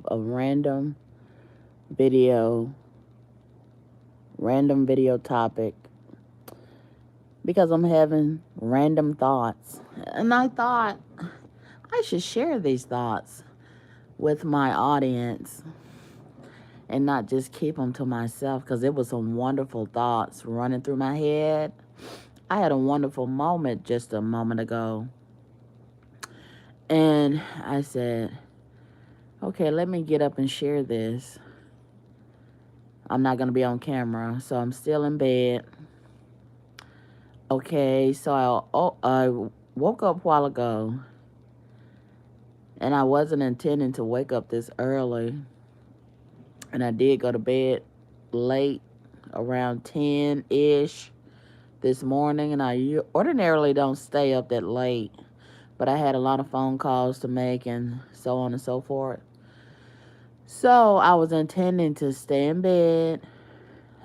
a video, random video topic because I'm having random thoughts. And I thought I should share these thoughts with my audience and not just keep them to myself because it was some wonderful thoughts running through my head. I had a wonderful moment just a moment ago. And I said, okay, let me get up and share this. I'm not going to be on camera, so I'm still in bed. Okay, so I woke up a while ago, and I wasn't intending to wake up this early. And I did go to bed late, around 10-ish this morning, and I ordinarily don't stay up that late. But I had a lot of phone calls to make and so on and so forth. So I was intending to stay in bed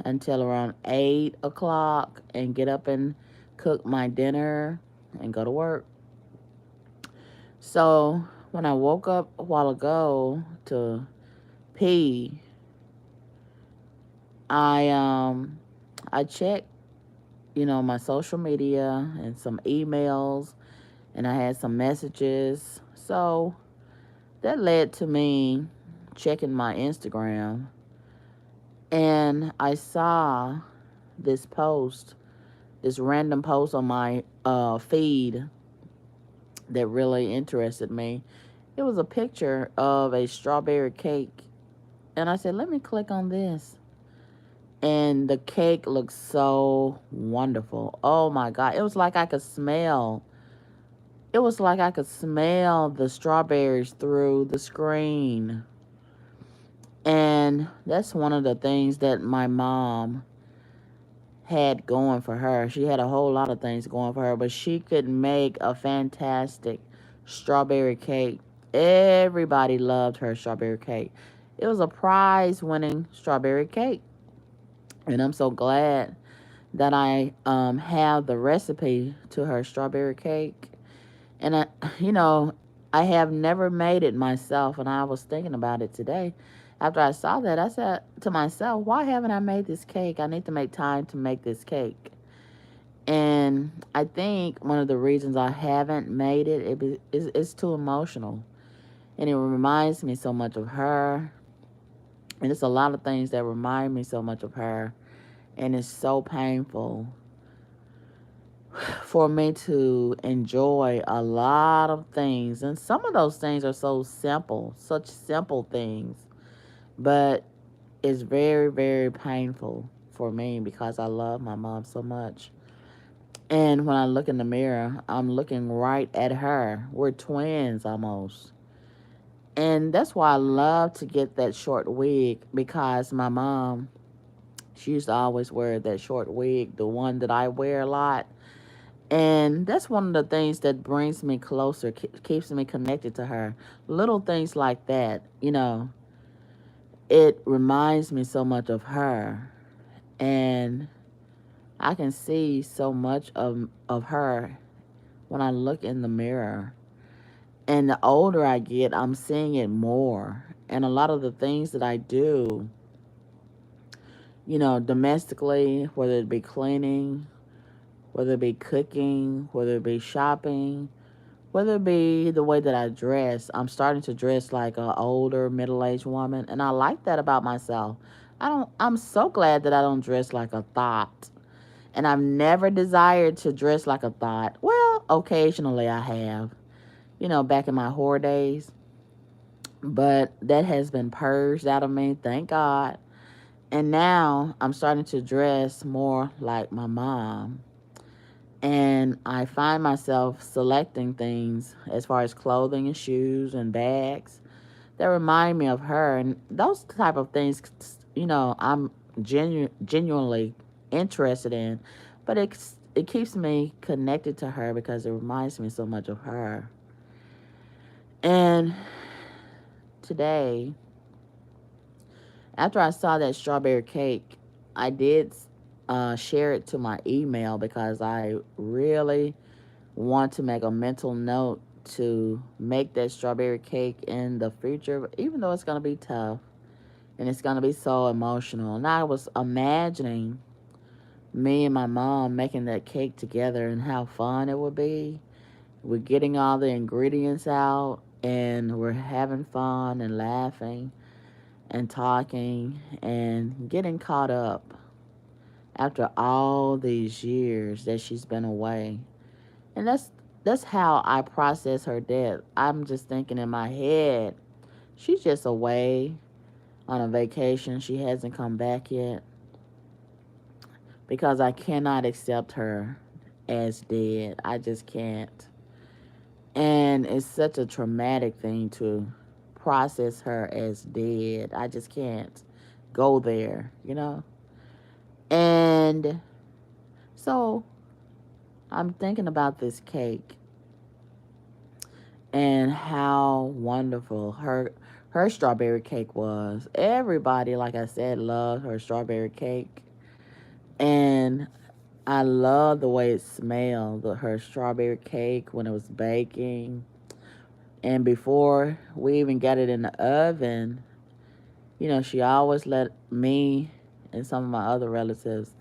until around 8 o'clock and get up and cook my dinner and go to work. So when I woke up a while ago to pee, I checked, my social media and some emails, and I had some messages. So that led to me checking my Instagram, and I saw this post, this random post on my feed that really interested me. It was a picture of a strawberry cake, and I said, let me click on this. And the cake looked so wonderful. Oh my God. It was like I could smell. It was like I could smell the strawberries through the screen. And that's one of the things that my mom had going for her. She had a whole lot of things going for her, but she could make a fantastic strawberry cake. Everybody loved her strawberry cake. It was a prize-winning strawberry cake. And I'm so glad that I have the recipe to her strawberry cake. And I have never made it myself, and I was thinking about it today. After I saw that, I said to myself, why haven't I made this cake? I need to make time to make this cake. And I think one of the reasons I haven't made it is it's too emotional. And it reminds me so much of her. And it's a lot of things that remind me so much of her. And it's so painful for me to enjoy a lot of things. And some of those things are so simple, such simple things. But it's very, very painful for me because I love my mom so much. And when I look in the mirror, I'm looking right at her. We're twins almost. And that's why I love to get that short wig, because my mom, she used to always wear that short wig, the one that I wear a lot. And that's one of the things that brings me closer, keeps me connected to her. Little things like that, it reminds me so much of her. And I can see so much of her when I look in the mirror. And the older I get, I'm seeing it more. And a lot of the things that I do, domestically, whether it be cleaning, whether it be cooking, whether it be shopping, whether it be the way that I dress, I'm starting to dress like an older, middle-aged woman. And I like that about myself. I'm so glad that I don't dress like a thought. And I've never desired to dress like a thought. Well, occasionally I have, back in my whore days. But that has been purged out of me, thank God. And now I'm starting to dress more like my mom. And I find myself selecting things as far as clothing and shoes and bags that remind me of her. And those type of things, I'm genuinely interested in. But it keeps me connected to her because it reminds me so much of her. And today, after I saw that strawberry cake, I did share it to my email because I really want to make a mental note to make that strawberry cake in the future, even though it's going to be tough and it's going to be so emotional. And I was imagining me and my mom making that cake together and how fun it would be. We're getting all the ingredients out and we're having fun and laughing and talking and getting caught up after all these years that she's been away. And that's how I process her death. I'm just thinking in my head, she's just away on a vacation. She hasn't come back yet because I cannot accept her as dead. I just can't. And it's such a traumatic thing to process her as dead. I just can't go there, you know? And so I'm thinking about this cake and how wonderful her strawberry cake was. Everybody, like I said, loved her strawberry cake. And I love the way it smelled, her strawberry cake when it was baking. And before we even got it in the oven, she always let me and some of my other relatives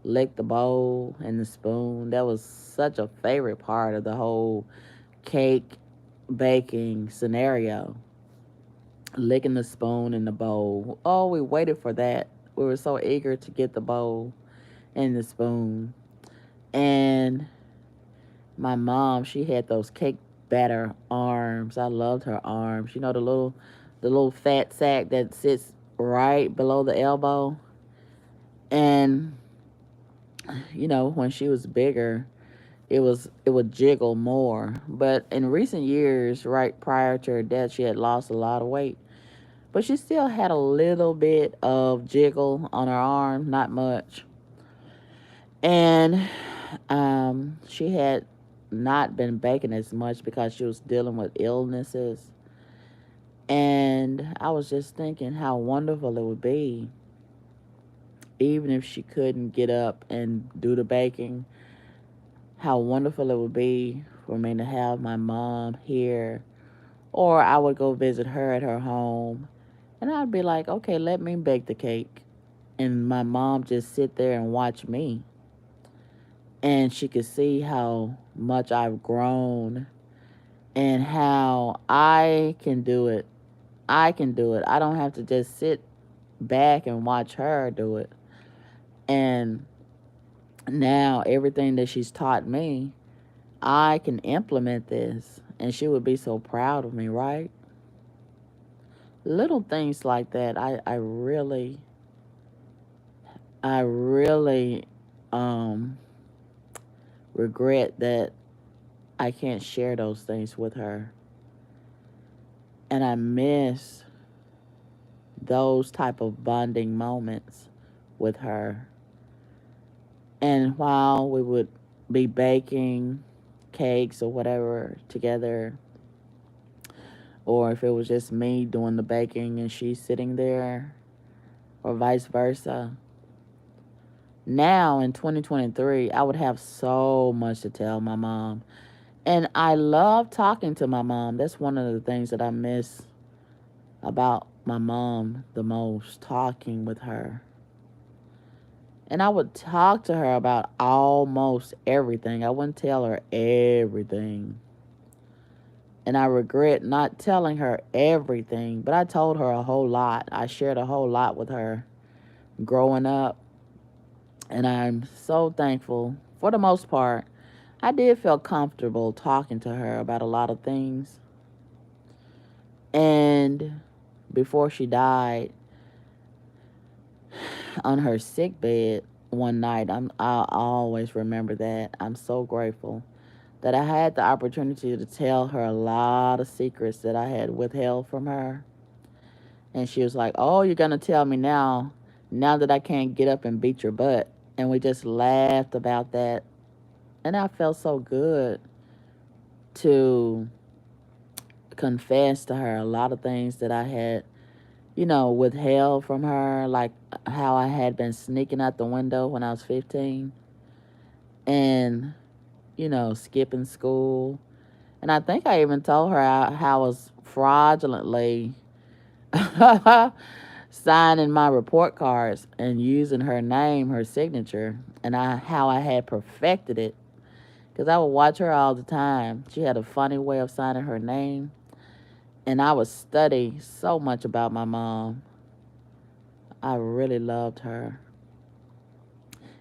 lick the bowl and the spoon. That was such a favorite part of the whole cake baking scenario. Licking the spoon and the bowl. Oh, we waited for that. We were so eager to get the bowl and the spoon. And my mom, she had those cake batter arms. I loved her arms. The little fat sack that sits right below the elbow. And when she was bigger, it would jiggle more. But in recent years, right prior to her death, she had lost a lot of weight. But she still had a little bit of jiggle on her arm, not much. And she had not been baking as much because she was dealing with illnesses. And I was just thinking how wonderful it would be, even if she couldn't get up and do the baking, how wonderful it would be for me to have my mom here. Or I would go visit her at her home and I'd be like, okay, let me bake the cake. And my mom just sit there and watch me. And she could see how much I've grown and how I can do it. I can do it. I don't have to just sit back and watch her do it. And now everything that she's taught me, I can implement this. And she would be so proud of me, right? Little things like that, I really um, regret that I can't share those things with her. And I miss those type of bonding moments with her. And while we would be baking cakes or whatever together, or if it was just me doing the baking and she's sitting there, or vice versa. Now in 2023, I would have so much to tell my mom. And I love talking to my mom. That's one of the things that I miss about my mom the most, talking with her. And I would talk to her about almost everything. I wouldn't tell her everything. And I regret not telling her everything, but I told her a whole lot. I shared a whole lot with her growing up. And I'm so thankful. For the most part, I did feel comfortable talking to her about a lot of things. And before she died, on her sick bed one night, I'll always remember that. I'm so grateful that I had the opportunity to tell her a lot of secrets that I had withheld from her. And she was like, "Oh, you're going to tell me now that I can't get up and beat your butt." And we just laughed about that. And I felt so good to confess to her a lot of things that I had, withheld from her, like how I had been sneaking out the window when I was 15 and, skipping school And I think I even told her how I was fraudulently signing my report cards and using her name, her signature, and how I had perfected it. Because I would watch her all the time. She had a funny way of signing her name. And I would study so much about my mom. I really loved her.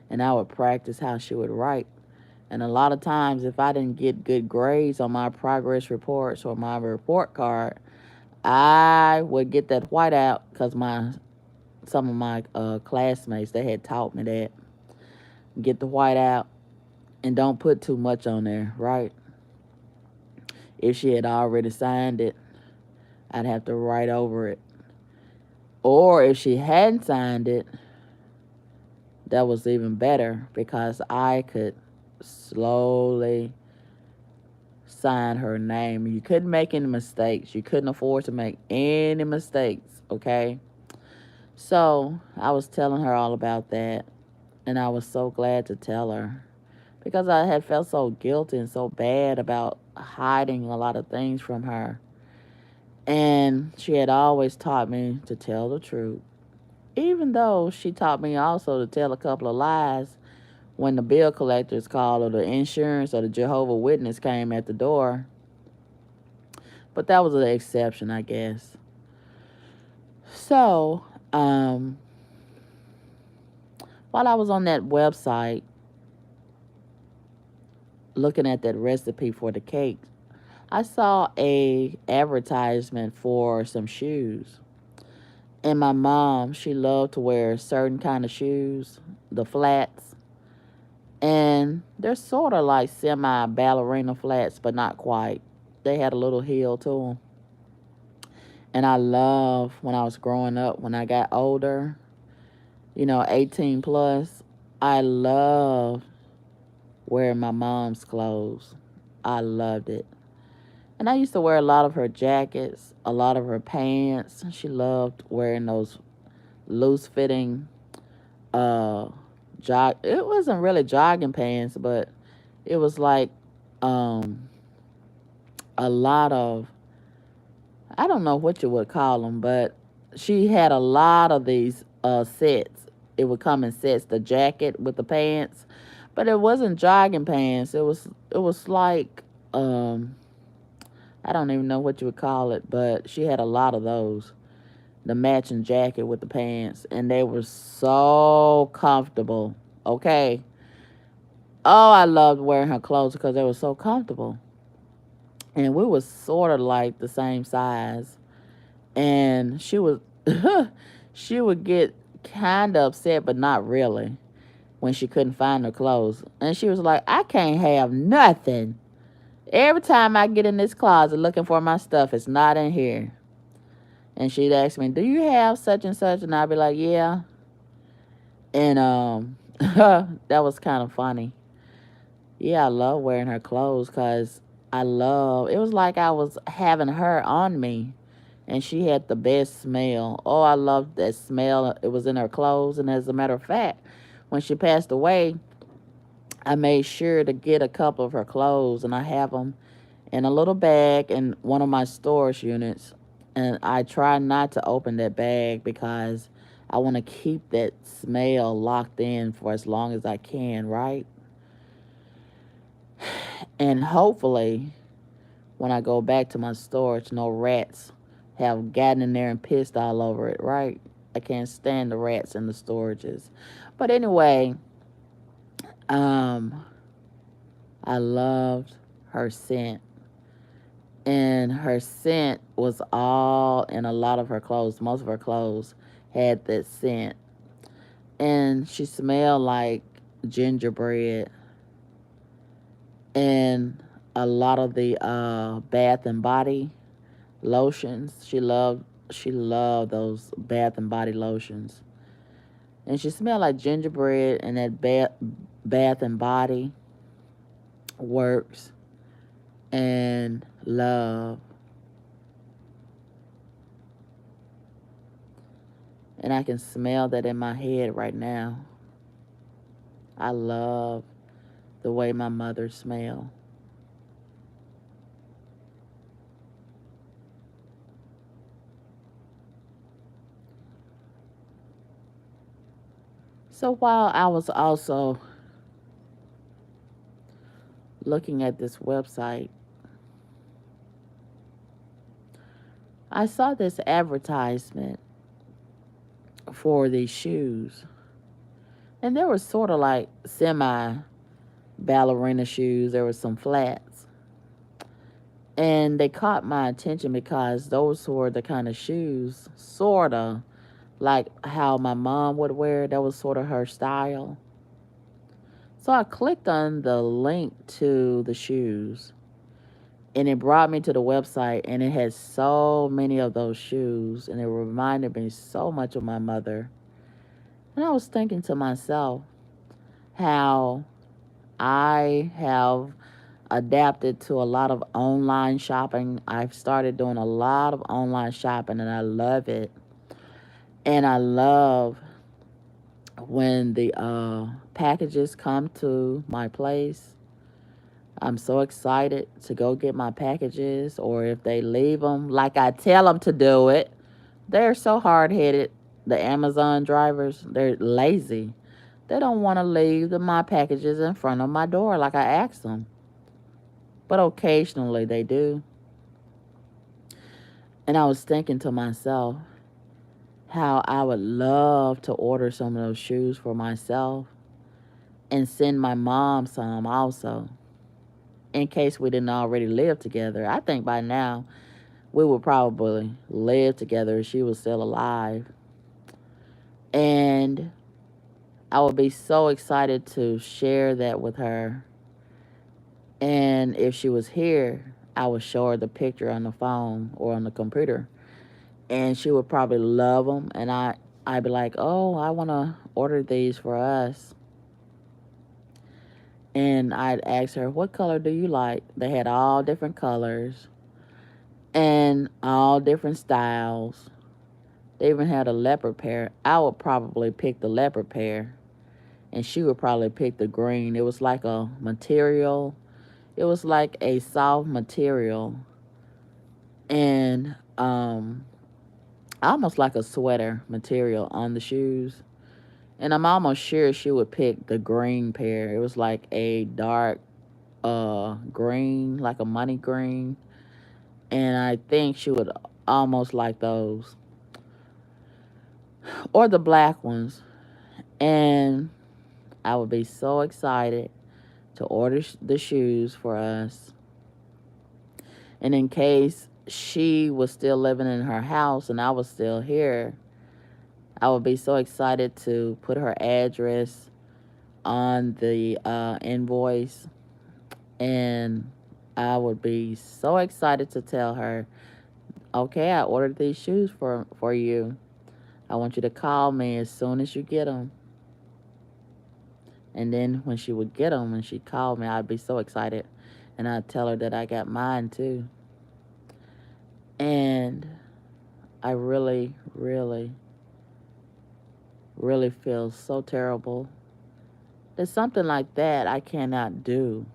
And I would practice how she would write. And a lot of times, if I didn't get good grades on my progress reports or my report card, I would get that whiteout because some of my classmates, they had taught me that. Get the whiteout and don't put too much on there, right? If she had already signed it, I'd have to write over it. Or if she hadn't signed it, that was even better because I could slowly sign her name. You couldn't make any mistakes. You couldn't afford to make any mistakes, okay? So I was telling her all about that, and I was so glad to tell her because I had felt so guilty and so bad about hiding a lot of things from her. And she had always taught me to tell the truth, even though she taught me also to tell a couple of lies when the bill collectors called or the insurance or the Jehovah Witness came at the door. But that was an exception, I guess. So, while I was on that website looking at that recipe for the cake, I saw a advertisement for some shoes. And my mom, she loved to wear certain kind of shoes, the flats. And they're sort of like semi ballerina flats, but not quite. They had a little heel to them. And I love when I was growing up, when I got older, 18 plus, I loved wearing my mom's clothes. I loved it. And I used to wear a lot of her jackets, a lot of her pants. She loved wearing those loose fitting it wasn't really jogging pants, but it was like um a lot of, I don't know what you would call them, but she had a lot of these sets. It would come in sets, the jacket with the pants, but it wasn't jogging pants. It was like I don't even know what you would call it, but she had a lot of those. The matching jacket with the pants, and they were so comfortable. Okay. Oh, I loved wearing her clothes because they were so comfortable. And we was sort of like the same size. And she was she would get kind of upset, but not really, when she couldn't find her clothes. And she was like, I can't have nothing. Every time I get in this closet looking for my stuff, it's not in here. And she'd ask me, do you have such and such? And I'd be like, yeah. And that was kind of funny. Yeah, I love wearing her clothes because it was like I was having her on me. And she had the best smell. Oh, I loved that smell. It was in her clothes. And as a matter of fact, when she passed away, I made sure to get a couple of her clothes, and I have them in a little bag in one of my storage units. And I try not to open that bag because I want to keep that smell locked in for as long as I can, right? And hopefully, when I go back to my storage, no rats have gotten in there and pissed all over it, right? I can't stand the rats in the storages. But anyway, um, I loved her scent. And her scent was all in a lot of her clothes. Most of her clothes had that scent. And she smelled like gingerbread. And a lot of the Bath and Body lotions. She loved those Bath and Body lotions. And she smelled like gingerbread, and that Bath and Body works and love. And I can smell that in my head right now. I love the way my mother smelled. So while I was also looking at this website, I saw this advertisement for these shoes. And they were sort of like semi ballerina shoes. There were some flats. And they caught my attention because those were the kind of shoes, sort of like how my mom would wear. That was sort of her style. So I clicked on the link to the shoes, and it brought me to the website, and it had so many of those shoes, and it reminded me so much of my mother. And I was thinking to myself how I have adapted to a lot of online shopping. I've started doing a lot of online shopping, and I love it. And I love when the packages come to my place. I'm so excited to go get my packages, or if they leave them like I tell them to do it. They're so hard headed. The Amazon drivers, they're lazy. They don't want to leave my packages in front of my door like I asked them. But occasionally they do. And I was thinking to myself how I would love to order some of those shoes for myself and send my mom some also, in case we didn't already live together. I think by now we would probably live together if she was still alive. And I would be so excited to share that with her. And if she was here, I would show her the picture on the phone or on the computer. And she would probably love them. And I'd be like, oh, I want to order these for us. And I'd ask her, what color do you like? They had all different colors and all different styles. They even had a leopard pair. I would probably pick the leopard pair, and she would probably pick the green. It was like a material. It was like a soft material, and almost like a sweater material on the shoes. And I'm almost sure she would pick the green pair. It was like a dark green, like a money green. And I think she would almost like those. Or the black ones. And I would be so excited to order the shoes for us. And in case she was still living in her house and I was still here, I would be so excited to put her address on the invoice. And I would be so excited to tell her, okay, I ordered these shoes for you. I want you to call me as soon as you get them. And then when she would get them and she called me, I'd be so excited. And I'd tell her that I got mine too. And I really, really, really feel so terrible that something like that I cannot do.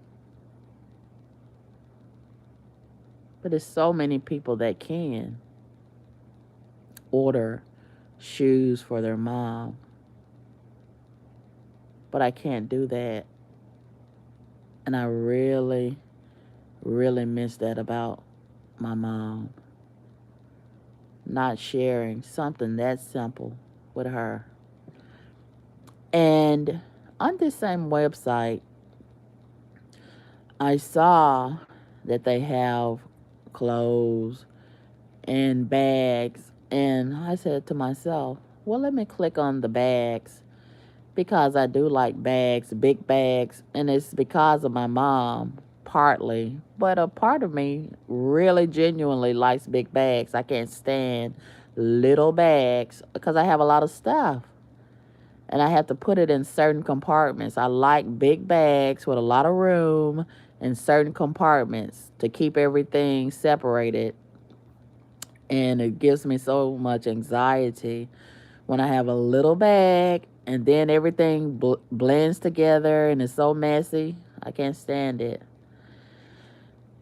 But there's so many people that can order shoes for their mom. But I can't do that. And I really, really miss that about my mom. Not sharing something that simple with her. And on this same website, I saw that they have clothes and bags. And I said to myself, well, let me click on the bags because I do like bags, big bags. And it's because of my mom, partly. But a part of me really genuinely likes big bags. I can't stand little bags because I have a lot of stuff. And I have to put it in certain compartments. I like big bags with a lot of room in certain compartments to keep everything separated. And it gives me so much anxiety when I have a little bag and then everything blends together and it's so messy. I can't stand it.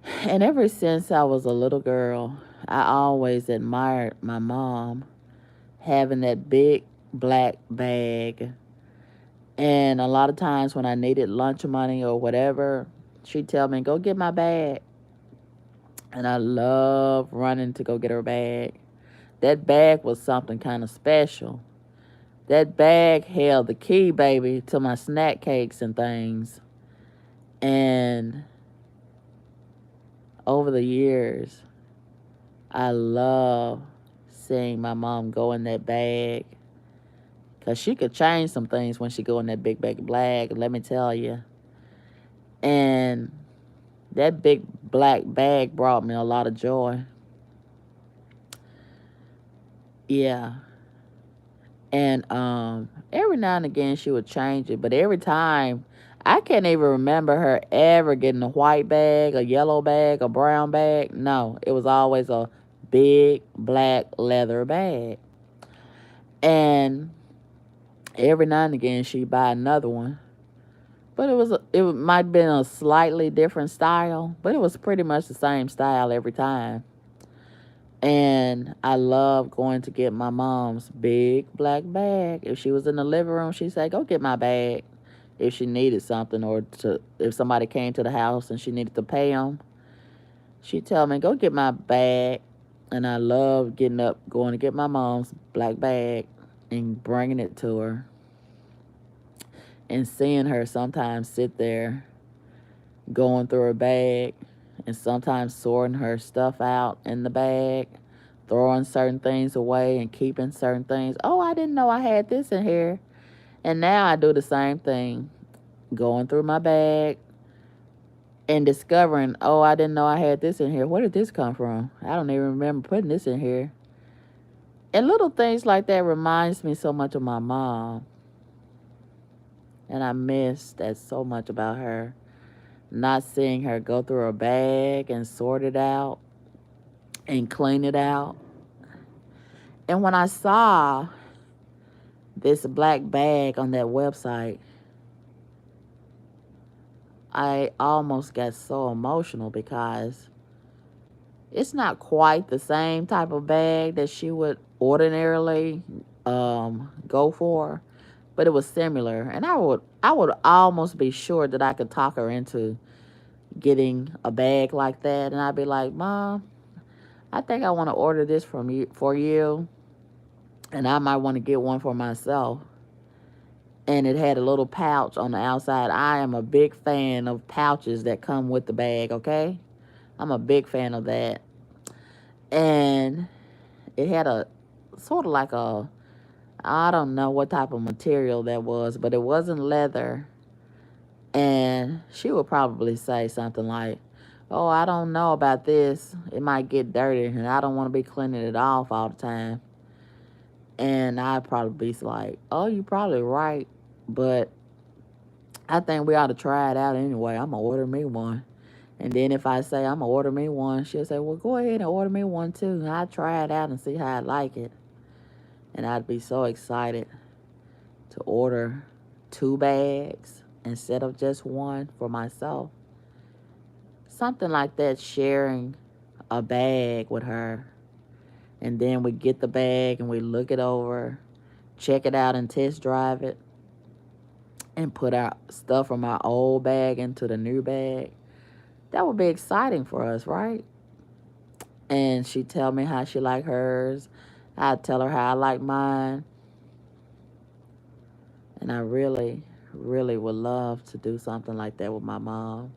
And ever since I was a little girl, I always admired my mom having that big black bag And a lot of times when I needed lunch money or whatever, she'd tell me, go get my bag. And I love running to go get her bag. That bag was something kind of special. That bag held the key, baby, to my snack cakes and things. And over the years, I love seeing my mom go in that bag. Because she could change some things when she go in that big bag, let me tell you. And that big black bag brought me a lot of joy. Yeah. And every now and again she would change it, but every time I can't even remember her ever getting a white bag, a yellow bag, a brown bag. No, it was always a big black leather bag. And every now and again she'd buy another one. But it might have been a slightly different style, but it was pretty much the same style every time. And I love going to get my mom's big black bag. If she was in the living room, she'd say, go get my bag. If she needed something if somebody came to the house and she needed to pay them, she'd tell me, go get my bag. And I love getting up, going to get my mom's black bag and bringing it to her. And seeing her sometimes sit there going through her bag and sometimes sorting her stuff out in the bag, throwing certain things away and keeping certain things. Oh, I didn't know I had this in here. And now I do the same thing, going through my bag and discovering, oh, I didn't know I had this in here. Where did this come from? I don't even remember putting this in here. And little things like that reminds me so much of my mom. And I miss that so much about her. Not seeing her go through her bag and sort it out and clean it out. And when I saw this black bag on that website, I almost got so emotional because it's not quite the same type of bag that she would ordinarily go for, but it was similar. And I would almost be sure that I could talk her into getting a bag like that. And I'd be like, Mom, I think I want to order this for you, and I might want to get one for myself. And it had a little pouch on the outside. I am a big fan of pouches that come with the bag, okay? I'm a big fan of that. And it had a sort of like I don't know what type of material that was, but it wasn't leather. And she would probably say something like, oh, I don't know about this. It might get dirty, and I don't want to be cleaning it off all the time. And I'd probably be like, oh, you're probably right. But I think we ought to try it out anyway. I'm going to order me one. And then if I say I'm going to order me one, she'll say, well, go ahead and order me one too. And I'll try it out and see how I like it. And I'd be so excited to order 2 bags instead of just one for myself. Something like that, sharing a bag with her. And then we get the bag and we look it over, check it out and test drive it, and put our stuff from our old bag into the new bag. That would be exciting for us, right? And she'd tell me how she liked hers. I'd tell her how I like mine. And I really, really would love to do something like that with my mom.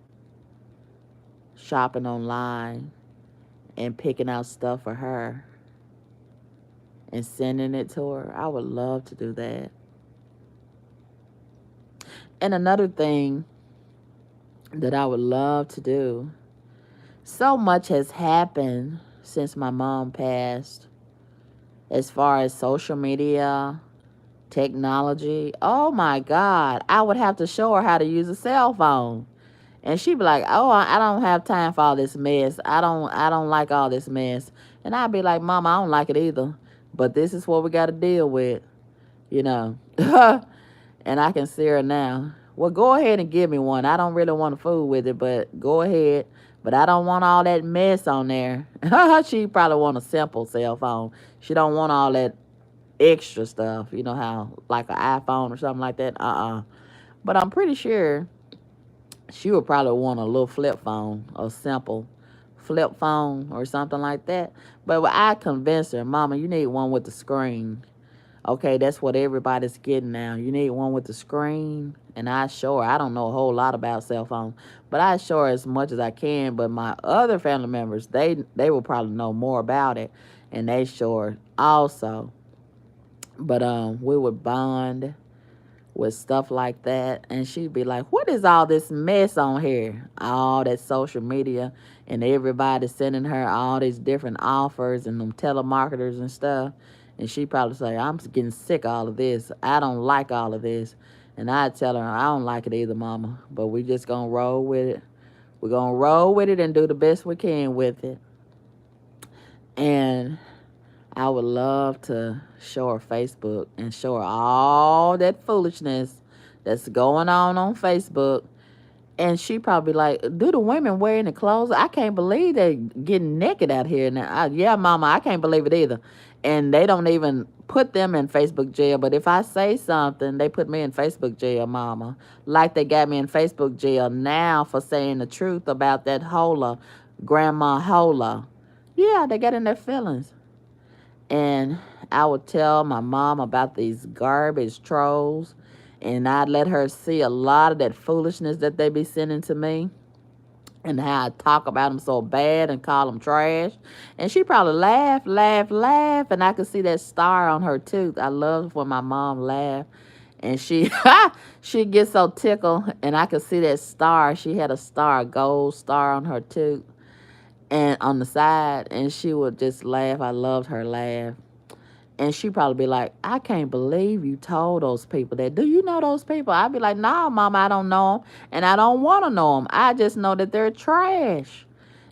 Shopping online and picking out stuff for her and sending it to her. I would love to do that. And another thing that I would love to do, so much has happened since my mom passed as far as social media, technology. Oh my God, I would have to show her how to use a cell phone. And she'd be like, oh, I don't have time for all this mess. I don't like all this mess. And I'd be like, Mom, I don't like it either. But this is what we got to deal with, you know. And I can see her now. Well, go ahead and give me one. I don't really want to fool with it, but go ahead. But I don't want all that mess on there. She probably want a simple cell phone. She don't want all that extra stuff. You know how like an iPhone or something like that. But I'm pretty sure she would probably want a little flip phone, a simple flip phone or something like that. But I convinced her, Mama, you need one with the screen. Okay, that's what everybody's getting now. You need one with the screen. And I show her, I don't know a whole lot about cell phones, but I show her as much as I can. But my other family members, they will probably know more about it, and they show her also. But we would bond with stuff like that, and she'd be like, what is all this mess on here? All that social media, and everybody sending her all these different offers and them telemarketers and stuff. And she'd probably say, I'm getting sick of all of this. I don't like all of this. And I'd tell her, I don't like it either, Mama, but we just gonna roll with it. We're gonna roll with it and do the best we can with it. And I would love to show her Facebook and show her all that foolishness that's going on Facebook. And she probably like, do the women wearing the clothes? I can't believe they getting naked out here now. Yeah, Mama, I can't believe it either. And they don't even put them in Facebook jail. But if I say something, they put me in Facebook jail, Mama. Like they got me in Facebook jail now for saying the truth about that Hola, Grandma Hola. Yeah, they got in their feelings. And I would tell my mom about these garbage trolls, and I'd let her see a lot of that foolishness that they be sending to me, and how I talk about them so bad and call them trash. And she probably laugh, and I could see that star on her tooth. I love when my mom laughed, and she gets so tickled, and I could see that star. She had a star, a gold star on her tooth and on the side, and she would just laugh. I loved her laugh. And she probably be like, I can't believe you told those people that. Do you know those people? I'd be like, no, Mama, I don't know them. And I don't want to know them. I just know that they're trash.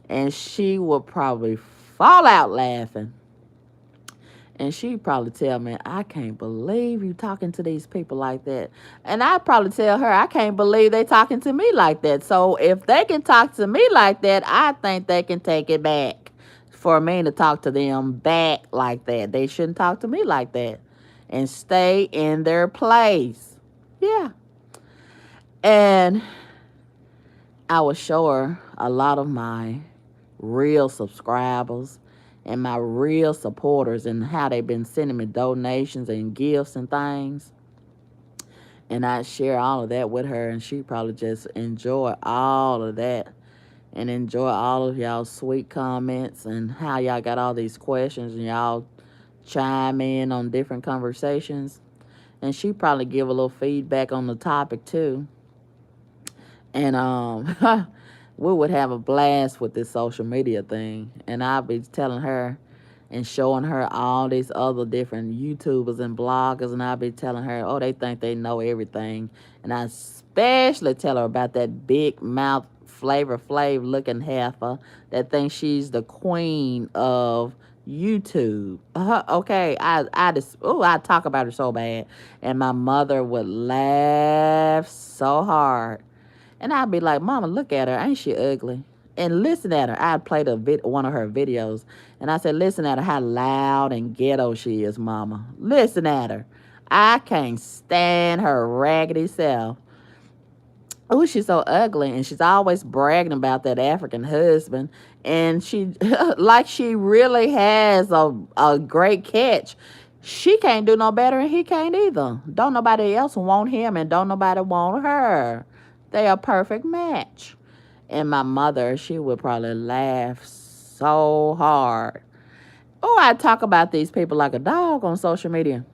And she would probably fall out laughing. And she'd probably tell me, I can't believe you talking to these people like that. And I'd probably tell her, I can't believe they talking to me like that. So if they can talk to me like that, I think they can take it back for me to talk to them back like that. They shouldn't talk to me like that and stay in their place. Yeah. And I would show her a lot of my real subscribers and my real supporters and how they've been sending me donations and gifts and things. And I'd share all of that with her, and she'd probably just enjoy all of that and enjoy all of y'all's sweet comments and how y'all got all these questions and y'all chime in on different conversations. And she'd probably give a little feedback on the topic too. And we would have a blast with this social media thing. And I'd be telling her and showing her all these other different YouTubers and bloggers. And I'd be telling her, oh, they think they know everything. And I especially tell her about that big mouth Flavor Flav looking heifer that thinks she's the queen of YouTube. Okay, I talk about her so bad. And my mother would laugh so hard. And I'd be like, Mama, look at her. Ain't she ugly? And listen at her. I'd play one of her videos. And I said, listen at her, how loud and ghetto she is, Mama. Listen at her. I can't stand her raggedy self. Oh, she's so ugly. And she's always bragging about that African husband. And she, like she really has a great catch. She can't do no better and he can't either. Don't nobody else want him and don't nobody want her. They a perfect match. And my mother, she would probably laugh so hard. Oh, I talk about these people like a dog on social media.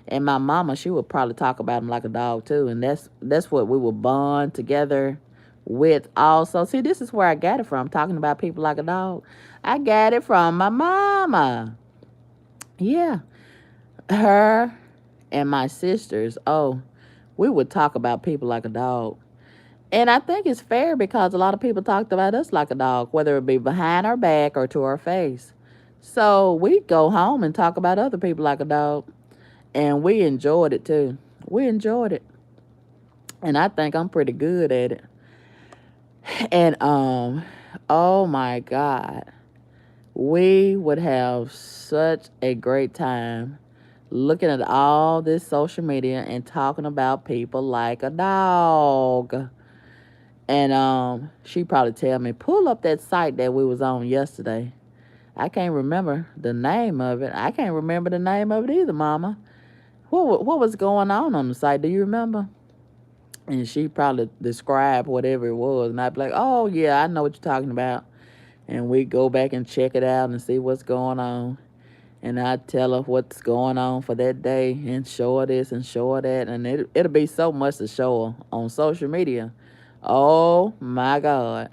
And my mama, she would probably talk about them like a dog too. And that's what we would bond together with also. See, this is where I got it from, talking about people like a dog. I got it from my mama. Yeah. Her and my sisters, oh, we would talk about people like a dog. And I think it's fair because a lot of people talked about us like a dog, whether it be behind our back or to our face. So we'd go home and talk about other people like a dog. And we enjoyed it too. We enjoyed it. And I think I'm pretty good at it. And oh my God. We would have such a great time looking at all this social media and talking about people like a dog. And she probably tell me, pull up that site that we was on yesterday. I can't remember the name of it. I can't remember the name of it either, Mama. What was going on the site? Do you remember? And she probably described whatever it was, and I'd be like, oh yeah, I know what you're talking about. And we go back and check it out and see what's going on. And I tell her what's going on for that day and show her this and show her that. And it'll be so much to show her on social media. Oh my God.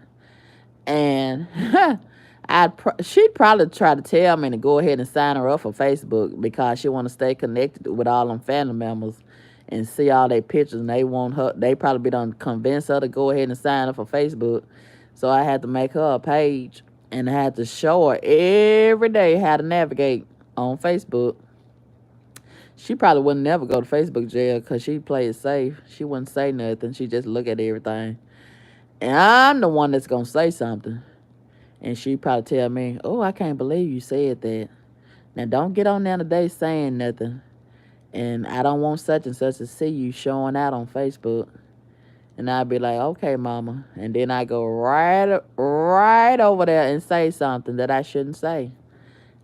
And she'd probably try to tell me to go ahead and sign her up for Facebook because she want to stay connected with all them family members and see all their pictures. And they want her, they probably be done convince her to go ahead and sign up for Facebook. So I had to make her a page and I had to show her every day how to navigate on Facebook. She probably wouldn't never go to Facebook jail because she played it safe. She wouldn't say nothing. She just look at everything. And I'm the one that's going to say something. And she probably tell me, oh, I can't believe you said that. Now, don't get on there today saying nothing. And I don't want such and such to see you showing out on Facebook. And I'd be like, okay, Mama. And then I go right over there and say something that I shouldn't say.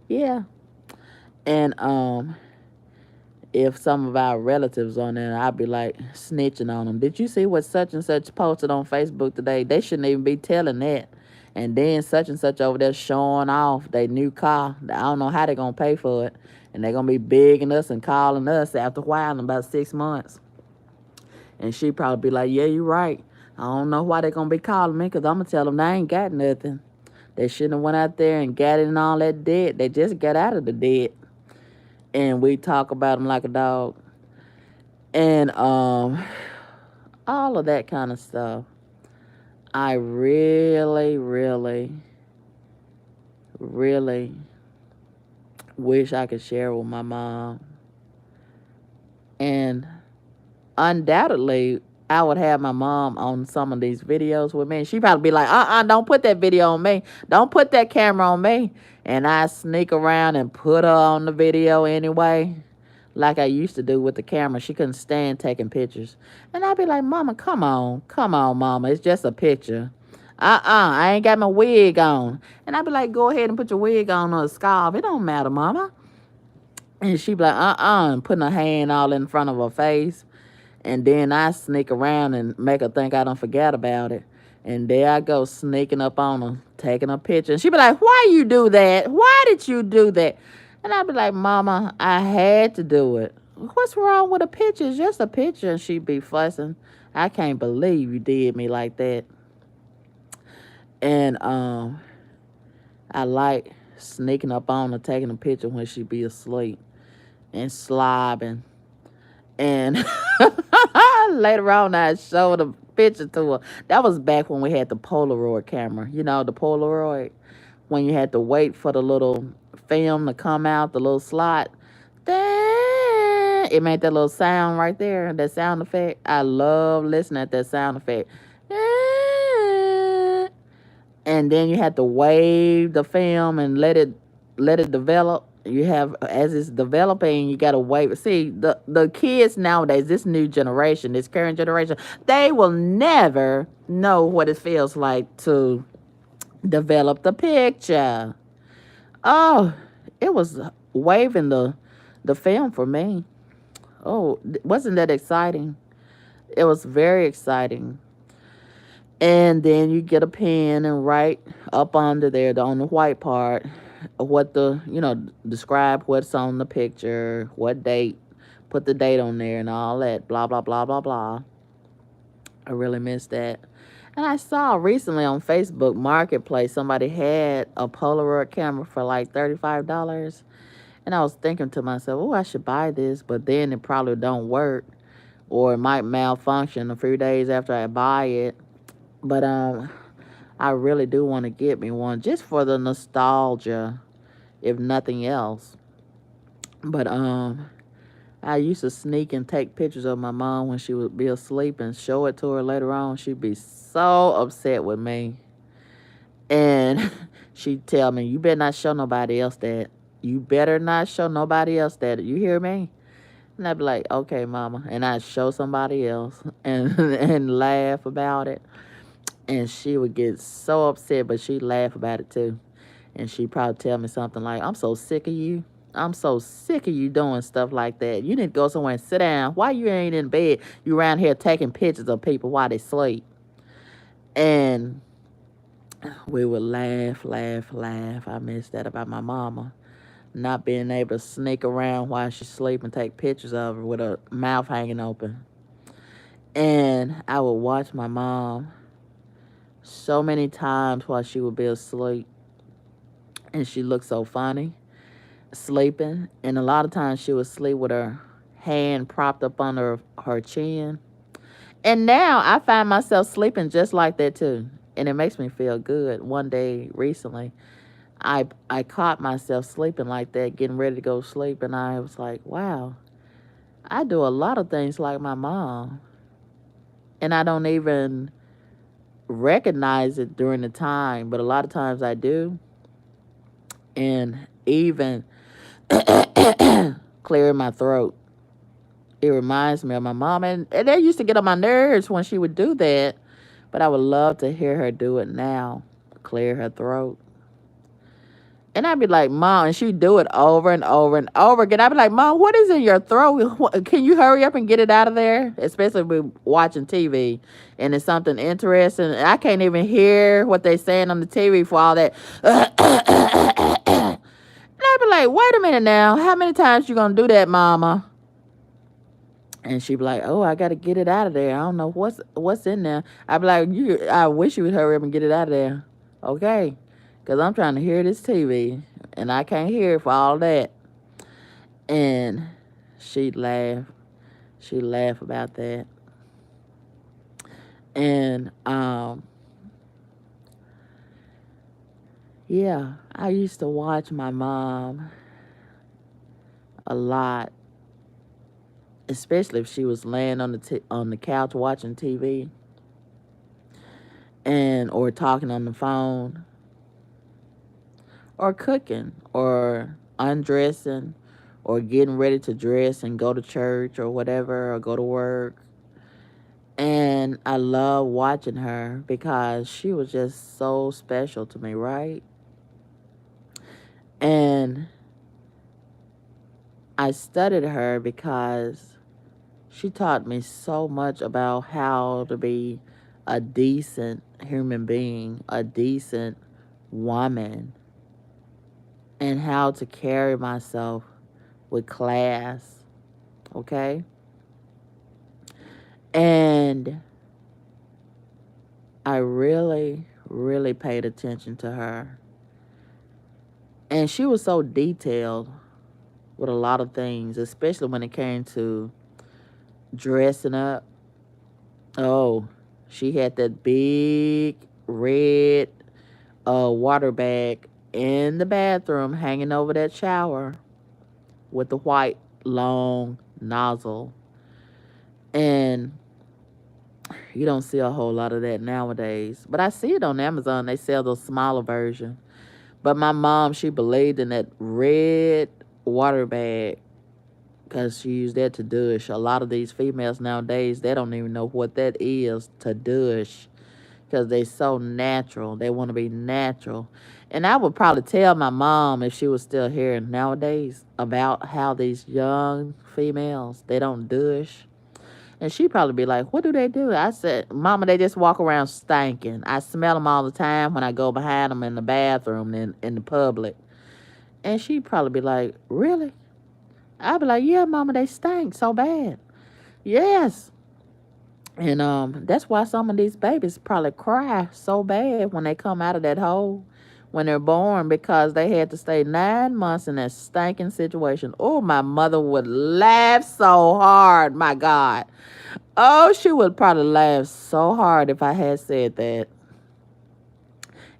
Yeah. And if some of our relatives on there, I'd be like snitching on them. Did you see what such and such posted on Facebook today? They shouldn't even be telling that. And then such and such over there showing off their new car. I don't know how they're going to pay for it. And they're going to be begging us and calling us after a while in about 6 months. And she probably be like, yeah, you're right. I don't know why they're going to be calling me because I'm going to tell them they ain't got nothing. They shouldn't have went out there and got in all that debt. They just got out of the debt. And we talk about them like a dog. And all of that kind of stuff. I really, really, really wish I could share with my mom. And undoubtedly, I would have my mom on some of these videos with me. And she'd probably be like, don't put that video on me. Don't put that camera on me. And I sneak around and put her on the video anyway, like I used to do with the camera. She couldn't stand taking pictures. And I'd be like, Mama, come on, Mama. It's just a picture. I ain't got my wig on. And I'd be like, go ahead and put your wig on or a scarf. It don't matter, Mama. And she'd be like, and putting her hand all in front of her face. And then I sneak around and make her think I don't forget about it. And there I go sneaking up on her, taking a picture. And she'd be like, why you do that? Why did you do that? And I'd be like, Mama, I had to do it. What's wrong with a picture? It's just a picture. And she'd be fussing. I can't believe you did me like that. And I like sneaking up on her, taking a picture when she be asleep and slobbing. And later on, I showed a picture to her. That was back when we had the Polaroid camera. You know, the Polaroid, when you had to wait for the little film to come out, the little slot. It made that little sound right there, that sound effect. I love listening at that sound effect. And then you had to wave the film and let it develop. You have, as it's developing, you got to wait. See, the kids nowadays, this new generation, this current generation, they will never know what it feels like to develop the picture. Oh, it was waving the film for me. Oh, wasn't that exciting? It was very exciting. And then you get a pen and write up under there on the white part what describe what's on the picture, what date, put the date on there and all that, blah, blah, blah, blah, blah. I really missed that. And I saw recently on Facebook Marketplace, somebody had a Polaroid camera for like $35. And I was thinking to myself, oh, I should buy this, but then it probably don't work or it might malfunction a few days after I buy it. But I really do want to get me one just for the nostalgia, if nothing else. But I used to sneak and take pictures of my mom when she would be asleep and show it to her later on. She'd be so upset with me. And she'd tell me, you better not show nobody else that. You better not show nobody else that. You hear me? And I'd be like, okay, mama. And I'd show somebody else and laugh about it. And she would get so upset, but she'd laugh about it too. And she'd probably tell me something like, I'm so sick of you. I'm so sick of you doing stuff like that. You need to go somewhere and sit down. Why you ain't in bed? You around here taking pictures of people while they sleep. And we would laugh, laugh, laugh. I miss that about my mama. Not being able to sneak around while she's asleep and take pictures of her with her mouth hanging open. And I would watch my mom so many times while she would be asleep. And she looked so funny sleeping. And a lot of times she would sleep with her hand propped up under her chin. And now I find myself sleeping just like that too. And it makes me feel good. One day recently, I caught myself sleeping like that, getting ready to go to sleep, and I was like, wow, I do a lot of things like my mom. And I don't even recognize it during the time, but a lot of times I do. And even clearing my throat. It reminds me of my mom. And that used to get on my nerves when she would do that. But I would love to hear her do it now. Clear her throat. And I'd be like, Mom, and she'd do it over and over and over again. I'd be like, Mom, what is in your throat? Can you hurry up and get it out of there? Especially if we're watching TV and it's something interesting. I can't even hear what they're saying on the TV for all that. And I'd be like, wait a minute now. How many times you going to do that, Mama? And she'd be like, oh, I got to get it out of there. I don't know what's in there. I'd be like, I wish you would hurry up and get it out of there. Okay. Because I'm trying to hear this TV. And I can't hear it for all that. And she'd laugh. She'd laugh about that. And, yeah, I used to watch my mom a lot. Especially if she was laying on the couch watching TV. Or talking on the phone. Or cooking. Or undressing. Or getting ready to dress and go to church or whatever. Or go to work. And I love watching her because she was just so special to me, right? And I studied her because she taught me so much about how to be a decent human being, a decent woman, and how to carry myself with class, okay? And I really, really paid attention to her. And she was so detailed with a lot of things, especially when it came to dressing up. Oh, she had that big red water bag in the bathroom hanging over that shower with the white long nozzle. And you don't see a whole lot of that nowadays. But I see it on Amazon. They sell those smaller versions. But my mom, she believed in that red water bag because she used that to douche. A lot of these females nowadays, they don't even know what that is to douche because they so natural. They want to be natural. And I would probably tell my mom if she was still here nowadays about how these young females, they don't douche. And she'd probably be like, what do they do? I said, Mama, they just walk around stinking. I smell them all the time when I go behind them in the bathroom in the public. And she'd probably be like, really? I'd be like, yeah, Mama, they stink so bad. Yes. And that's why some of these babies probably cry so bad when they come out of that hole when they're born because they had to stay 9 months in that stinking situation. Oh, my mother would laugh so hard, my God. Oh, she would probably laugh so hard if I had said that.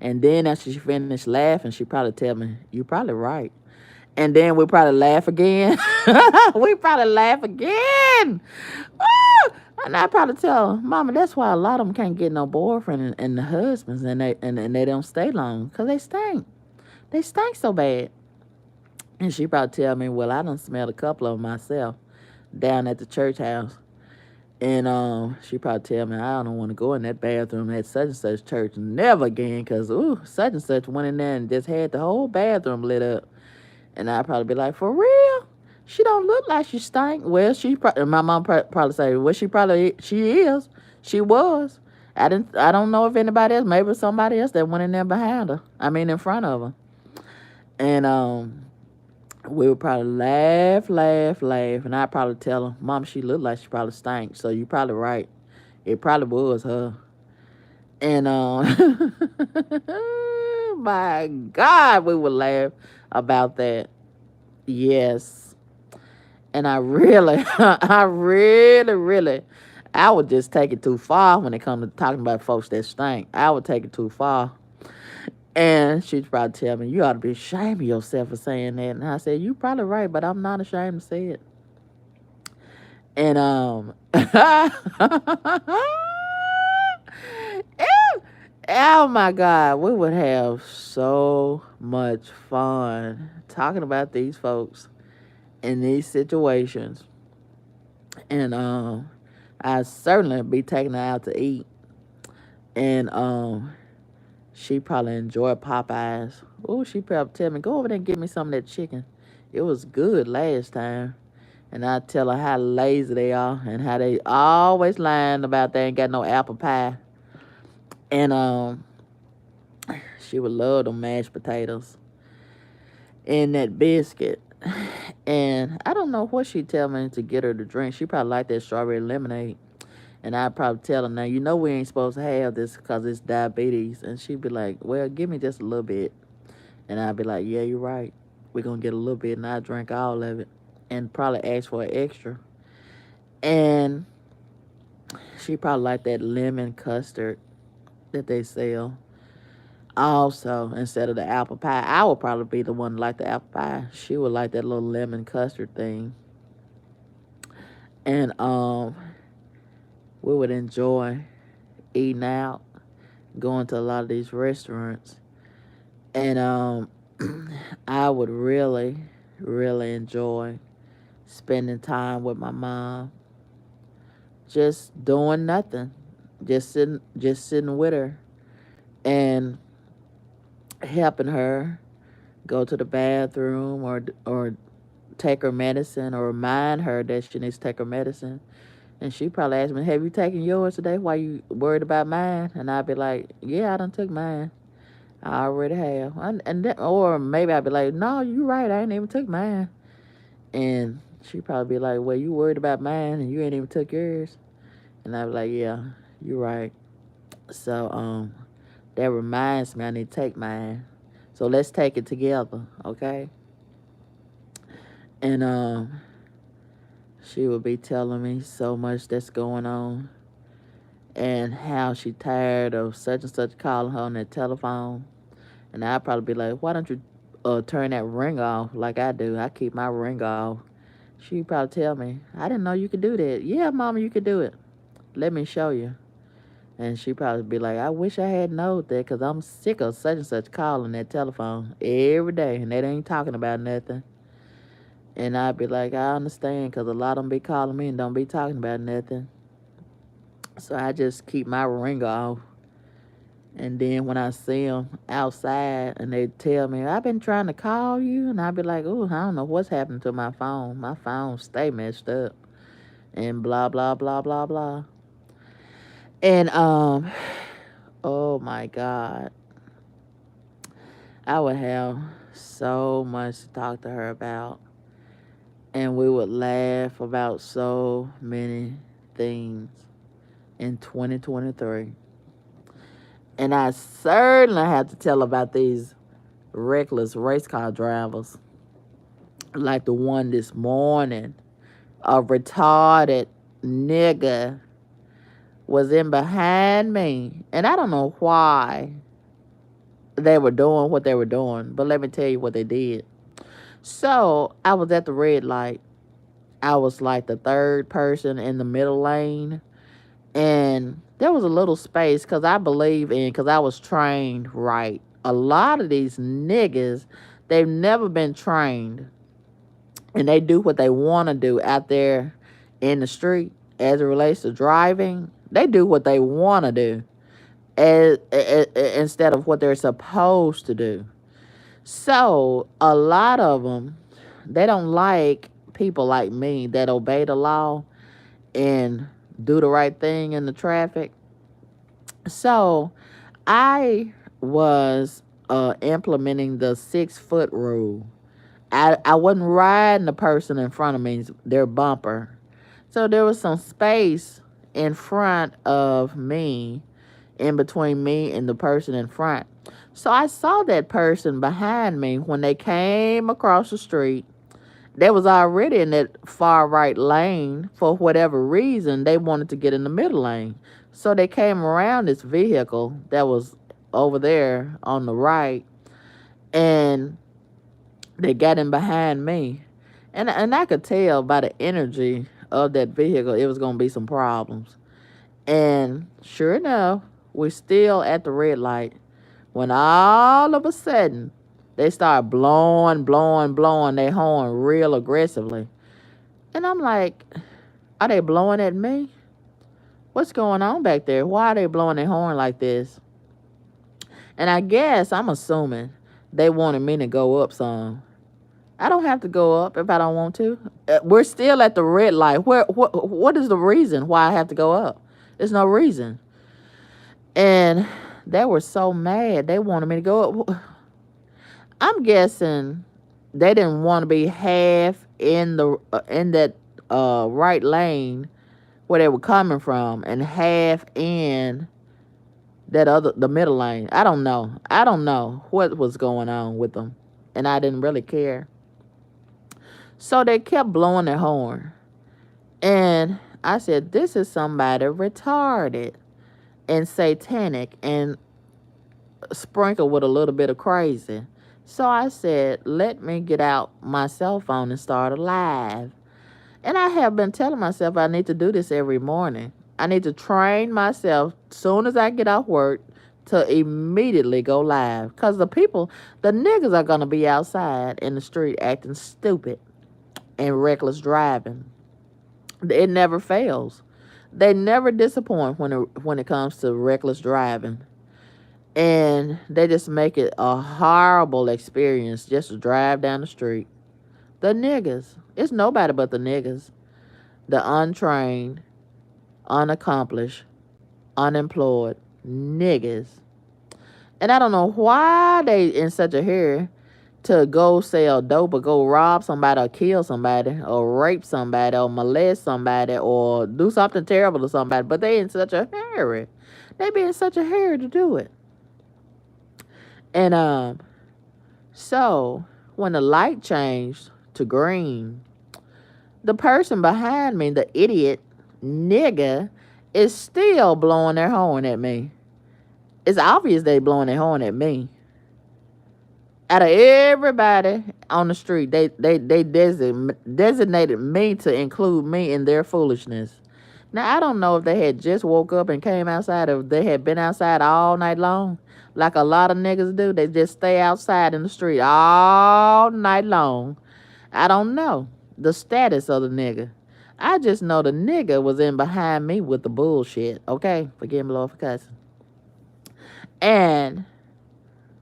And then after she finished laughing, she'd probably tell me, you're probably right. And then we'd probably laugh again. We probably laugh again. Woo! And I probably tell her, Mama, that's why a lot of them can't get no boyfriend and the husbands, and they don't stay long because they stink. They stink so bad. And she probably tell me, well, I done smelled a couple of them myself down at the church house. And she probably tell me, I don't want to go in that bathroom at such and such church never again, because, ooh, such and such went in there and just had the whole bathroom lit up. And I'd probably be like, for real? She don't look like she stink. Well, my mom probably say, well, she is. She was. I don't know if anybody else, maybe somebody else that went in there behind her. I mean, in front of her. And we would probably laugh. And I'd probably tell her, Mom, she looked like she probably stank. So you probably right. It probably was her. And my God, we would laugh about that. Yes. And I really, I would just take it too far when it comes to talking about folks that stink. I would take it too far. And she'd probably tell me, you ought to be ashamed of yourself for saying that. And I said, you probably right, but I'm not ashamed to say it. And oh my God, we would have so much fun talking about these folks in these situations. And I certainly be taking her out to eat. And she probably enjoyed Popeyes. Oh, she probably tell me, go over there and get me some of that chicken. It was good last time. And I tell her how lazy they are and how they always lying about they ain't got no apple pie. And she would love them mashed potatoes and that biscuit. And I don't know what she'd tell me to get her to drink. She probably like that strawberry lemonade. And I'd probably tell her, now, you know we ain't supposed to have this because it's diabetes. And she'd be like, well, give me just a little bit. And I'd be like, yeah, you're right. We're going to get a little bit. And I'd drink all of it. And probably ask for an extra. And she probably like that lemon custard that they sell. Also, instead of the apple pie, I would probably be the one to like the apple pie. She would like that little lemon custard thing. And we would enjoy eating out, going to a lot of these restaurants. And I would really, really enjoy spending time with my mom, just doing nothing, just sitting with her and helping her go to the bathroom or take her medicine or remind her that she needs to take her medicine. And she probably asked me, have you taken yours today? Why you worried about mine? And I'd be like, yeah, I done took mine. I already have. Or maybe I'd be like, no, you right, I ain't even took mine. And she'd probably be like, well, you worried about mine and you ain't even took yours. And I'd be like, yeah, you right. So that reminds me I need to take mine. So let's take it together, okay? And she would be telling me so much that's going on and how she tired of such and such calling her on that telephone. And I'd probably be like, why don't you turn that ring off like I do? I keep my ring off. She'd probably tell me, I didn't know you could do that. Yeah, Mama, you could do it. Let me show you. And she'd probably be like, I wish I had known that because I'm sick of such and such calling that telephone every day. And they ain't talking about nothing. And I'd be like, I understand because a lot of them be calling me and don't be talking about nothing. So I just keep my ring off. And then when I see them outside and they tell me, I've been trying to call you. And I'd be like, oh, I don't know what's happened to my phone. My phone stay messed up. And blah, blah, blah, blah, blah. And, oh my God. I would have so much to talk to her about. And we would laugh about so many things in 2023. And I certainly have to tell about these reckless race car drivers. Like the one this morning, a retarded nigga was in behind me. And I don't know why they were doing what they were doing, but let me tell you what they did. So I was at the red light. I was like the third person in the middle lane. And there was a little space because I was trained right. A lot of these niggas They've never been trained, and they do what they want to do out there in the street as it relates to driving. They do what they want to do instead of what they're supposed to do. So a lot of them, they don't like people like me that obey the law and do the right thing in the traffic. So I was implementing the 6 foot rule. I wasn't riding the person in front of me, their bumper. So there was some space in front of me, in between me and the person in front. So I saw that person behind me when they came across the street. They was already in that far right lane. For whatever reason, they wanted to get in the middle lane. So they came around this vehicle that was over there on the right, and they got in behind me. And I could tell by the energy of that vehicle it was going to be some problems. And sure enough, we're still at the red light when all of a sudden they start blowing their horn real aggressively. And I'm like, are they blowing at me? What's going on back there? Why are they blowing their horn like this? And I guess I'm assuming they wanted me to go up some. I don't have to go up if I don't want to. We're still at the red light. What is the reason why I have to go up? There's no reason. And they were so mad. They wanted me to go up. I'm guessing they didn't want to be half in that right lane where they were coming from, and half in the middle lane. I don't know what was going on with them, and I didn't really care. So they kept blowing their horn. And I said, this is somebody retarded and satanic and sprinkled with a little bit of crazy. So I said, let me get out my cell phone and start a live. And I have been telling myself I need to do this every morning. I need to train myself as soon as I get off work to immediately go live. Because the niggas are going to be outside in the street acting stupid and reckless driving. It never fails. They never disappoint when it comes to reckless driving. And they just make it a horrible experience just to drive down the street. The niggas. It's nobody but the niggas. The untrained, unaccomplished, unemployed niggas. And I don't know why they in such a hurry to go sell dope or go rob somebody or kill somebody or rape somebody or molest somebody or do something terrible to somebody. But they in such a hurry. They be in such a hurry to do it. And so when the light changed to green, the person behind me, the idiot nigga, is still blowing their horn at me. It's obvious they blowing their horn at me. Out of everybody on the street, they designated me to include me in their foolishness. Now, I don't know if they had just woke up and came outside, or if they had been outside all night long, like a lot of niggas do. They just stay outside in the street all night long. I don't know the status of the nigga. I just know the nigga was in behind me with the bullshit. Okay? Forgive me, Lord, for cussing. And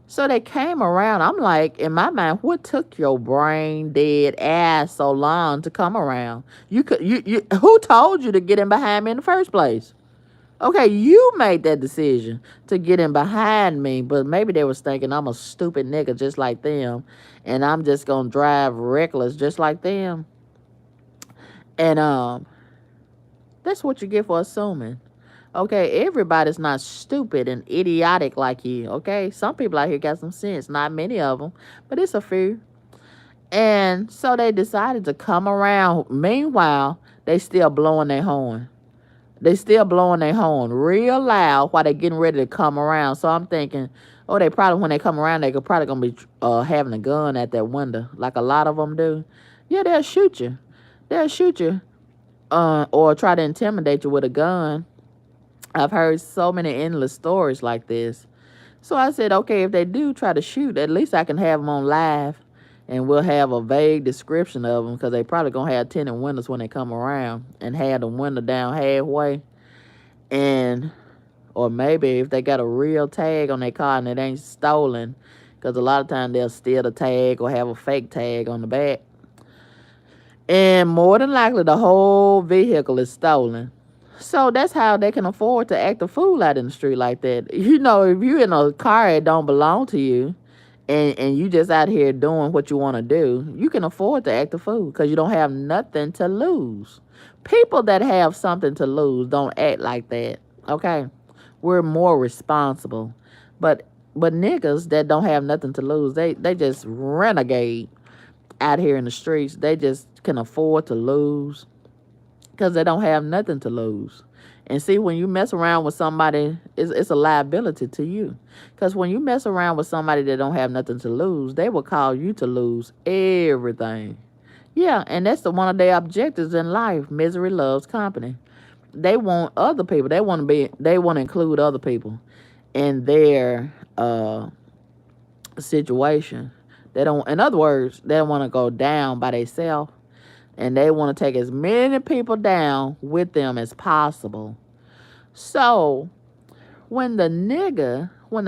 so they came around. I'm like, in my mind, what took your brain dead ass so long to come around? Who told you to get in behind me in the first place? Okay, you made that decision to get in behind me, but maybe they was thinking I'm a stupid nigga just like them, and I'm just gonna drive reckless just like them. And that's what you get for assuming. Okay, everybody's not stupid and idiotic like you, okay? Some people out here got some sense, not many of them, but it's a few. And so they decided to come around. Meanwhile, they still blowing their horn. They still blowing their horn real loud while they getting ready to come around. So I'm thinking, oh, they probably, when they come around, they could probably going to be having a gun at that window, like a lot of them do. Yeah, they'll shoot you. They'll shoot you or try to intimidate you with a gun. I've heard so many endless stories like this. So I said, okay, if they do try to shoot, at least I can have them on live, and we'll have a vague description of them, because they probably going to have tinted windows when they come around, and have the window down halfway. And, or maybe if they got a real tag on their car and it ain't stolen, because a lot of times they'll steal the tag or have a fake tag on the back. And more than likely, the whole vehicle is stolen. So that's how they can afford to act a fool out in the street like that. You know, if you're in a car that don't belong to you, and you just out here doing what you want to do, you can afford to act a fool because you don't have nothing to lose. People that have something to lose don't act like that, okay? We're more responsible. But niggas that don't have nothing to lose, they just renegade out here in the streets. They just can afford to lose because they don't have nothing to lose. And see, when you mess around with somebody, it's a liability to you. Because when you mess around with somebody that don't have nothing to lose, they will cause you to lose everything. Yeah, and that's one of their objectives in life. Misery loves company. They want other people. They want to include other people in their situation. They don't. In other words, they don't want to go down by themselves. And they want to take as many people down with them as possible. So, when the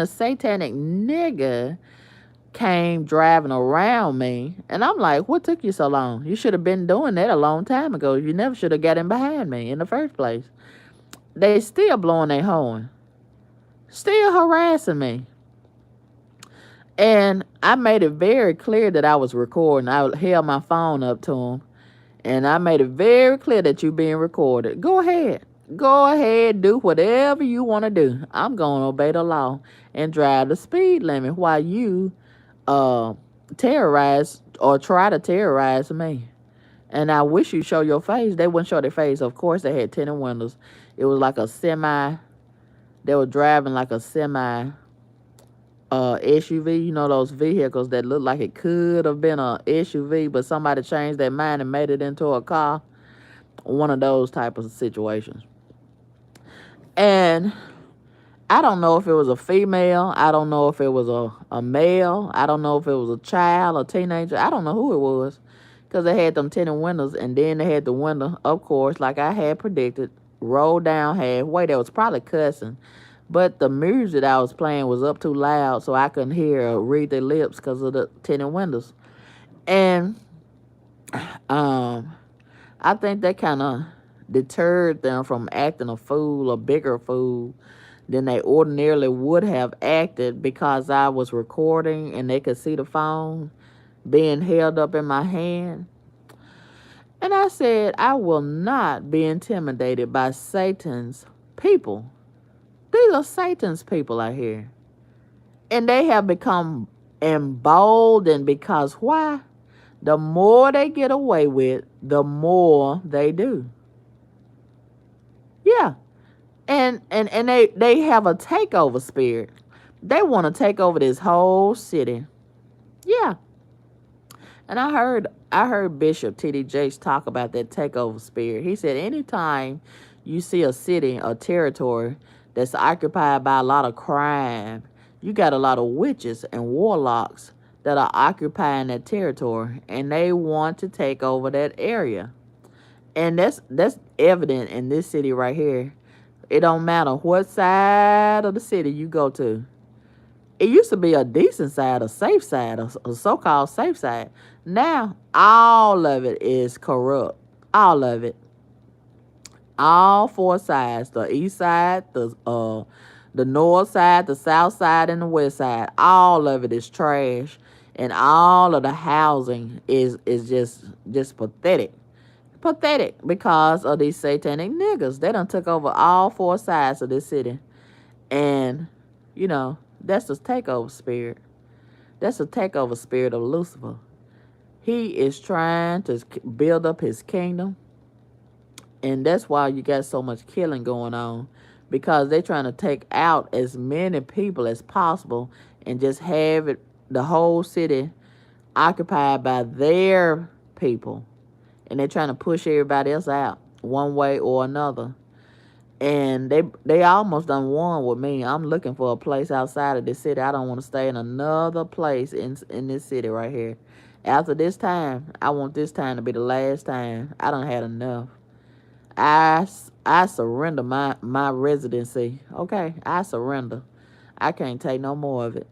satanic nigga came driving around me, and I'm like, what took you so long? You should have been doing that a long time ago. You never should have got in behind me in the first place. They still blowing their horn. Still harassing me. And I made it very clear that I was recording. I held my phone up to them. And I made it very clear that you're being recorded. Go ahead. Go ahead. Do whatever you want to do. I'm going to obey the law and drive the speed limit while you terrorize or try to terrorize me. And I wish you show your face. They wouldn't show their face. Of course, they had tinted windows. It was like a semi. They were driving like a semi SUV, you know, those vehicles that look like it could have been a SUV, but somebody changed their mind and made it into a car. One of those type of situations. And I don't know if it was a female. I don't know if it was a male. I don't know if it was a child, a teenager. I don't know who it was, because they had them tinted windows, and then they had the window, of course, like I had predicted, rolled down halfway. They was probably cussing. But the music I was playing was up too loud, so I couldn't hear or read their lips because of the tinted windows. And I think that kind of deterred them from acting a fool, a bigger fool, than they ordinarily would have acted, because I was recording and they could see the phone being held up in my hand. And I said, I will not be intimidated by Satan's people. These are Satan's people out here. And they have become emboldened because why? The more they get away with, the more they do. Yeah. And they have a takeover spirit. They want to take over this whole city. Yeah. And I heard Bishop T.D. Jakes talk about that takeover spirit. He said anytime you see a city, a territory that's occupied by a lot of crime, you got a lot of witches and warlocks that are occupying that territory, and they want to take over that area. And that's evident in this city right here. It don't matter what side of the city you go to. It used to be a decent side, a safe side, a so-called safe side. Now, all of it is corrupt. All of it. All four sides, the east side, the north side, the south side, and the west side, all of it is trash. And all of the housing is just pathetic. Pathetic because of these satanic niggas. They done took over all four sides of this city. And, you know, that's the takeover spirit. That's the takeover spirit of Lucifer. He is trying to build up his kingdom. And that's why you got so much killing going on. Because they're trying to take out as many people as possible and just have it, the whole city occupied by their people. And they're trying to push everybody else out one way or another. And they almost done won with me. I'm looking for a place outside of this city. I don't want to stay in another place in this city right here. After this time, I want this time to be the last time. I done had enough. I surrender my residency. Okay, I surrender. I can't take no more of it.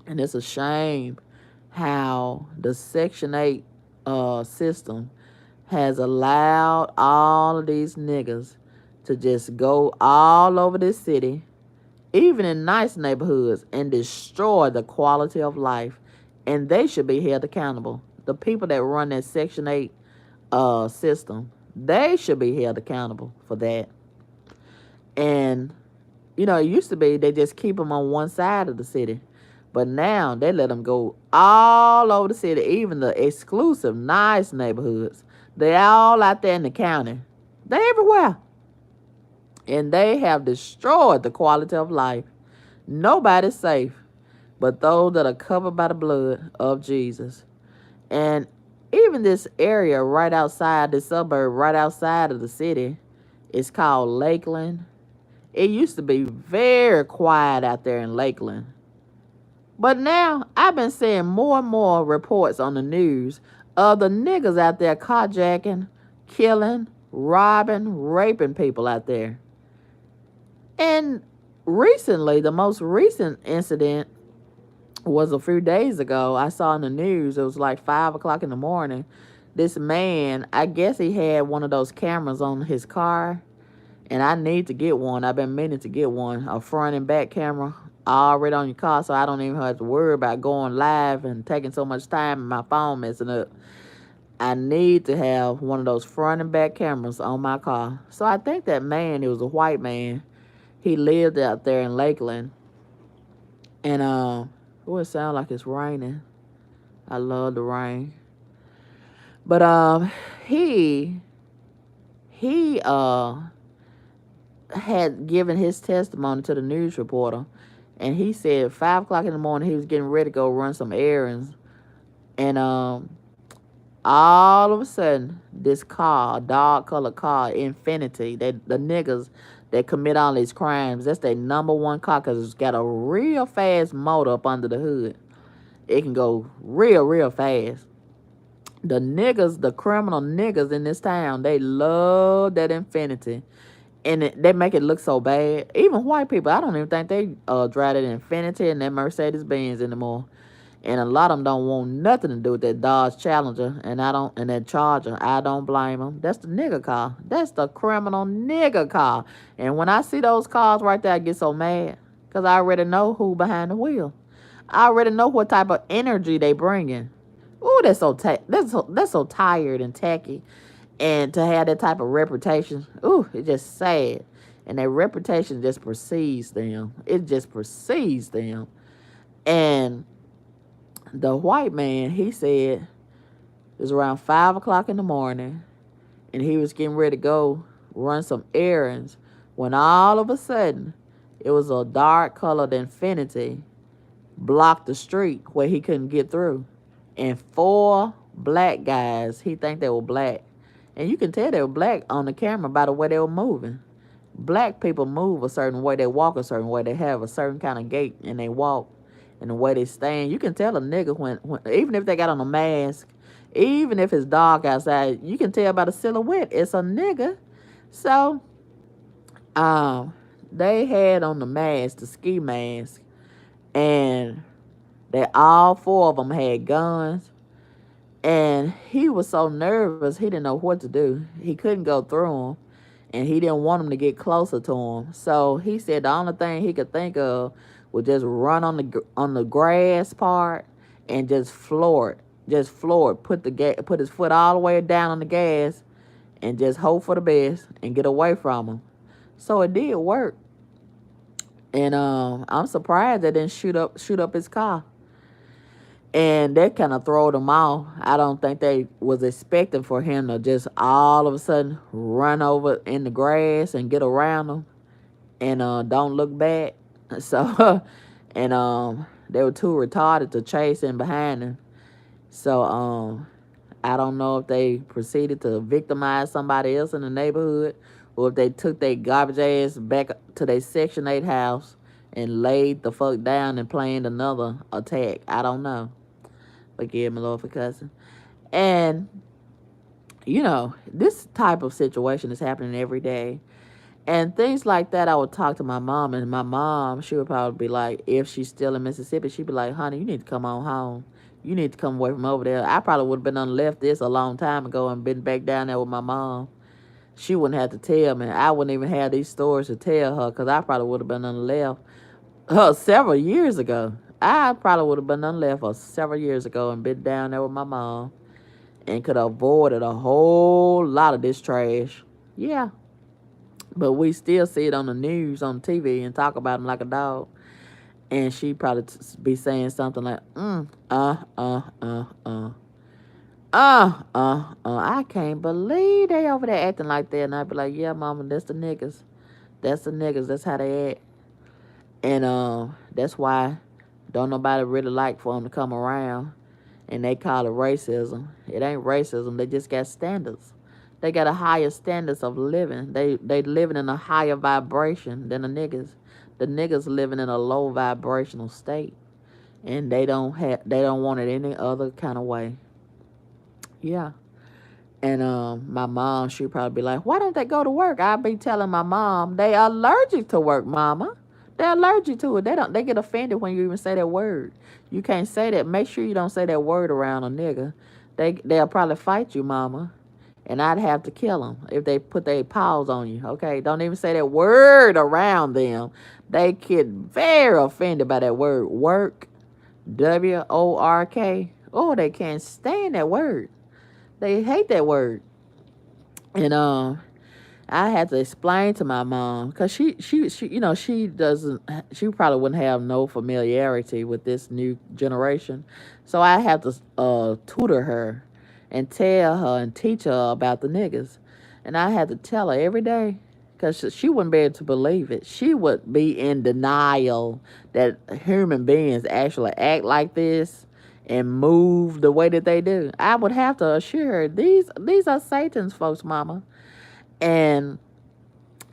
And it's a shame how the Section 8 system has allowed all of these niggas to just go all over this city, even in nice neighborhoods, and destroy the quality of life. And they should be held accountable. The people that run that Section 8 system, they should be held accountable for that. And, it used to be they just keep them on one side of the city. But now they let them go all over the city, even the exclusive, nice neighborhoods. They all out there in the county. They everywhere. And they have destroyed the quality of life. Nobody's safe but those that are covered by the blood of Jesus. And even this area right outside, this suburb right outside of the city, is called Lakeland. It used to be very quiet out there in Lakeland. But now I've been seeing more and more reports on the news of the niggas out there carjacking, killing, robbing, raping people out there. And recently, the most recent incident was a few days ago. I saw in the news, it was like 5 o'clock in the morning. This man, I guess he had one of those cameras on his car. And I need to get one. I've been meaning to get one, a front and back camera already on your car, so I don't even have to worry about going live and taking so much time and my phone messing up. I need to have one of those front and back cameras on my car. So I think that man, it was a white man. He lived out there in Lakeland. And it sounds like it's raining. I love the rain. But he had given his testimony to the news reporter, and he said 5 o'clock in the morning he was getting ready to go run some errands, and all of a sudden this car, dark colored car, Infinity, the niggas that commit all these crimes, that's their number one car because it's got a real fast motor up under the hood. It can go real fast. The niggas, the criminal niggas in this town, they love that Infinity. And they make it look so bad. Even white people, I don't even think they drive that Infinity and that Mercedes-Benz anymore. And a lot of them don't want nothing to do with that Dodge Challenger and that Charger. I don't blame them. That's the nigga car. That's the criminal nigga car. And when I see those cars right there, I get so mad because I already know who behind the wheel. I already know what type of energy they bringing. Ooh, that's so tired and tacky. And to have that type of reputation, ooh, it's just sad. And that reputation just precedes them. It just precedes them. And the white man, he said, it was around 5 o'clock in the morning, and he was getting ready to go run some errands, when all of a sudden, it was a dark colored Infinity blocked the street where he couldn't get through. And 4 black guys, he think they were black. And you can tell they were black on the camera by the way they were moving. Black people move a certain way. They walk a certain way. They have a certain kind of gait, and they walk. And the way they stand, you can tell a nigga when even if they got on a mask, even if it's dark outside, you can tell by the silhouette it's a nigga. So, they had on the mask, the ski mask, and all 4 of them had guns. And he was so nervous, he didn't know what to do. He couldn't go through them, and he didn't want them to get closer to him. So he said the only thing he could think of was just run on the grass part and just floor it. Just floor it. Put his foot all the way down on the gas and just hope for the best and get away from him. So it did work. And I'm surprised they didn't shoot up his car. And that kind of throwed him off. I don't think they was expecting for him to just all of a sudden run over in the grass and get around them and don't look back. So, and they were too retarded to chase in behind him. So, I don't know if they proceeded to victimize somebody else in the neighborhood or if they took their garbage ass back to their Section 8 house and laid the fuck down and planned another attack. I don't know. Forgive me, Lord, for cussing. And, this type of situation is happening every day. And things like that, I would talk to my mom, and my mom, she would probably be like, if she's still in Mississippi, she'd be like, honey, you need to come on home. You need to come away from over there. I probably would have been done left this a long time ago and been back down there with my mom. She wouldn't have to tell me. I wouldn't even have these stories to tell her because I probably would have been done left several years ago. I probably would have been done left several years ago and been down there with my mom and could have avoided a whole lot of this trash. Yeah. But we still see it on the news, on TV, and talk about him like a dog. And she probably be saying something like, I can't believe they over there acting like that. And I'd be like, yeah, mama, that's the niggas. That's the niggas. That's how they act. And that's why don't nobody really like for them to come around. And they call it racism. It ain't racism. They just got standards. They got a higher standards of living. They living in a higher vibration than the niggas. The niggas living in a low vibrational state, and they don't want it any other kind of way. Yeah. And my mom, she'd probably be like, why don't they go to work? I'd be telling my mom, they allergic to work, mama. They're allergic to it. They get offended when you even say that word. You can't say that. Make sure you don't say that word around a nigga. They'll probably fight you, mama. And I'd have to kill them if they put their paws on you, okay? Don't even say that word around them. They get very offended by that word, work, W-O-R-K. Oh, they can't stand that word. They hate that word. And I had to explain to my mom because she probably wouldn't have no familiarity with this new generation. So I have to tutor her and tell her and teach her about the niggas. And I had to tell her every day because she wouldn't be able to believe it. She would be in denial that human beings actually act like this and move the way that they do. I would have to assure her, these are Satan's folks, mama. And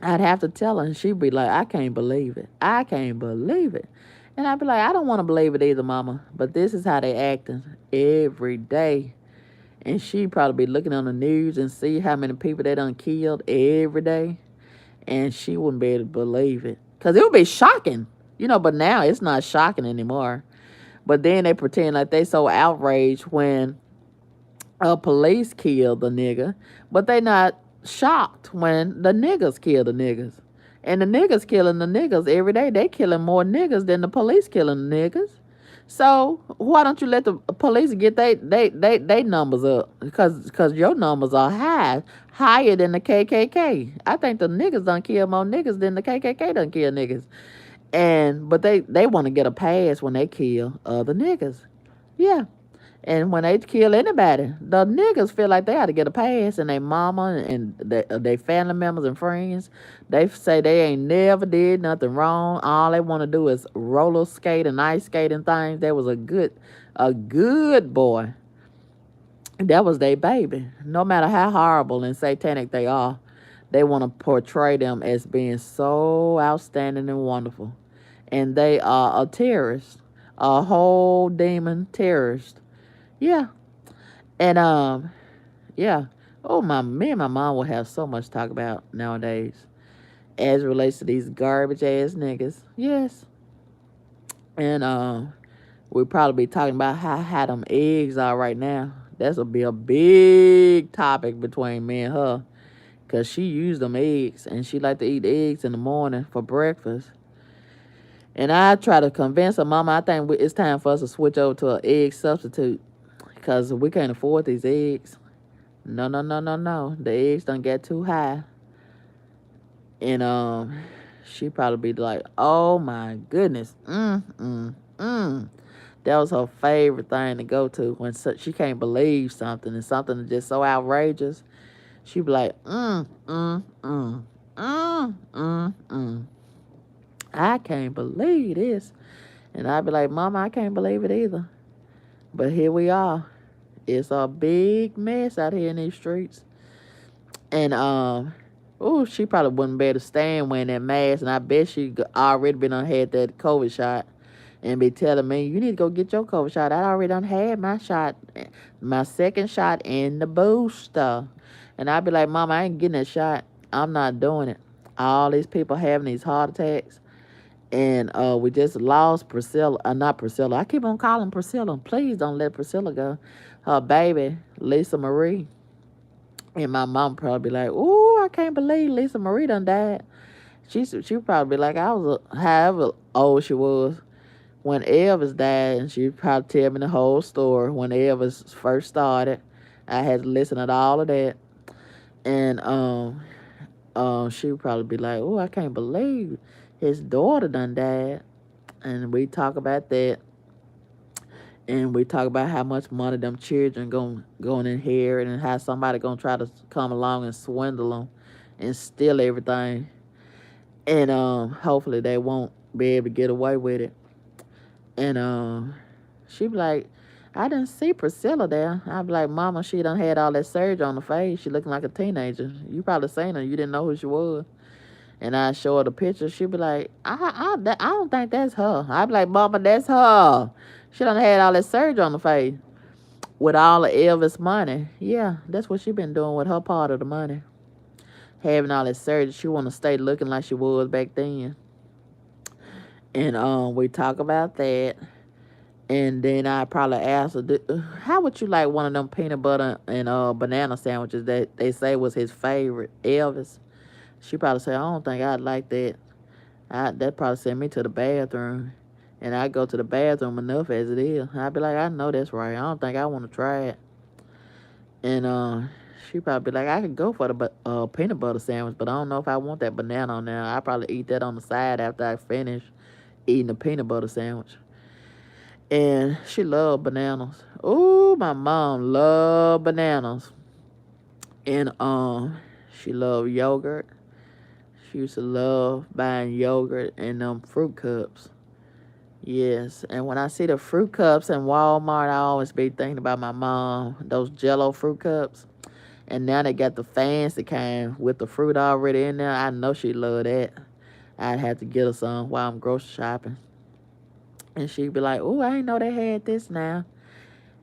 I'd have to tell her, and she'd be like, I can't believe it. I can't believe it. And I'd be like, I don't want to believe it either, mama. But this is how they acting every day. And she'd probably be looking on the news and see how many people they done killed every day. And she wouldn't be able to believe it. Because it would be shocking. But now it's not shocking anymore. But then they pretend like they so outraged when police killed the nigga. But they not shocked when the niggas kill the niggas. And the niggas killing the niggas every day. They killing more niggas than the police killing the niggas. So why don't you let the police get they numbers up? Because your numbers are higher than the KKK. I think the niggas done kill more niggas than the KKK done kill niggas. But they want to get a pass when they kill other niggas. Yeah. And when they kill anybody, the niggas feel like they ought to get a pass, and their mama and their family members and friends, they say they ain't never did nothing wrong. All they want to do is roller skate and ice skate and things. That was a good boy. That was their baby. No matter how horrible and satanic they are, they want to portray them as being so outstanding and wonderful. And they are a terrorist, a whole demon terrorist. Yeah. And yeah. Oh, me and my mom will have so much to talk about nowadays as it relates to these garbage ass niggas. Yes. And we'll probably be talking about how them eggs are right now. That'll be a big topic between me and her. Because she used them eggs, and she like to eat eggs in the morning for breakfast. And I try to convince her, Mama, I think it's time for us to switch over to an egg substitute. Because we can't afford these eggs. No. The eggs done get too high. And she probably be like, oh my goodness. That was her favorite thing to go to when she can't believe something and something is just so outrageous. She be like, I can't believe this. And I'd be like, Mama, I can't believe it either. But here we are. It's a big mess out here in these streets. And Ooh, she probably wouldn't be able to stand wearing that mask, and I bet she already been on had that COVID shot, and be telling me, "You need to go get your COVID shot. I already done had my shot, my second shot, and the booster." And I'd be like, "Mama, I ain't getting that shot. I'm not doing it." All these people having these heart attacks, and we just lost Priscilla. Not Priscilla. I keep on calling Priscilla. Please don't let Priscilla go. Her baby, Lisa Marie. And my mom probably be like, "Ooh, I can't believe Lisa Marie done died." She would probably be like, I was however old she was when Elvis died, and she'd probably tell me the whole story when Elvis first started. I had to listen to all of that, and she would probably be like, "Oh, I can't believe his daughter done died," and we talk about that. And we talk about how much money them children going inherit, and how somebody gonna try to come along and swindle them and steal everything. And hopefully they won't be able to get away with it. And she be like, "I didn't see Priscilla there." I be like, "Mama, she done had all that surgery on the face. She looking like a teenager. You probably seen her. You didn't know who she was." And I show her the picture. She be like, I don't think that's her." I be like, "Mama, that's her. She done had all that surgery on the face with all the Elvis money." Yeah, that's what she been doing with her part of the money. Having all that surgery. She want to stay looking like she was back then. And we talk about that. And then I probably ask her, "How would you like one of them peanut butter and banana sandwiches that they say was his favorite, Elvis?" She probably say, "I don't think I'd like that. That probably send me to the bathroom." And I go to the bathroom enough as it is. I'd be like, "I know that's right. I don't think I want to try it." And she probably be like, "I could go for the peanut butter sandwich, but I don't know if I want that banana on there. I probably eat that on the side after I finish eating the peanut butter sandwich." And she loved bananas. Ooh, my mom loved bananas. And she loved yogurt. She used to love buying yogurt and fruit cups. Yes, and when I see the fruit cups in Walmart, I always be thinking about my mom. Those Jello fruit cups. And now they got the fancy kind with the fruit already in there. I know she love that. I'd have to get her some while I'm grocery shopping. And she'd be like, "Oh, I ain't know they had this now.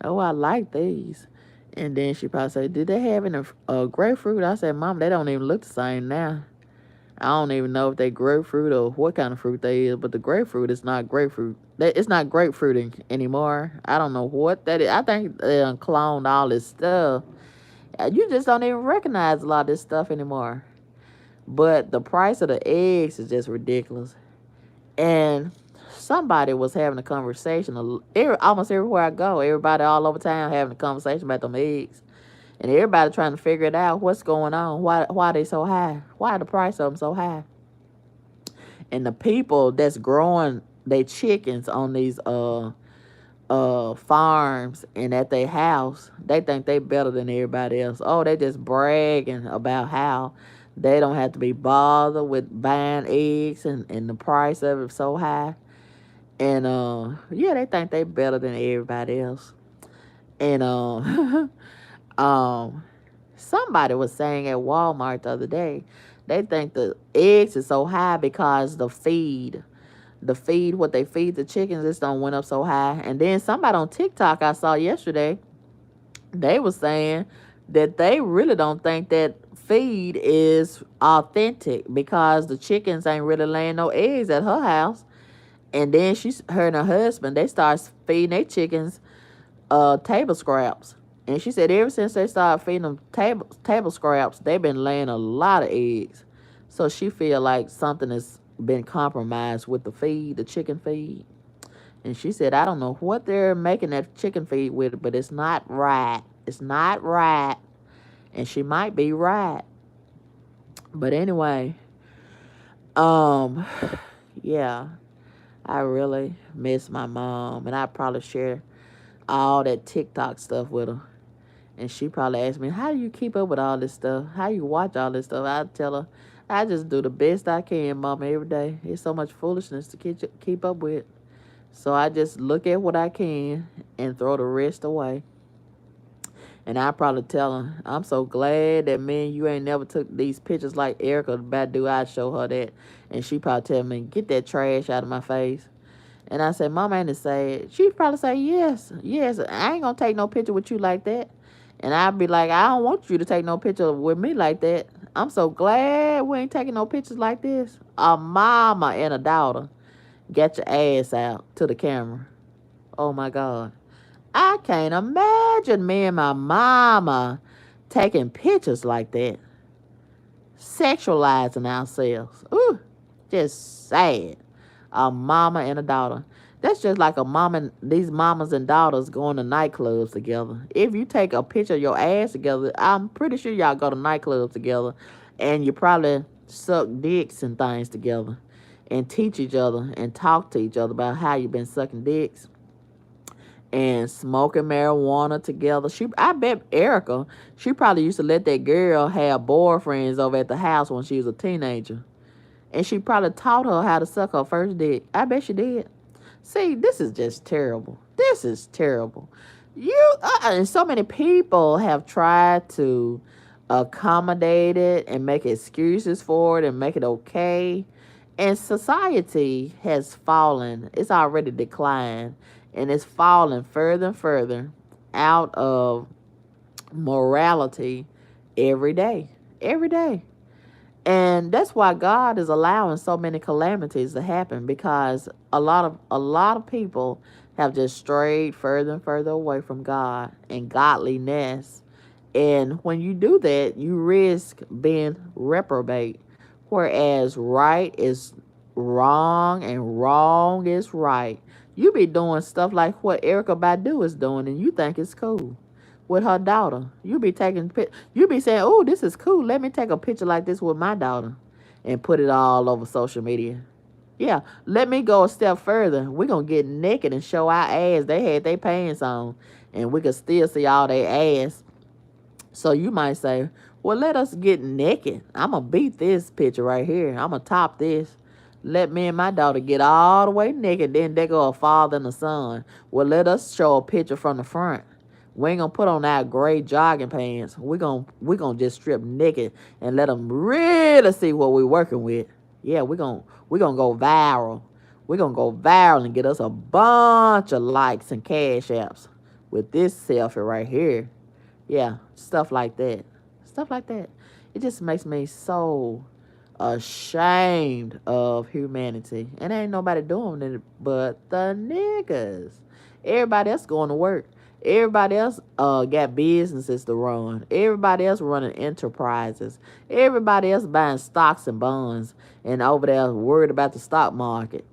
Oh, I like these." And then she probably say, "Did they have any grapefruit?" I said, "Mom, they don't even look the same now. I don't even know if they grapefruit or what kind of fruit they is, but the grapefruit is not grapefruit. It's not grapefruiting anymore. I don't know what that is. I think they done cloned all this stuff. You just don't even recognize a lot of this stuff anymore. But the price of the eggs is just ridiculous. And somebody was having a conversation almost everywhere I go. Everybody all over town having a conversation about them eggs. And everybody trying to figure it out. What's going on? Why they so high? Why the price of them so high? And the people that's growing their chickens on these farms and at their house, they think they better than everybody else. Oh, they just bragging about how they don't have to be bothered with buying eggs, and the price of it so high. And yeah, they think they better than everybody else. And somebody was saying at Walmart the other day, they think the eggs is so high because what they feed the chickens, just don't went up so high. And then somebody on TikTok I saw yesterday, they was saying that they really don't think that feed is authentic because the chickens ain't really laying no eggs at her house. And then her and her husband, they start feeding their chickens table scraps. And she said ever since they started feeding them table scraps, they've been laying a lot of eggs. So she feel like something has been compromised with the chicken feed. And she said, "I don't know what they're making that chicken feed with, but it's not right. It's not right." And she might be right. But anyway, um, yeah, I really miss my mom. And I probably share all that TikTok stuff with her. And she probably asked me, "How do you keep up with all this stuff? How you watch all this stuff?" I tell her, "I just do the best I can, Mama, every day. It's so much foolishness to keep up with. So I just look at what I can and throw the rest away." And I probably tell her, I'm so glad that me and you ain't never took these pictures like Erica Badu. I show her that. And she probably tell me, get that trash out of my face. And I said, Mama, ain't it sad? She'd probably say, yes, yes. I ain't going to take no picture with you like that. And I'd be like, I don't want you to take no picture with me like that. I'm so glad we ain't taking no pictures like this. A mama and a daughter. Get your ass out to the camera. Oh, my God. I can't imagine me and my mama taking pictures like that. Sexualizing ourselves. Ooh, just sad. A mama and a daughter. That's just like a mama, these mamas and daughters going to nightclubs together. If you take a picture of your ass together, I'm pretty sure y'all go to nightclubs together, and you probably suck dicks and things together, and teach each other and talk to each other about how you've been sucking dicks and smoking marijuana together. I bet Erica, she probably used to let that girl have boyfriends over at the house when she was a teenager. And she probably taught her how to suck her first dick. I bet she did. See, this is just terrible. This is terrible. And so many people have tried to accommodate it and make excuses for it and make it okay. And society has fallen. It's already declined. And it's falling further and further out of morality every day. Every day. And that's why God is allowing so many calamities to happen, because a lot of people have just strayed further and further away from God and godliness. And when you do that, you risk being reprobate, whereas right is wrong and wrong is right. You be doing stuff like what Erica Badu is doing, and you think it's cool with her daughter. You be saying, oh, this is cool. Let me take a picture like this with my daughter and put it all over social media. Yeah, let me go a step further. We're going to get naked and show our ass. They had their pants on, and we could still see all their ass. So you might say, well, let us get naked. I'm going to beat this picture right here. I'm going to top this. Let me and my daughter get all the way naked. Then they go a father and a son. Well, let us show a picture from the front. We ain't gonna put on our gray jogging pants. We gonna just strip naked and let them really see what we're working with. Yeah, we gonna go viral. We're gonna go viral and get us a bunch of likes and cash apps with this selfie right here. Yeah, stuff like that. Stuff like that. It just makes me so ashamed of humanity. And ain't nobody doing it but the niggas. Everybody else going to work. Everybody else got businesses to run. Everybody else running enterprises. Everybody else buying stocks and bonds and over there worried about the stock market.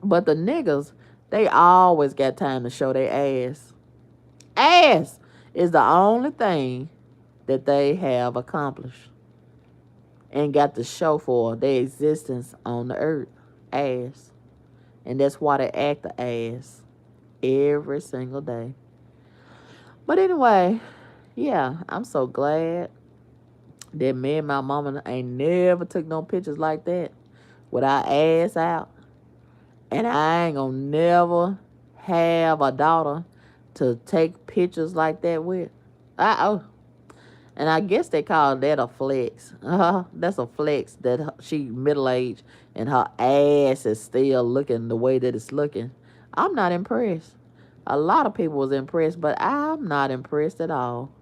But the niggas, they always got time to show their ass. Ass is the only thing that they have accomplished and got to show for their existence on the earth. Ass. And that's why they act the ass every single day. But anyway, yeah, I'm so glad that me and my mama ain't never took no pictures like that with our ass out. And I ain't gonna never have a daughter to take pictures like that with. And I guess they call that a flex. That's a flex that she middle-aged and her ass is still looking the way that it's looking. I'm not impressed. A lot of people was impressed, but I'm not impressed at all.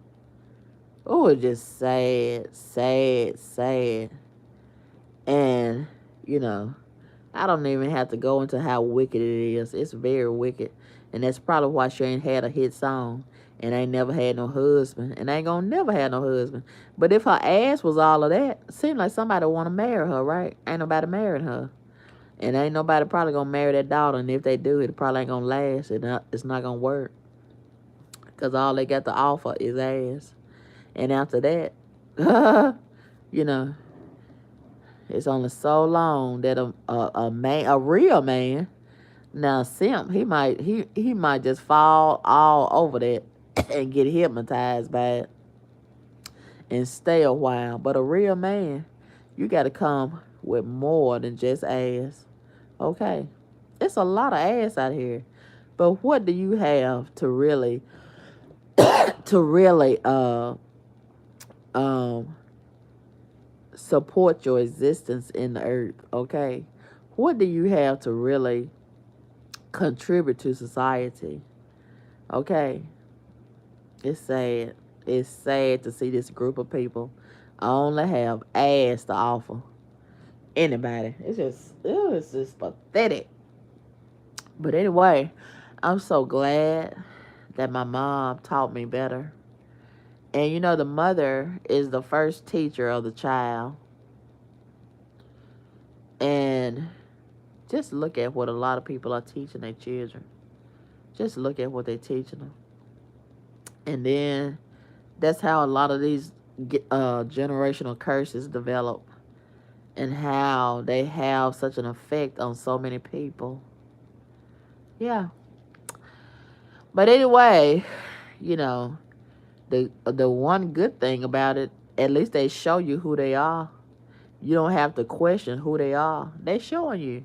Oh, it's just sad, sad, sad. And, I don't even have to go into how wicked it is. It's very wicked. And that's probably why she ain't had a hit song and ain't never had no husband and ain't gonna never have no husband. But if her ass was all of that, it seemed like somebody want to marry her, right? Ain't nobody marrying her. And ain't nobody probably gonna marry that daughter. And if they do, it probably ain't gonna last. It's not gonna work. Because all they got to offer is ass. And after that, it's only so long that a real man, now simp, he might just fall all over that and get hypnotized by it and stay a while. But a real man, you got to come with more than just ass. Okay, it's a lot of ass out here, but what do you have to really to really um support your existence in the earth, okay? What do you have to really contribute to society? Okay? It's sad. It's sad to see this group of people only have ass to offer anybody. It's just pathetic. But anyway, I'm so glad that my mom taught me better. And the mother is the first teacher of the child. And just look at what a lot of people are teaching their children. Just look at what they're teaching them. And then that's how a lot of these generational curses develop, and how they have such an effect on so many people. Yeah. But anyway, you know, the one good thing about it, at least they show you who they are. You don't have to question who they are. They showing you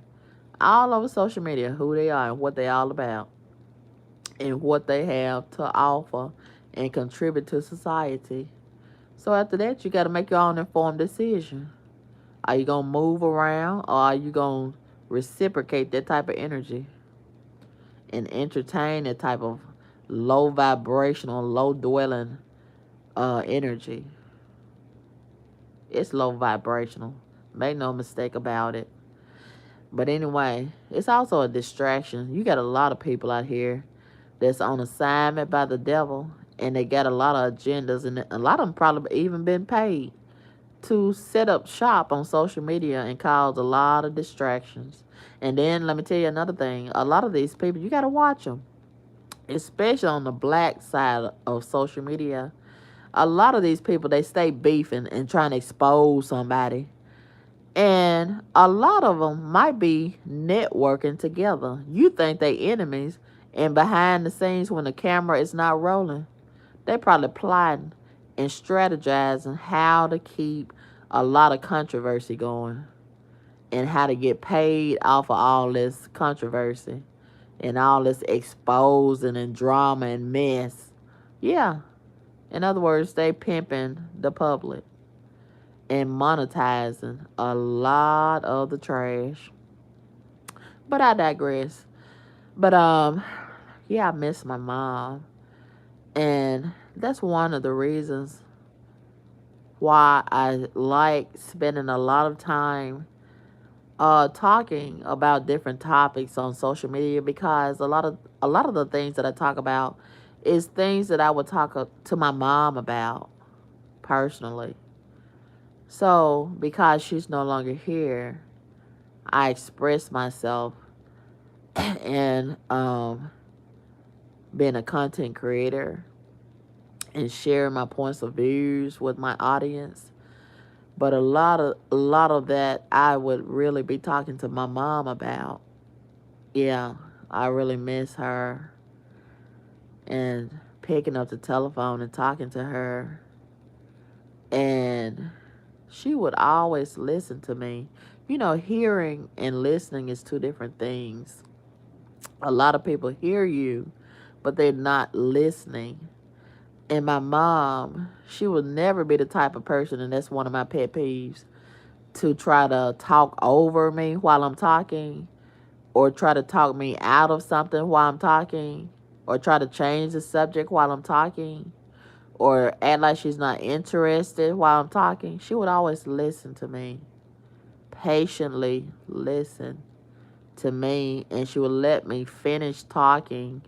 all over social media who they are and what they all about and what they have to offer and contribute to society. So after that, you got to make your own informed decision. Are you going to move around, or are you going to reciprocate that type of energy and entertain that type of low vibrational, low dwelling energy? It's low vibrational. Make no mistake about it. But anyway, it's also a distraction. You got a lot of people out here that's on assignment by the devil, and they got a lot of agendas, and a lot of them probably even been paid to set up shop on social media and cause a lot of distractions. And then let me tell you another thing. A lot of these people, you got to watch them, especially on the black side of social media. A lot of these people, they stay beefing and trying to expose somebody. And a lot of them might be networking together. You think they enemies, and behind the scenes when the camera is not rolling, they probably plotting and strategizing how to keep a lot of controversy going and how to get paid off of all this controversy and all this exposing and drama and mess. Yeah. In other words, they pimping the public and monetizing a lot of the trash. But I digress. But yeah, I miss my mom. And that's one of the reasons why I like spending a lot of time talking about different topics on social media, because a lot of the things that I talk about is things that I would talk to my mom about personally. So because she's no longer here, I express myself and being a content creator and sharing my points of views with my audience. But a lot of that I would really be talking to my mom about. Yeah, I really miss her, and picking up the telephone and talking to her. And she would always listen to me. Hearing and listening is two different things. A lot of people hear you, but they're not listening. And my mom, she would never be the type of person, and that's one of my pet peeves, to try to talk over me while I'm talking, or try to talk me out of something while I'm talking, or try to change the subject while I'm talking, or act like she's not interested while I'm talking. She would always listen to me, patiently listen to me, and she would let me finish talking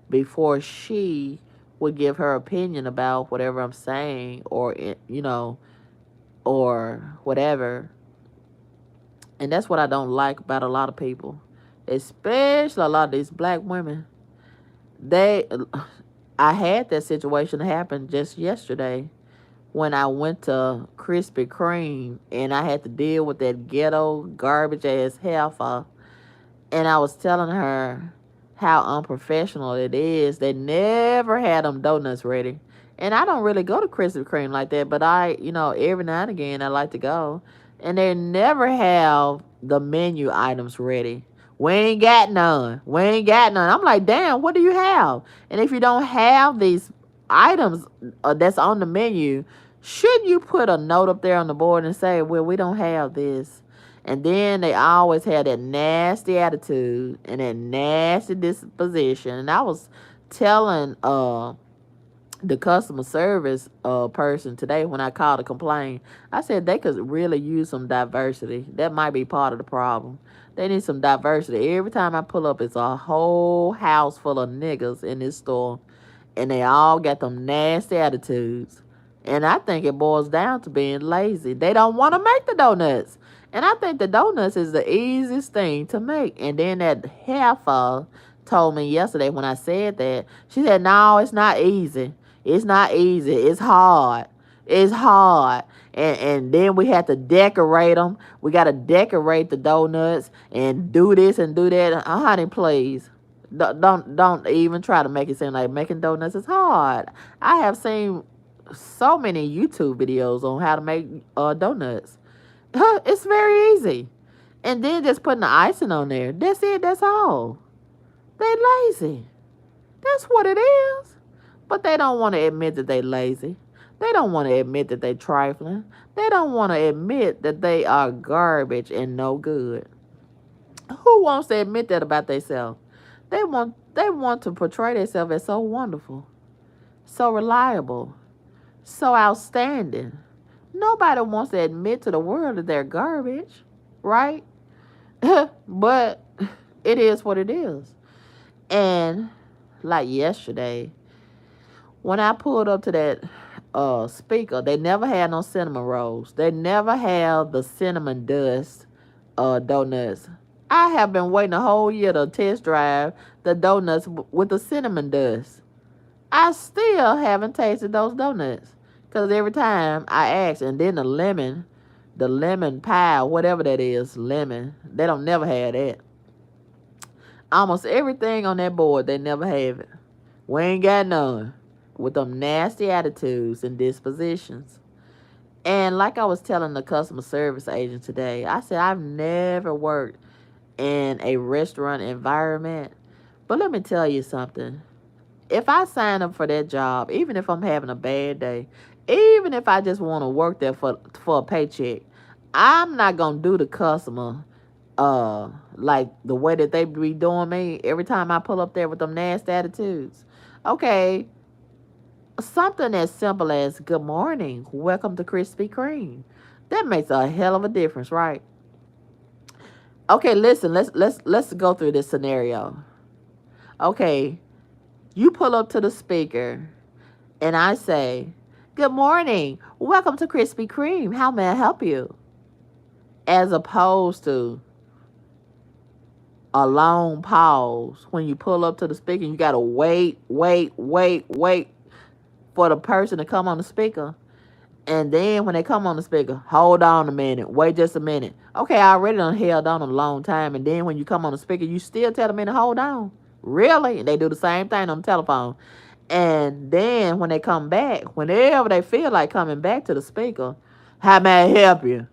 before she would give her opinion about whatever I'm saying, or whatever. And that's what I don't like about a lot of people, especially a lot of these black women. They, I had that situation happen just yesterday when I went to Krispy Kreme and I had to deal with that ghetto garbage ass heifer, and I was telling her how unprofessional it is. They never had them donuts ready. And I don't really go to Krispy Kreme like that, but every now and again I like to go. And they never have the menu items ready. We ain't got none. We ain't got none. I'm like, damn, what do you have? And if you don't have these items that's on the menu, should you put a note up there on the board and say, well, we don't have this? And then they always had that nasty attitude and that nasty disposition. And I was telling the customer service person today when I called to complain, I said they could really use some diversity. That might be part of the problem. They need some diversity. Every time I pull up, it's a whole house full of niggas in this store, and they all got them nasty attitudes. And I think it boils down to being lazy. They don't want to make the donuts. And I think the donuts is the easiest thing to make. And then that heifer told me yesterday when I said that, she said, no, it's not easy. It's not easy. It's hard. It's hard. And then we have to decorate them. We got to decorate the donuts and do this and do that. Honey, please. Don't even try to make it seem like making donuts is hard. I have seen so many YouTube videos on how to make donuts. It's very easy. And then just putting the icing on there. That's it. That's all. They lazy. That's what it is. But they don't want to admit that they lazy. They don't want to admit that they trifling. They don't want to admit that they are garbage and no good. Who wants to admit that about themselves? They want to portray themselves as so wonderful, so reliable, so outstanding. Nobody wants to admit to the world that they're garbage, right? But it is what it is. And like yesterday, when I pulled up to that speaker, they never had no cinnamon rolls. They never had the cinnamon dust donuts. I have been waiting a whole year to test drive the donuts with the cinnamon dust. I still haven't tasted those donuts. Because every time I ask, and then the lemon pie, whatever that is, lemon, they don't never have that. Almost everything on that board, they never have it. We ain't got none with them nasty attitudes and dispositions. And like I was telling the customer service agent today, I said I've never worked in a restaurant environment. But let me tell you something. If I sign up for that job, even if I'm having a bad day, even if I just want to work there for a paycheck, I'm not going to do the customer like the way that they be doing me every time I pull up there with them nasty attitudes. Okay, something as simple as good morning, welcome to Krispy Kreme. That makes a hell of a difference, right? Okay, listen, let's go through this scenario. Okay, you pull up to the speaker and I say, good morning, welcome to Krispy Kreme. How may I help you? As opposed to a long pause when you pull up to the speaker. You got to wait for the person to come on the speaker. And then when they come on the speaker, hold on a minute. Wait just a minute. Okay, I already done held on a long time. And then when you come on the speaker, you still tell them to hold on. Really? And they do the same thing on the telephone. And then when they come back, whenever they feel like coming back to the speaker, how may I help you?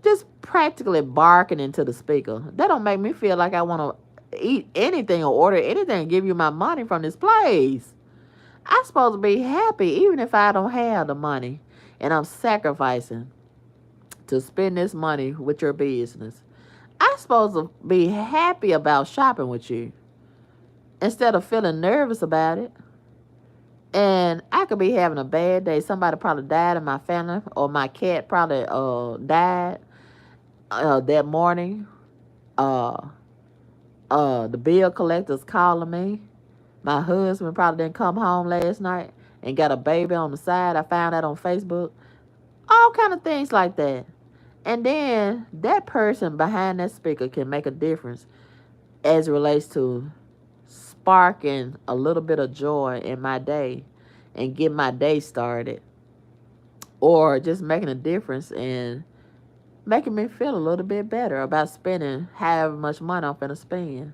Just practically barking into the speaker. That don't make me feel like I want to eat anything or order anything and give you my money from this place. I'm supposed to be happy even if I don't have the money and I'm sacrificing to spend this money with your business. I'm supposed to be happy about shopping with you instead of feeling nervous about it. And I could be having a bad day. Somebody probably died in my family, or my cat probably died that morning. The bill collector's calling me. My husband probably didn't come home last night and got a baby on the side. I found that on Facebook. All kind of things like that. And then that person behind that speaker can make a difference as it relates to sparking a little bit of joy in my day and get my day started. Or just making a difference in making me feel a little bit better about spending however much money I'm finna spend.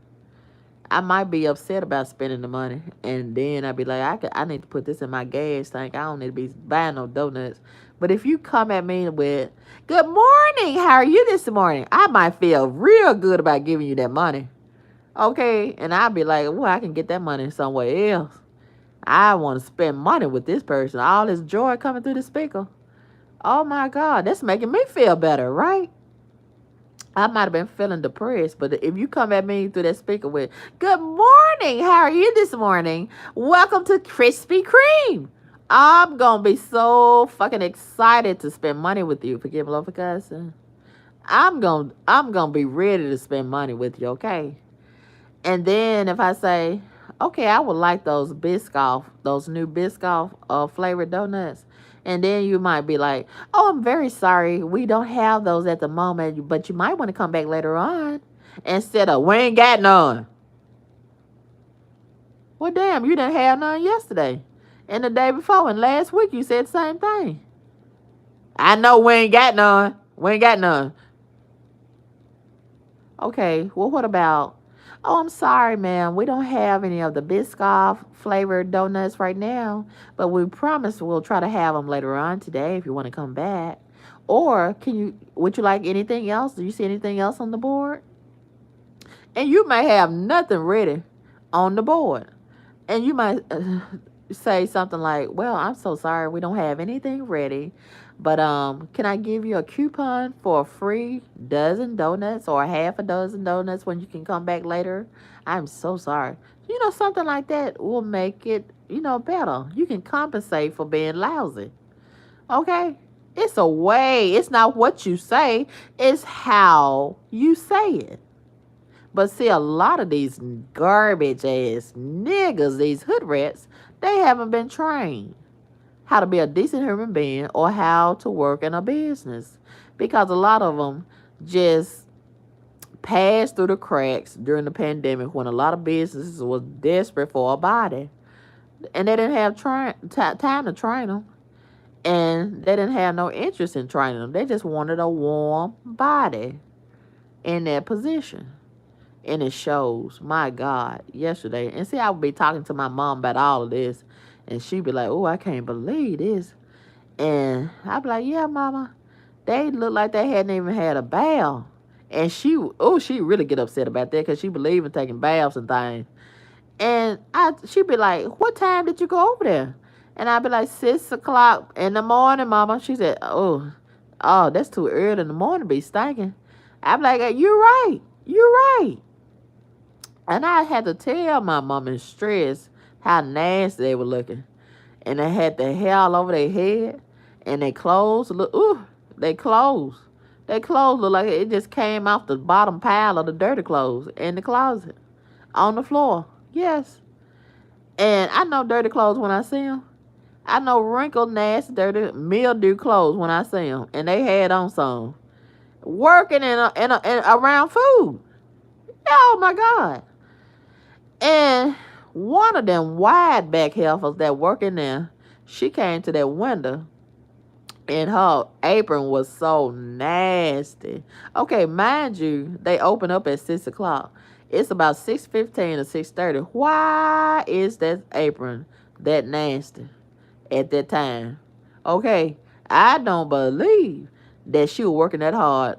I might be upset about spending the money, and then I'd be like, I need to put this in my gas tank. I don't need to be buying no donuts. But if you come at me with, good morning, how are you this morning? I might feel real good about giving you that money. Okay? And I'd be like, well, I can get that money somewhere else. I want to spend money with this person. All this joy coming through the speaker. Oh my God, that's making me feel better, right? I might have been feeling depressed, but if you come at me through that speaker with, "Good morning, how are you this morning? Welcome to Krispy Kreme." I'm going to be so fucking excited to spend money with you. Forgive me, Lord, for cussing. I'm gonna be ready to spend money with you, okay? And then if I say, okay, I would like those new Biscoff flavored donuts. And then you might be like, oh, I'm very sorry. We don't have those at the moment, but you might want to come back later on. Instead of, we ain't got none. Well, damn, you didn't have none yesterday. And the day before and last week you said the same thing. I know we ain't got none. We ain't got none. Okay, well, what about, oh, I'm sorry, ma'am. We don't have any of the Biscoff flavored donuts right now, but we promise we'll try to have them later on today if you want to come back. Or would you like anything else? Do you see anything else on the board? And you may have nothing ready on the board. And you might say something like, well, I'm so sorry. We don't have anything ready. But can I give you a coupon for a free dozen donuts or half a dozen donuts when you can come back later? I'm so sorry. Something like that will make it, better. You can compensate for being lousy. Okay? It's a way. It's not what you say. It's how you say it. But see, a lot of these garbage ass niggas, these hood rats, they haven't been trained how to be a decent human being or how to work in a business. Because a lot of them just passed through the cracks during the pandemic when a lot of businesses was desperate for a body. And they didn't have time to train them. And they didn't have no interest in training them. They just wanted a warm body in that position. And it shows, my God, yesterday. And see, I would be talking to my mom about all of this. And she'd be like, oh, I can't believe this. And I'd be like, yeah, mama. They look like they hadn't even had a bath. And she really get upset about that because she believe in taking baths and things. And she'd be like, what time did you go over there? And I'd be like, 6 o'clock in the morning, mama. She said, oh, that's too early in the morning to be stinking. I'd be like, you're right. You're right. And I had to tell my mom in stress how nasty they were looking. And they had the hair all over their head. And their clothes they clothes. Their clothes look like it just came off the bottom pile of the dirty clothes in the closet. On the floor. Yes. And I know dirty clothes when I see them. I know wrinkled, nasty, dirty, mildew clothes when I see them. And they had on some. Working in around food. Oh, my God. And one of them wide back heifers that work in there, she came to that window and her apron was so nasty. Okay, mind you, they open up at 6 o'clock. It's about 6:15 or 6:30. Why is that apron that nasty at that time? Okay, I don't believe that she was working that hard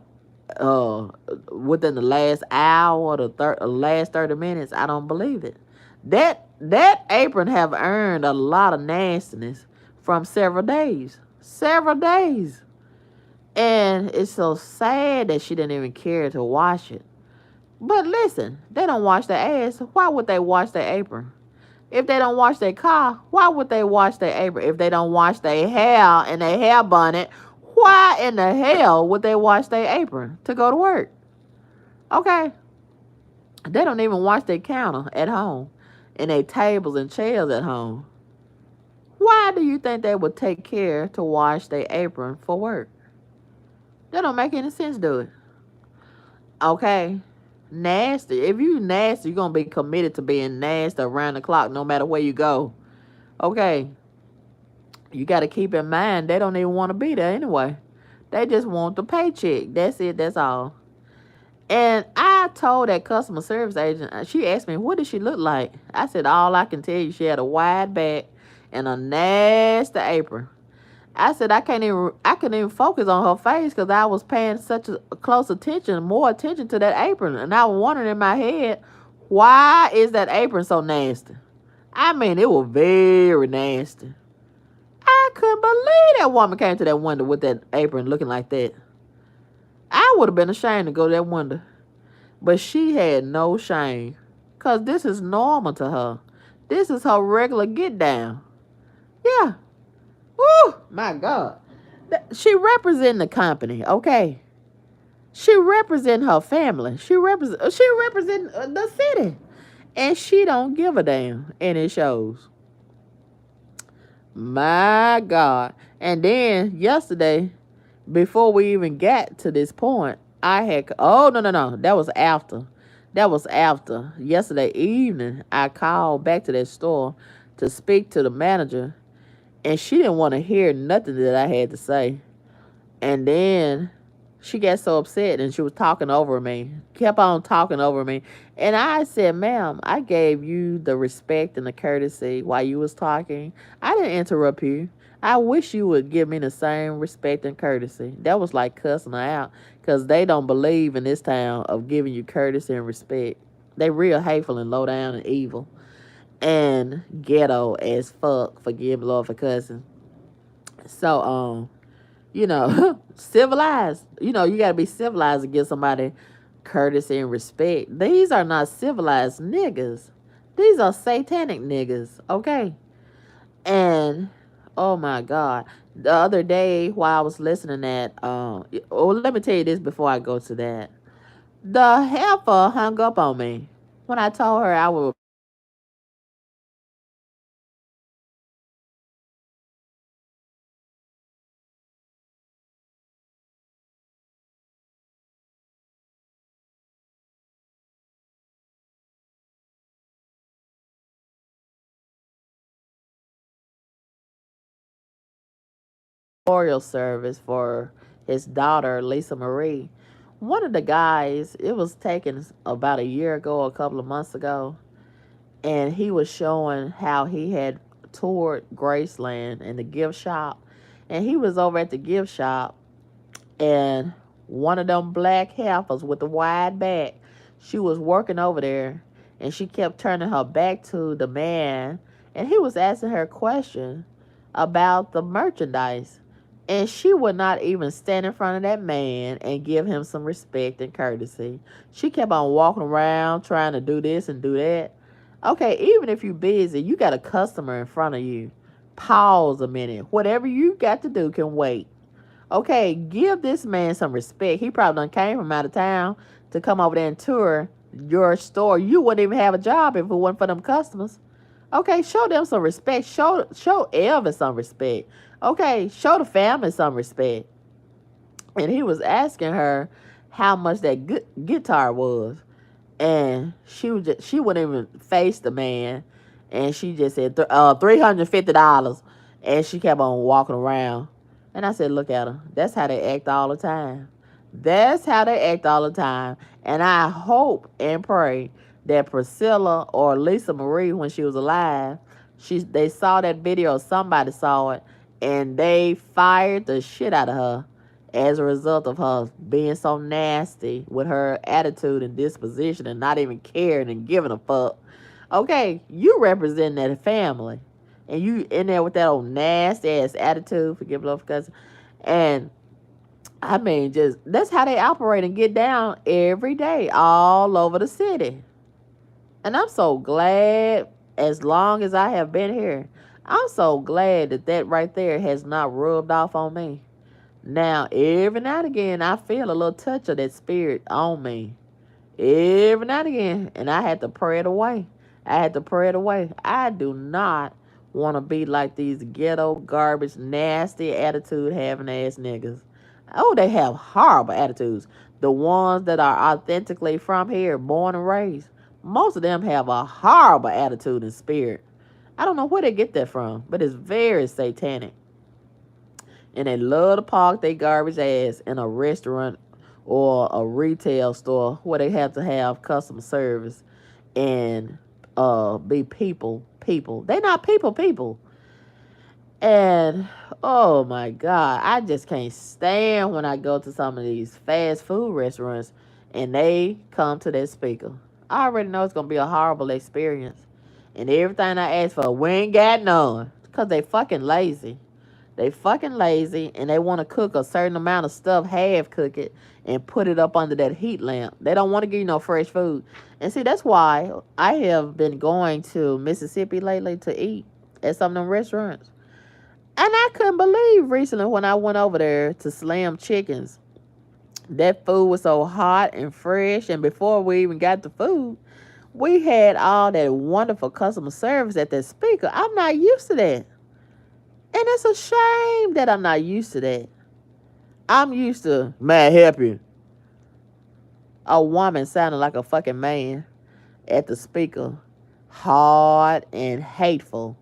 within the last hour or the last 30 minutes. I don't believe it. That apron have earned a lot of nastiness from several days. Several days. And it's so sad that she didn't even care to wash it. But listen, they don't wash their ass. Why would they wash their apron? If they don't wash their car, why would they wash their apron? If they don't wash their hair and their hair bonnet, why in the hell would they wash their apron to go to work? Okay. They don't even wash their counter at home and their tables and chairs at home. Why do you think they would take care to wash their apron for work? That don't make any sense, do it? Okay. Nasty. If you nasty, you're going to be committed to being nasty around the clock no matter where you go. Okay. You got to keep in mind, they don't even want to be there anyway. They just want the paycheck. That's it. That's all. And I told that customer service agent, she asked me, what did she look like? I said, all I can tell you, she had a wide back and a nasty apron. I said, I couldn't even focus on her face because I was paying such a more attention to that apron. And I was wondering in my head, why is that apron so nasty? I mean, it was very nasty. I couldn't believe that woman came to that window with that apron looking like that. I would have been ashamed to go to that window. But she had no shame. Because this is normal to her. This is her regular get down. Yeah. Woo! My God. She represent the company, okay? She represent her family. She represent the city. And she don't give a damn. And it shows. My God. And then yesterday, before we even got to this point, I had, oh, no, no, no. That was after. That was after. Yesterday evening, I called back to that store to speak to the manager, and she didn't want to hear nothing that I had to say. And then she got so upset and she was talking over me, kept on talking over me. And I said, ma'am, I gave you the respect and the courtesy while you was talking. I didn't interrupt you. I wish you would give me the same respect and courtesy. That was like cussing her out because they don't believe in this town of giving you courtesy and respect. They real hateful and low down and evil and ghetto as fuck. Forgive Lord for cussing. So, civilized. You got to be civilized to give somebody courtesy and respect. These are not civilized niggas. These are satanic niggas, okay? And, oh my God. The other day, while I was listening at, let me tell you this before I go to that. The heifer hung up on me when I told her I would memorial service for his daughter, Lisa Marie. One of the guys, it was taken about a year ago, a couple of months ago, and he was showing how he had toured Graceland and the gift shop. And he was over at the gift shop, and one of them black heifers with the wide back, she was working over there, and she kept turning her back to the man, and he was asking her a question about the merchandise. And she would not even stand in front of that man and give him some respect and courtesy. She kept on walking around trying to do this and do that. Okay, even if you're busy, you got a customer in front of you. Pause a minute. Whatever you got to do can wait. Okay, give this man some respect. He probably done came from out of town to come over there and tour your store. You wouldn't even have a job if it wasn't for them customers. Okay, show them some respect. Show Elvis some respect. Okay, show the family some respect. And he was asking her how much that guitar was. And she wouldn't even face the man, and she just said $350, and she kept on walking around. And I said, look at her. That's how they act all the time. That's how they act all the time. And I hope and pray that Priscilla or Lisa Marie, when she was alive, they saw that video, somebody saw it, and they fired the shit out of her as a result of her being so nasty with her attitude and disposition and not even caring and giving a fuck. Okay, you represent that family. And you in there with that old nasty ass attitude, forgive love because, and I mean, just that's how they operate and get down every day all over the city. And I'm so glad, as long as I have been here, I'm so glad that right there has not rubbed off on me. Now, every now and again, I feel a little touch of that spirit on me. Every now and again. And I had to pray it away. I do not want to be like these ghetto, garbage, nasty attitude having ass niggas. Oh, they have horrible attitudes. The ones that are authentically from here, born and raised, most of them have a horrible attitude and spirit. I don't know where they get that from, but it's very satanic. And they love to park their garbage ass in a restaurant or a retail store where they have to have customer service and be people. They not people. And oh my God, I just can't stand when I go to some of these fast food restaurants and they come to that speaker. I already know it's gonna be a horrible experience. And everything I asked for, we ain't got none. Because they fucking lazy. They fucking lazy, and they want to cook a certain amount of stuff, half cook it, and put it up under that heat lamp. They don't want to give you no fresh food. And see, that's why I have been going to Mississippi lately to eat at some of them restaurants. And I couldn't believe recently when I went over there to Slam Chickens. That food was so hot and fresh, and before we even got the food, we had all that wonderful customer service at that speaker. I'm not used to that. And it's a shame that I'm not used to that. I'm used to, may I help you? A woman sounding like a fucking man at the speaker. Hard and hateful.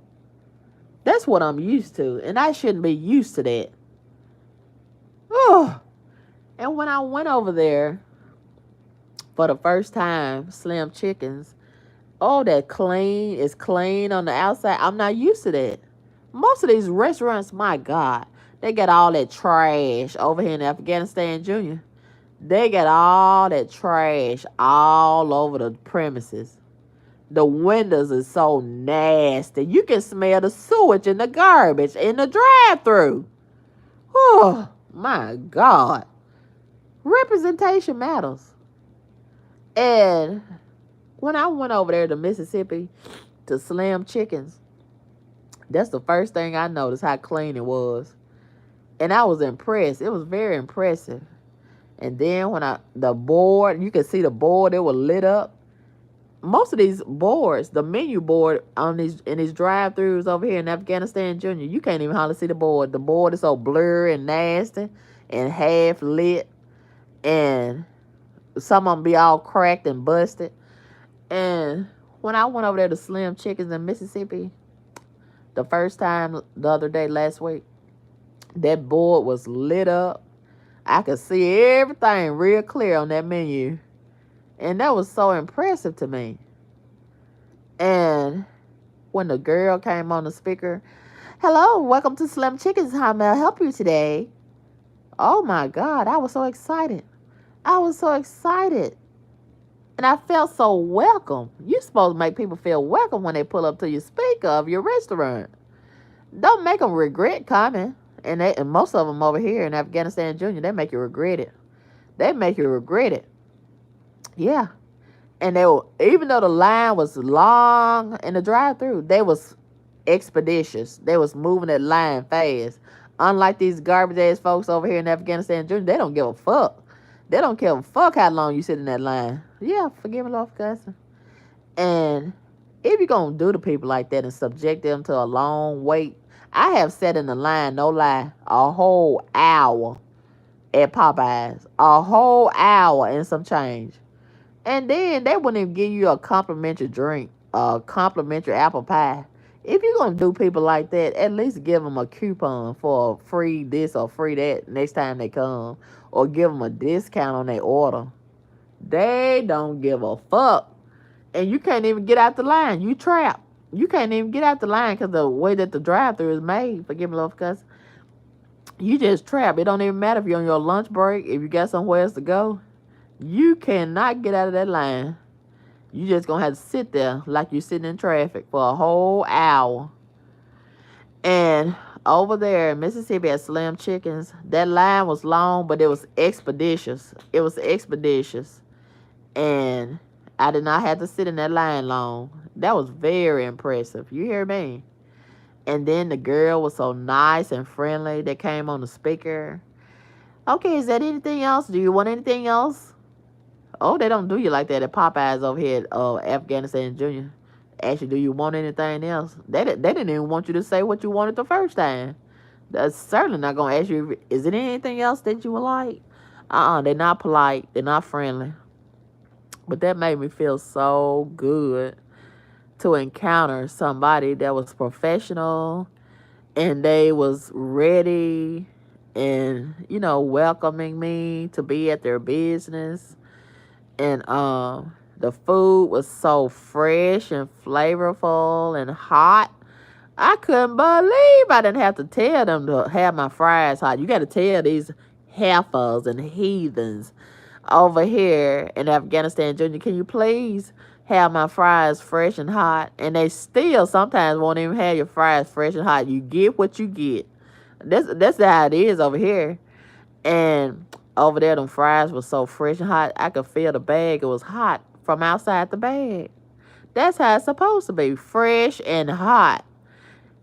That's what I'm used to. And I shouldn't be used to that. Oh. And when I went over there for the first time, Slim Chickens, oh, that clean is clean on the outside. I'm not used to that. Most of these restaurants, my God, they got all that trash over here in Afghanistan, Junior. They got all that trash all over the premises. The windows are so nasty. You can smell the sewage and the garbage in the drive-thru. Oh, my God. Representation matters. And when I went over there to Mississippi to Slim Chickens, that's the first thing I noticed, how clean it was. And I was impressed. It was very impressive. And then when the board, you could see the board, it was lit up. Most of these boards, the menu board in these drive-thrus over here in Afghanistan, Junior, you can't even hardly see the board. The board is so blurry and nasty and half lit. And some of them be all cracked and busted. And when I went over there to Slim Chickens in Mississippi, the first time the other day, last week, that board was lit up. I could see everything real clear on that menu. And that was so impressive to me. And when the girl came on the speaker, hello, welcome to Slim Chickens. How may I help you today? Oh my God, I was so excited. I was so excited. And I felt so welcome. You're supposed to make people feel welcome when they pull up to your speaker of your restaurant. Don't make them regret coming. And most of them over here in Afghanistan, Junior, they make you regret it. They make you regret it. Yeah. And even though the line was long in the drive-thru, they was expeditious. They was moving that line fast. Unlike these garbage-ass folks over here in Afghanistan, Junior, they don't give a fuck. They don't give a fuck how long you sit in that line. Yeah, forgive me, Lord, for cussing. And if you're going to do to people like that and subject them to a long wait, I have sat in the line, no lie, a whole hour at Popeyes. A whole hour and some change. And then they wouldn't even give you a complimentary drink, a complimentary apple pie. If you're going to do people like that, at least give them a coupon for free this or free that next time they come. Or give them a discount on their order. They don't give a fuck. And you can't even get out the line. You trapped. You can't even get out the line because the way that the drive-thru is made. Forgive me, Lord, because you just trapped. It don't even matter if you're on your lunch break. If you got somewhere else to go, you cannot get out of that line. You just going to have to sit there like you're sitting in traffic for a whole hour. And over there in Mississippi at Slim Chickens, that line was long, but it was expeditious. It was expeditious. And I did not have to sit in that line long. That was very impressive. You hear me? And then the girl was so nice and friendly that came on the speaker. Okay, is that anything else? Do you want anything else? Oh, they don't do you like that at Popeyes over here at Afghanistan Junior. Actually, do you want anything else? They didn't even want you to say what you wanted the first time. That's certainly not going to ask you, is it anything else that you would like? They're not polite. They're not friendly. But that made me feel so good to encounter somebody that was professional and they was ready and, welcoming me to be at their business. And the food was so fresh and flavorful and hot. I couldn't believe I didn't have to tell them to have my fries hot. You got to tell these heifers and heathens over here in Afghanistan, Junior, can you please have my fries fresh and hot, and they still sometimes won't even have your fries fresh and hot. You get what you get. That's how it is over here. And over there, them fries was so fresh and hot, I could feel the bag. It was hot from outside the bag. That's how it's supposed to be, fresh and hot.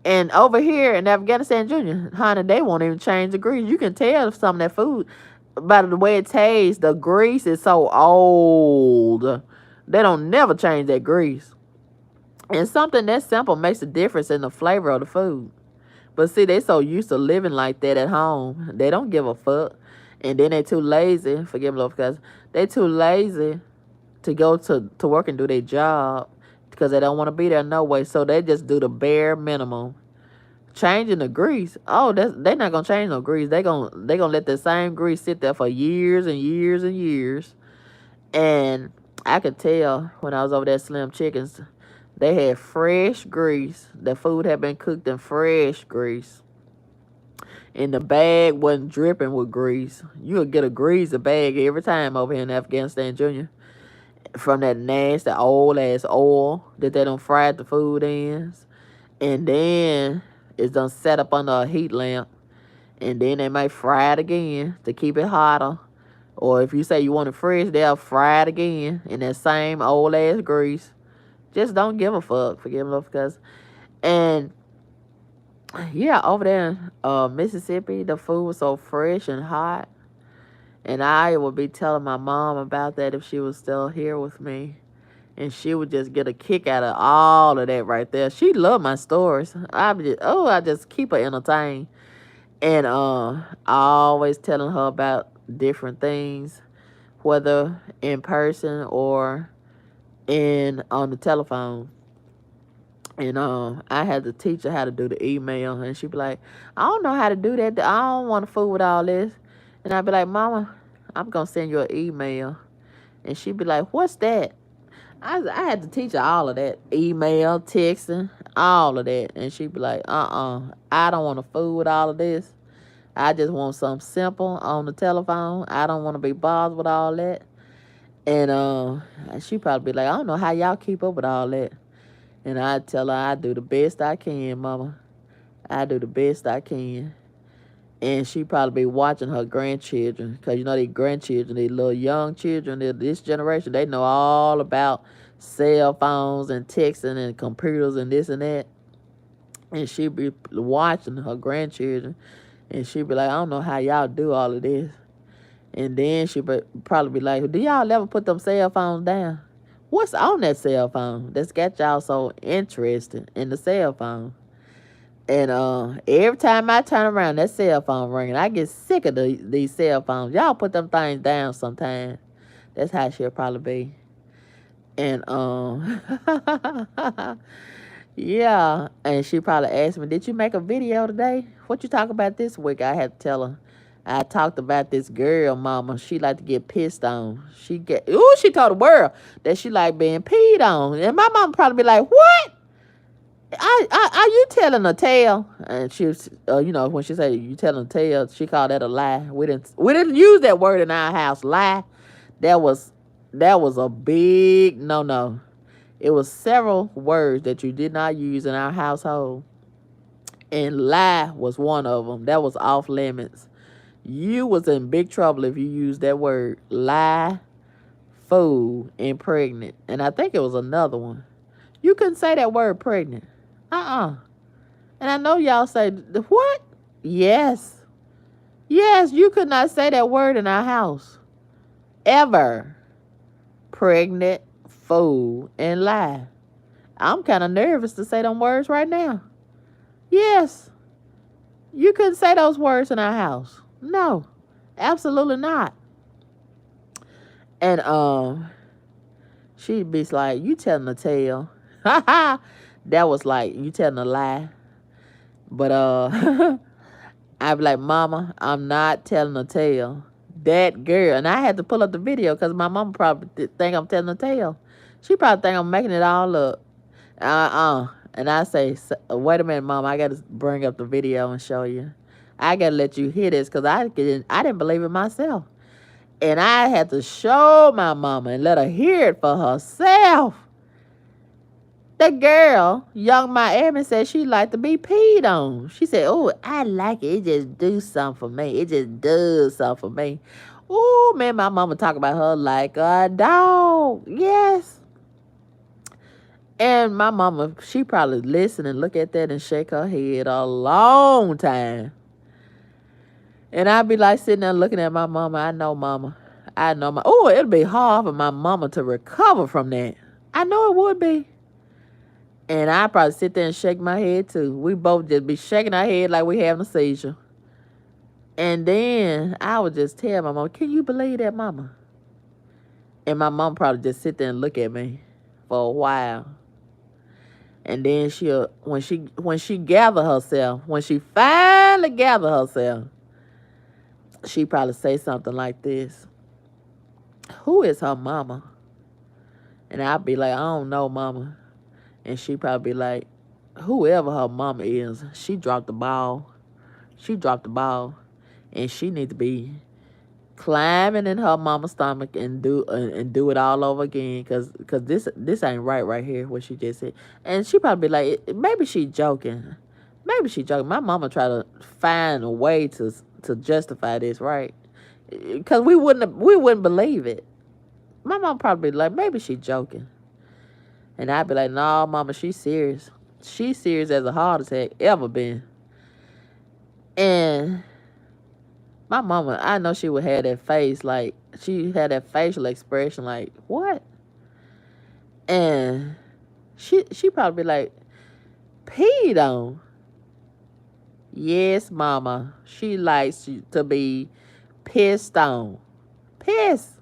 And over here in Afghanistan, Junior, honey, they won't even change the grease. You can tell some of that food by the way it tastes. The grease is so old. They don't never change that grease. And something that simple makes a difference in the flavor of the food. But see, they so used to living like that at home. They don't give a fuck. And then they too lazy, forgive me, Lord, because they too lazy to go to work and do their job because they don't want to be there no way. So they just do the bare minimum. Changing the grease, they're not gonna change no grease. They gonna let the same grease sit there for years and years and years. And I could tell when I was over there at Slim Chickens, they had fresh grease. The food had been cooked in fresh grease. And the bag wasn't dripping with grease. You would get a greasy bag every time over here in Afghanistan, Junior. From that nasty old-ass oil that they done fried the food in. And then it's done set up under a heat lamp. And then they might fry it again to keep it hotter. Or if you say you want it fresh, they'll fry it again in that same old-ass grease. Just don't give a fuck, forgive me, because... And... yeah, over there in Mississippi, the food was so fresh and hot. And I would be telling my mom about that if she was still here with me. And she would just get a kick out of all of that right there. She loved my stories. I just keep her entertained. And I always telling her about different things, whether in person or on the telephone. And I had to teach her how to do the email. And she'd be like, I don't know how to do that. I don't want to fool with all this. And I'd be like, Mama, I'm going to send you an email. And she'd be like, what's that? I had to teach her all of that. Email, texting, all of that. And she'd be like, I don't want to fool with all of this. I just want something simple on the telephone. I don't want to be bothered with all that. And she'd probably be like, I don't know how y'all keep up with all that. And I tell her I do the best I can, Mama. I do the best I can. And she probably be watching her grandchildren. Because, you know, these grandchildren, these little young children, this generation, they know all about cell phones and texting and computers and this and that. And she be watching her grandchildren. And she be like, I don't know how y'all do all of this. And then she probably be like, do y'all ever put them cell phones down? What's on that cell phone that's got y'all so interested in the cell phone? And every time I turn around, that cell phone ringing. I get sick of these cell phones. Y'all put them things down sometime. That's how she'll probably be. And yeah. And she probably asked me, did you make a video today? What you talk about this week? I had to tell her. I talked about this girl, Mama. She like to get pissed on. She told the world that she like being peed on. And my mom probably be like, what? Are you telling a tale? And she was, when she said you telling a tale, she called that a lie. We didn't use that word in our house, lie. That was a big no. It was several words that you did not use in our household. And lie was one of them. That was off limits. You was in big trouble if you used that word, lie, fool, and pregnant. And I think it was another one. You couldn't say that word pregnant. And I know y'all say, what? Yes. Yes, you could not say that word in our house. Ever. Pregnant, fool, and lie. I'm kind of nervous to say them words right now. Yes. You couldn't say those words in our house. No, absolutely not. And she'd be like, you telling a tale. That was like, you telling a lie. But I'd be like, Mama, I'm not telling a tale. That girl, and I had to pull up the video because my mama probably think I'm telling a tale. She probably think I'm making it all up. And I say, wait a minute, Mom, I got to bring up the video and show you. I got to let you hear this because I didn't believe it myself. And I had to show my mama and let her hear it for herself. That girl, young Miami, said she like to be peed on. She said, "Oh, I like it. It just do something for me. It just does something for me." Oh man, my mama talk about her like a dog. Yes. And my mama, she probably listen and look at that and shake her head a long time. And I'd be like sitting there looking at my mama. I know, mama. I know my. Oh, it'll be hard for my mama to recover from that. I know it would be. And I probably sit there and shake my head too. We both just be shaking our head like we having a seizure. And then I would just tell my mama, "Can you believe that, mama?" And my mom probably just sit there and look at me for a while. And then she'll when she gather herself, when she finally gather herself, she probably say something like this: "Who is her mama?" And I'll be like, "I don't know, mama." And she probably be like, "Whoever her mama is, she dropped the ball. She dropped the ball, and she need to be climbing in her mama's stomach and do it all over again, cause this ain't right here what she just said." And she probably be like, maybe she joking, maybe she joking. My mama try to find a way to justify this, right? Cause we wouldn't believe it. My mom probably be like, maybe she joking, and I'd be like, no, mama, she serious. She serious as a heart attack ever been. And my mama, I know she would have that face, like, she had that facial expression, like, what? And she probably be like, peed on. Yes, mama. She likes to be pissed on. Piss.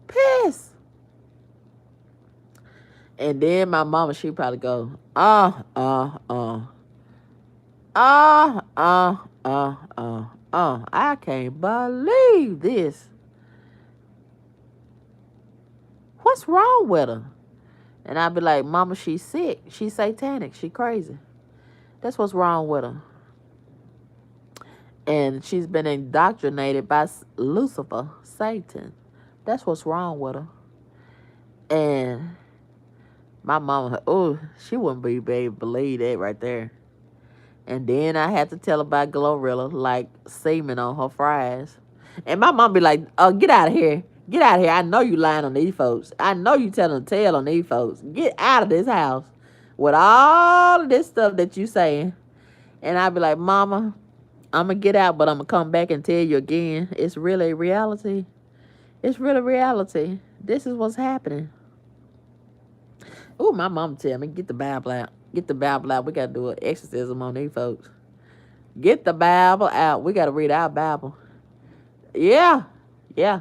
Piss. And then my mama, she probably go, uh, uh, I can't believe this. What's wrong with her? And I'd be like, mama, she's sick. She's satanic. She crazy. That's what's wrong with her. And she's been indoctrinated by Lucifer, Satan. That's what's wrong with her. And my mama, oh, she wouldn't be able to believe that right there. And then I had to tell her about Glorilla, like semen on her fries. And my mom be like, "Oh, get out of here. Get out of here. I know you lying on these folks. I know you telling a tale on these folks. Get out of this house with all of this stuff that you saying." And I'd be like, "Mama, I'm going to get out, but I'm going to come back and tell you again. It's really reality. It's really reality. This is what's happening." Ooh, my mom tell me, get the Bible out. Get the Bible out. We got to do an exorcism on these folks. Get the Bible out. We got to read our Bible. Yeah. Yeah.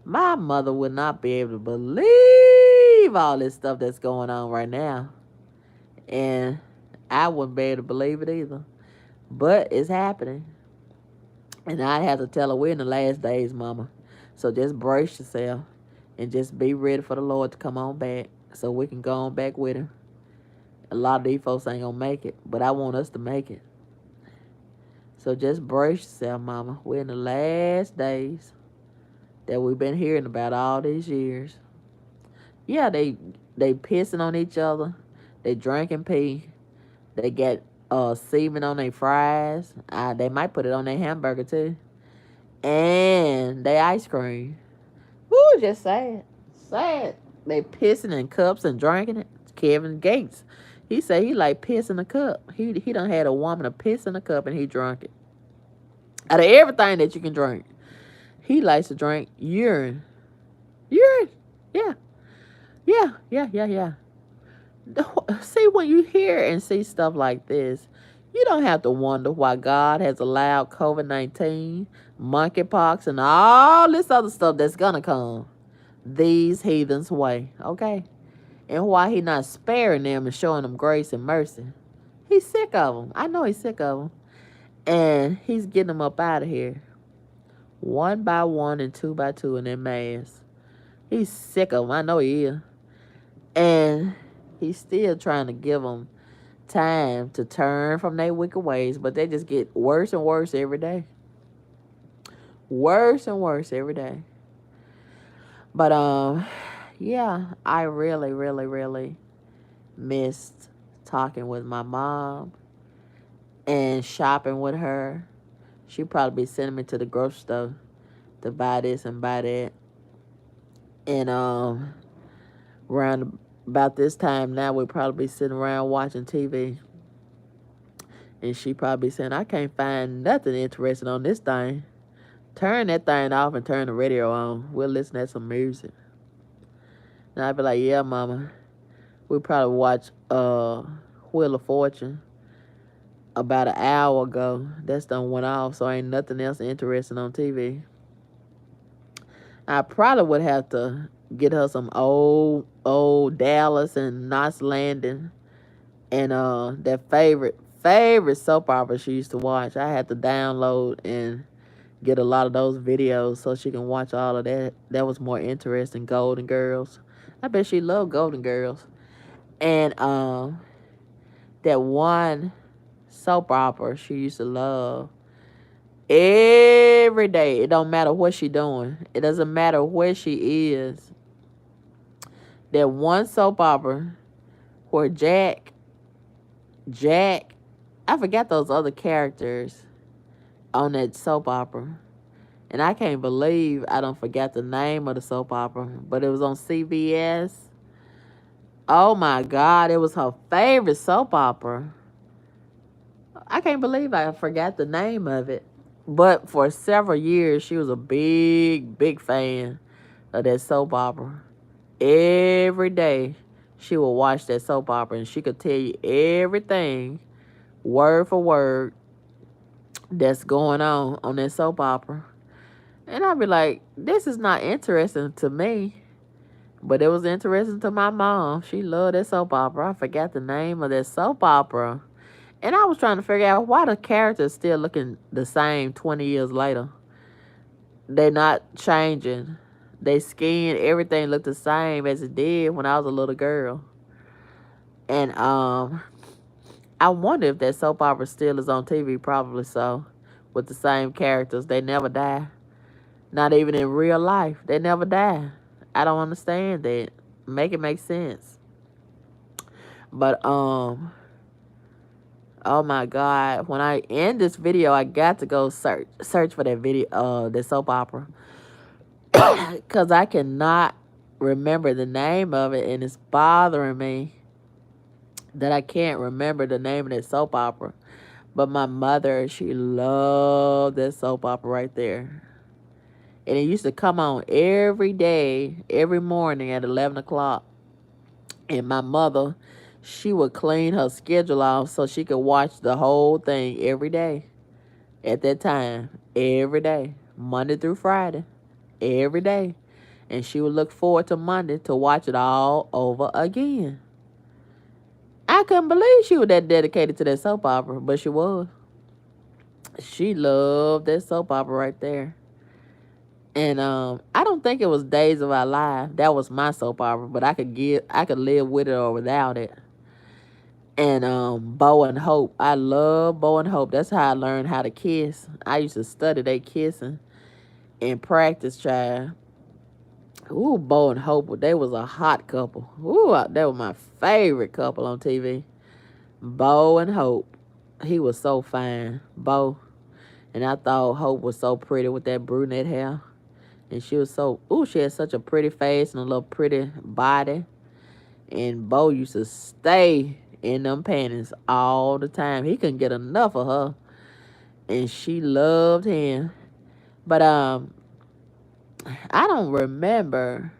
My mother would not be able to believe all this stuff that's going on right now. And I wouldn't be able to believe it either. But it's happening. And I have to tell her we're in the last days, mama. So just brace yourself and just be ready for the Lord to come on back so we can go on back with him. A lot of these folks ain't going to make it, but I want us to make it. So just brace yourself, mama. We're in the last days that we've been hearing about all these years. Yeah, they pissing on each other. They drinking pee. They got semen on their fries. They might put it on their hamburger too. And they ice cream. Woo, just sad. Sad. They pissing in cups and drinking it. Kevin Gates, he said he like piss in a cup. He done had a woman to piss in a cup and he drunk it. Out of everything that you can drink, he likes to drink urine. Urine. Yeah. See, when you hear and see stuff like this, you don't have to wonder why God has allowed COVID-19, monkeypox, and all this other stuff that's gonna come these heathens' way, okay? And why he not sparing them and showing them grace and mercy. He's sick of them. I know he's sick of them. And he's getting them up out of here. One by one and two by two in their masks. He's sick of them. I know he is. And he's still trying to give them time to turn from their wicked ways. But they just get worse and worse every day. Worse and worse every day. But, yeah, I really, really, really missed talking with my mom and shopping with her. She'd probably be sending me to the grocery store to buy this and buy that. And around about this time now, we'd probably be sitting around watching TV. And she probably saying, I can't find nothing interesting on this thing. Turn that thing off and turn the radio on. We'll listen to some music. And I'd be like, yeah, mama. We probably watch Wheel of Fortune about an hour ago. That's done went off, so ain't nothing else interesting on TV. I probably would have to get her some old Dallas and Knots Landing and that favorite soap opera she used to watch. I had to download and get a lot of those videos so she can watch all of that. That was more interesting. Golden Girls. I bet she loved Golden Girls. And that one soap opera she used to love every day. It don't matter what she doing. It doesn't matter where she is. That one soap opera where Jack, I forgot those other characters on that soap opera. And I can't believe I don't forget the name of the soap opera. But it was on CBS. Oh my God, it was her favorite soap opera. I can't believe I forgot the name of it. But for several years, she was a big fan of that soap opera. Every day, she would watch that soap opera and she could tell you everything, word for word, that's going on that soap opera. And I'd be like, this is not interesting to me. But it was interesting to my mom. She loved that soap opera. I forgot the name of that soap opera. And I was trying to figure out why the characters still looking the same 20 years later. They not changing. They skin, everything looked the same as it did when I was a little girl. And I wonder if that soap opera still is on TV. Probably so. With the same characters. They never die. Not even in real life. They never die. I don't understand that. Make it make sense. But oh my God. When I end this video, I got to go search for that video, the soap opera. Because I cannot remember the name of it, and it's bothering me that I can't remember the name of that soap opera. But my mother, she loved that soap opera right there. And it used to come on every day, every morning at 11 o'clock. And my mother, she would clean her schedule off so she could watch the whole thing every day. At that time, every day, Monday through Friday, every day. And she would look forward to Monday to watch it all over again. I couldn't believe she was that dedicated to that soap opera, but she was. She loved that soap opera right there. And I don't think it was Days of Our Lives. That was my soap opera, but I could live with it or without it. And Bo and Hope. I love Bo and Hope. That's how I learned how to kiss. I used to study they kissing and practice, child. Ooh, Bo and Hope, they was a hot couple. Ooh, they were my favorite couple on TV. Bo and Hope. He was so fine, Bo. And I thought Hope was so pretty with that brunette hair. And she was she had such a pretty face and a little pretty body. And Bo used to stay in them panties all the time. He couldn't get enough of her. And she loved him. But I don't remember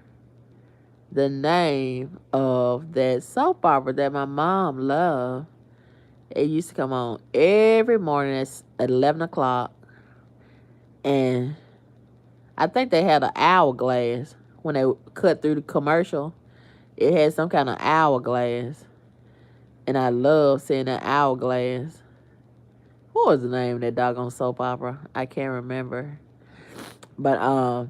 the name of that soap opera that my mom loved. It used to come on every morning at 11 o'clock. And I think they had an hourglass when they cut through the commercial. It had some kind of hourglass. And I love seeing that hourglass. What was the name of that doggone soap opera? I can't remember. But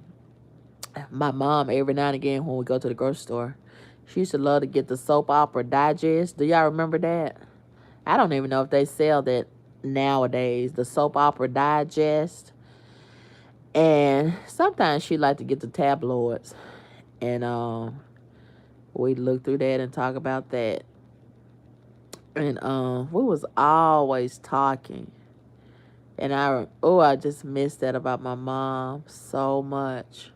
my mom, every now and again when we go to the grocery store, she used to love to get the soap opera digest. Do y'all remember that? I don't even know if they sell that nowadays, the soap opera digest. And sometimes she liked to get the tabloids. And We look through that and talk about that. And we was always talking. And I just miss that about my mom so much.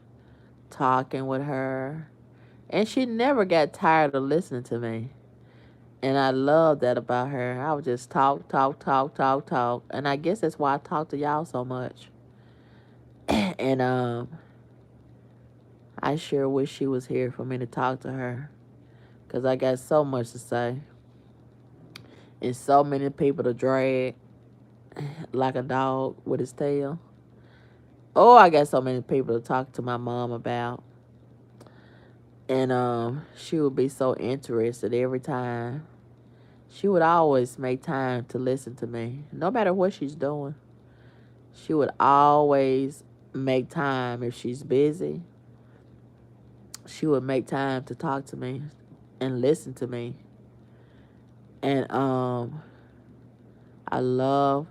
Talking with her. And she never got tired of listening to me. And I love that about her. I would just talk, talk, talk, talk, talk. And I guess that's why I talk to y'all so much. And I sure wish she was here for me to talk to her. Because I got so much to say. And so many people to drag like a dog with his tail. Oh, I got so many people to talk to my mom about. And she would be so interested every time. She would always make time to listen to me, no matter what she's doing. She would always make time if she's busy. She would make time to talk to me and listen to me. And I love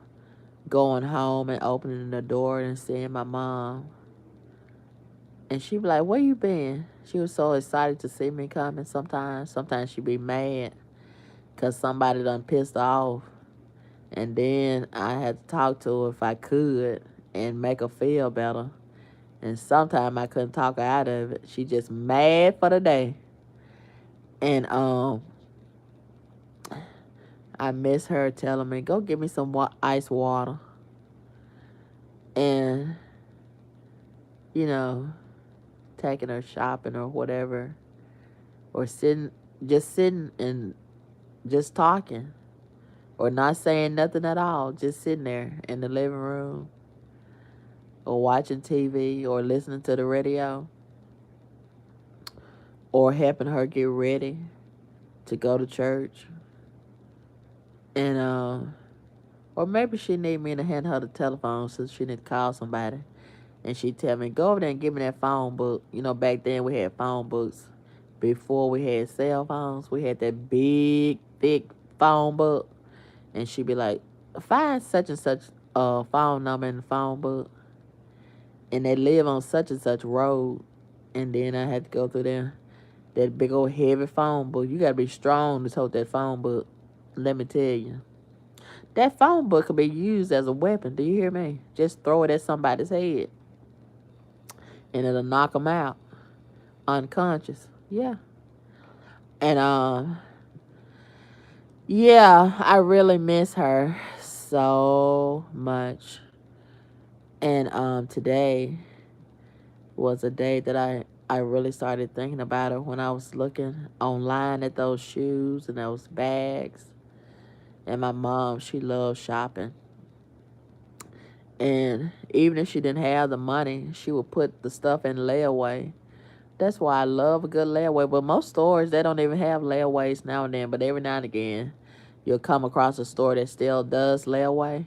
going home and opening the door and seeing my mom. And she'd be like, where you been? She was so excited to see me coming sometimes. Sometimes she'd be mad because somebody done pissed her off. And then I had to talk to her if I could and make her feel better. And sometimes I couldn't talk her out of it. She just mad for the day. And I miss her telling me, go get me some ice water. And, you know, taking her shopping or whatever. Or sitting and just talking. Or not saying nothing at all. Just sitting there in the living room. Or watching TV or listening to the radio. Or helping her get ready to go to church. And or maybe she need me to hand her the telephone so she need to call somebody. And she tell me, go over there and give me that phone book. You know, back then we had phone books. Before we had cell phones, we had that big, thick phone book. And she'd be like, find such and such phone number in the phone book. And they live on such and such road. And then I had to go through there. That big old heavy phone book. You got to be strong to hold that phone book. Let me tell you. That phone book could be used as a weapon. Do you hear me? Just throw it at somebody's head. And it'll knock them out. Unconscious. Yeah. And, yeah, I really miss her so much. And today was a day that I really started thinking about her when I was looking online at those shoes and those bags. And my mom, she loved shopping. And even if she didn't have the money, she would put the stuff in layaway. That's why I love a good layaway. But most stores, they don't even have layaways now and then. But every now and again, you'll come across a store that still does layaway.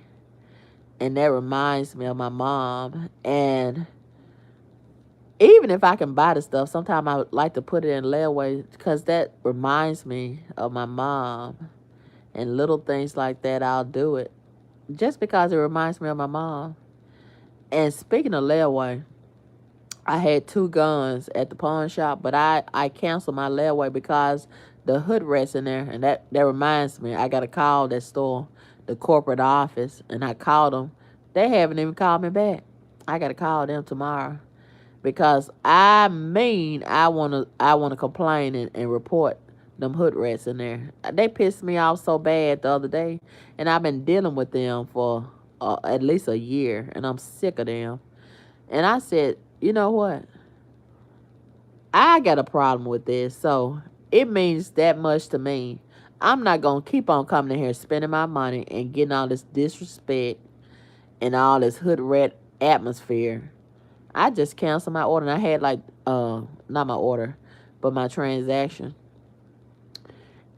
And that reminds me of my mom. And even if I can buy the stuff, sometimes I would like to put it in layaway because that reminds me of my mom. And little things like that, I'll do it. Just because it reminds me of my mom. And speaking of layaway, I had 2 guns at the pawn shop, but I canceled my layaway because the hood rests in there. And that reminds me, I got to call that store, the corporate office, and I called them. They haven't even called me back. I got to call them tomorrow. Because I wanna complain and report them hood rats in there. They pissed me off so bad the other day, and I've been dealing with them for at least a year, and I'm sick of them. And I said, you know what? I got a problem with this, so it means that much to me. I'm not gonna keep on coming in here spending my money and getting all this disrespect and all this hood rat atmosphere. I just canceled my order, and I had not my order, but my transaction.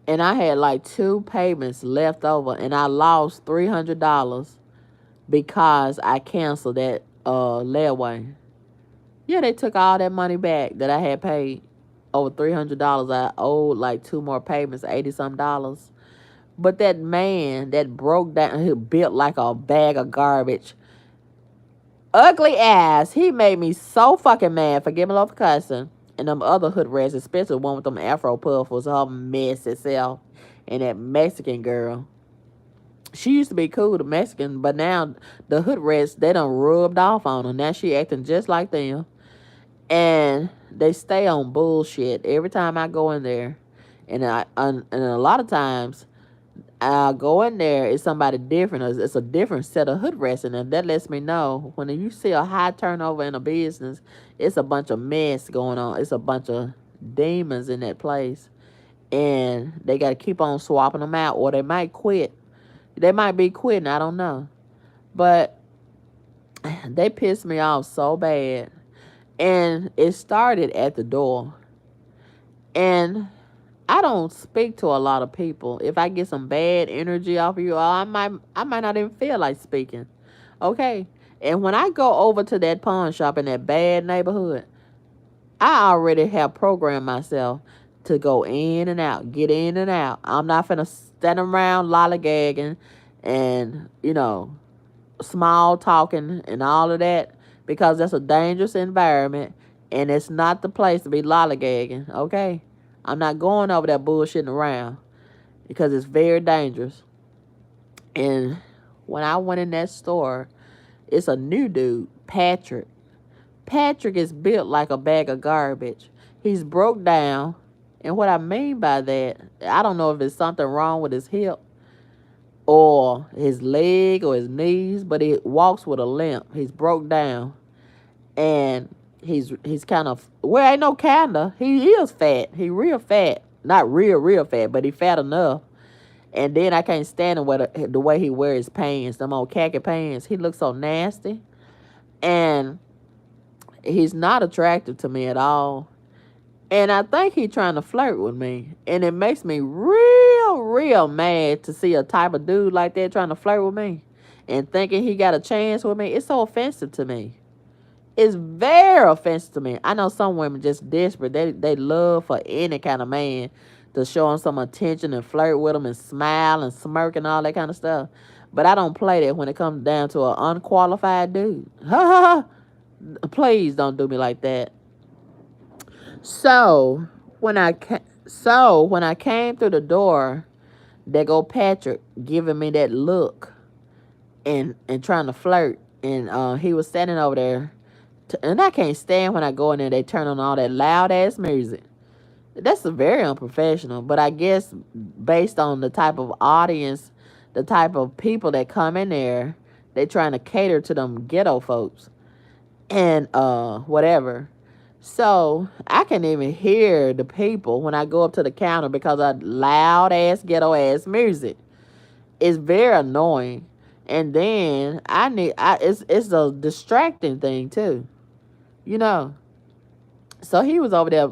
And I had 2 payments left over, and I lost $300 because I canceled that layaway. Yeah, they took all that money back that I had paid. Over $300. I owed 2 more payments, 80-some dollars. But that man that broke down, he built like a bag of garbage. Ugly ass. He made me so fucking mad. Forgive me, love for cussing. And them other hood rats, especially the one with them afro puffers, her messy self, and that Mexican girl. She used to be cool, the Mexican, but now the hood rats, they done rubbed off on her. Now she acting just like them. And they stay on bullshit every time I go in there. And a lot of times I'll go in there, it's somebody different. It's a different set of hood rats, and that lets me know when you see a high turnover in a business, it's a bunch of mess going on. It's a bunch of demons in that place, and they got to keep on swapping them out, or they might quit. They might be quitting. I don't know, but they pissed me off so bad, and it started at the door, and I don't speak to a lot of people. If I get some bad energy off of you, I might not even feel like speaking. Okay? And when I go over to that pawn shop in that bad neighborhood, I already have programmed myself to go in and out, get in and out. I'm not finna stand around lollygagging and, small talking and all of that, because that's a dangerous environment and it's not the place to be lollygagging, okay? I'm not going over there bullshitting around because it's very dangerous. And when I went in that store, it's a new dude, Patrick. Patrick is built like a bag of garbage. He's broke down. And what I mean by that, I don't know if it's something wrong with his hip or his leg or his knees, but he walks with a limp. He's broke down. And he's kind of, well, ain't no kinda. He is fat. He real fat. Not real fat, but he fat enough. And then I can't stand the way he wears his pants, them old khaki pants. He looks so nasty. And he's not attractive to me at all. And I think he's trying to flirt with me. And it makes me real mad to see a type of dude like that trying to flirt with me and thinking he got a chance with me. It's so offensive to me. It's very offensive to me. I know some women just desperate. They love for any kind of man to show them some attention and flirt with them and smile and smirk and all that kind of stuff. But I don't play that when it comes down to an unqualified dude. Please don't do me like that. So when I came through the door, there go Patrick giving me that look and trying to flirt. And he was standing over there. And I can't stand when I go in there, they turn on all that loud ass music. That's very unprofessional. But I guess based on the type of audience, the type of people that come in there, they trying to cater to them ghetto folks. And whatever. So I can't even hear the people when I go up to the counter because of loud ass ghetto ass music. It's very annoying. And then it's a distracting thing too. So he was over there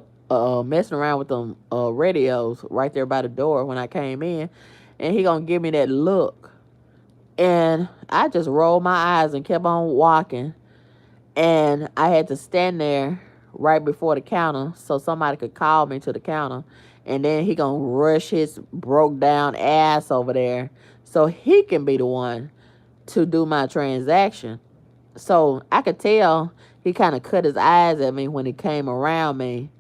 messing around with them radios right there by the door when I came in, and he gonna give me that look, and I just rolled my eyes and kept on walking, and I had to stand there right before the counter so somebody could call me to the counter, and then he gonna rush his broke down ass over there so he can be the one to do my transaction. So I could tell he kind of cut his eyes at me when he came around me.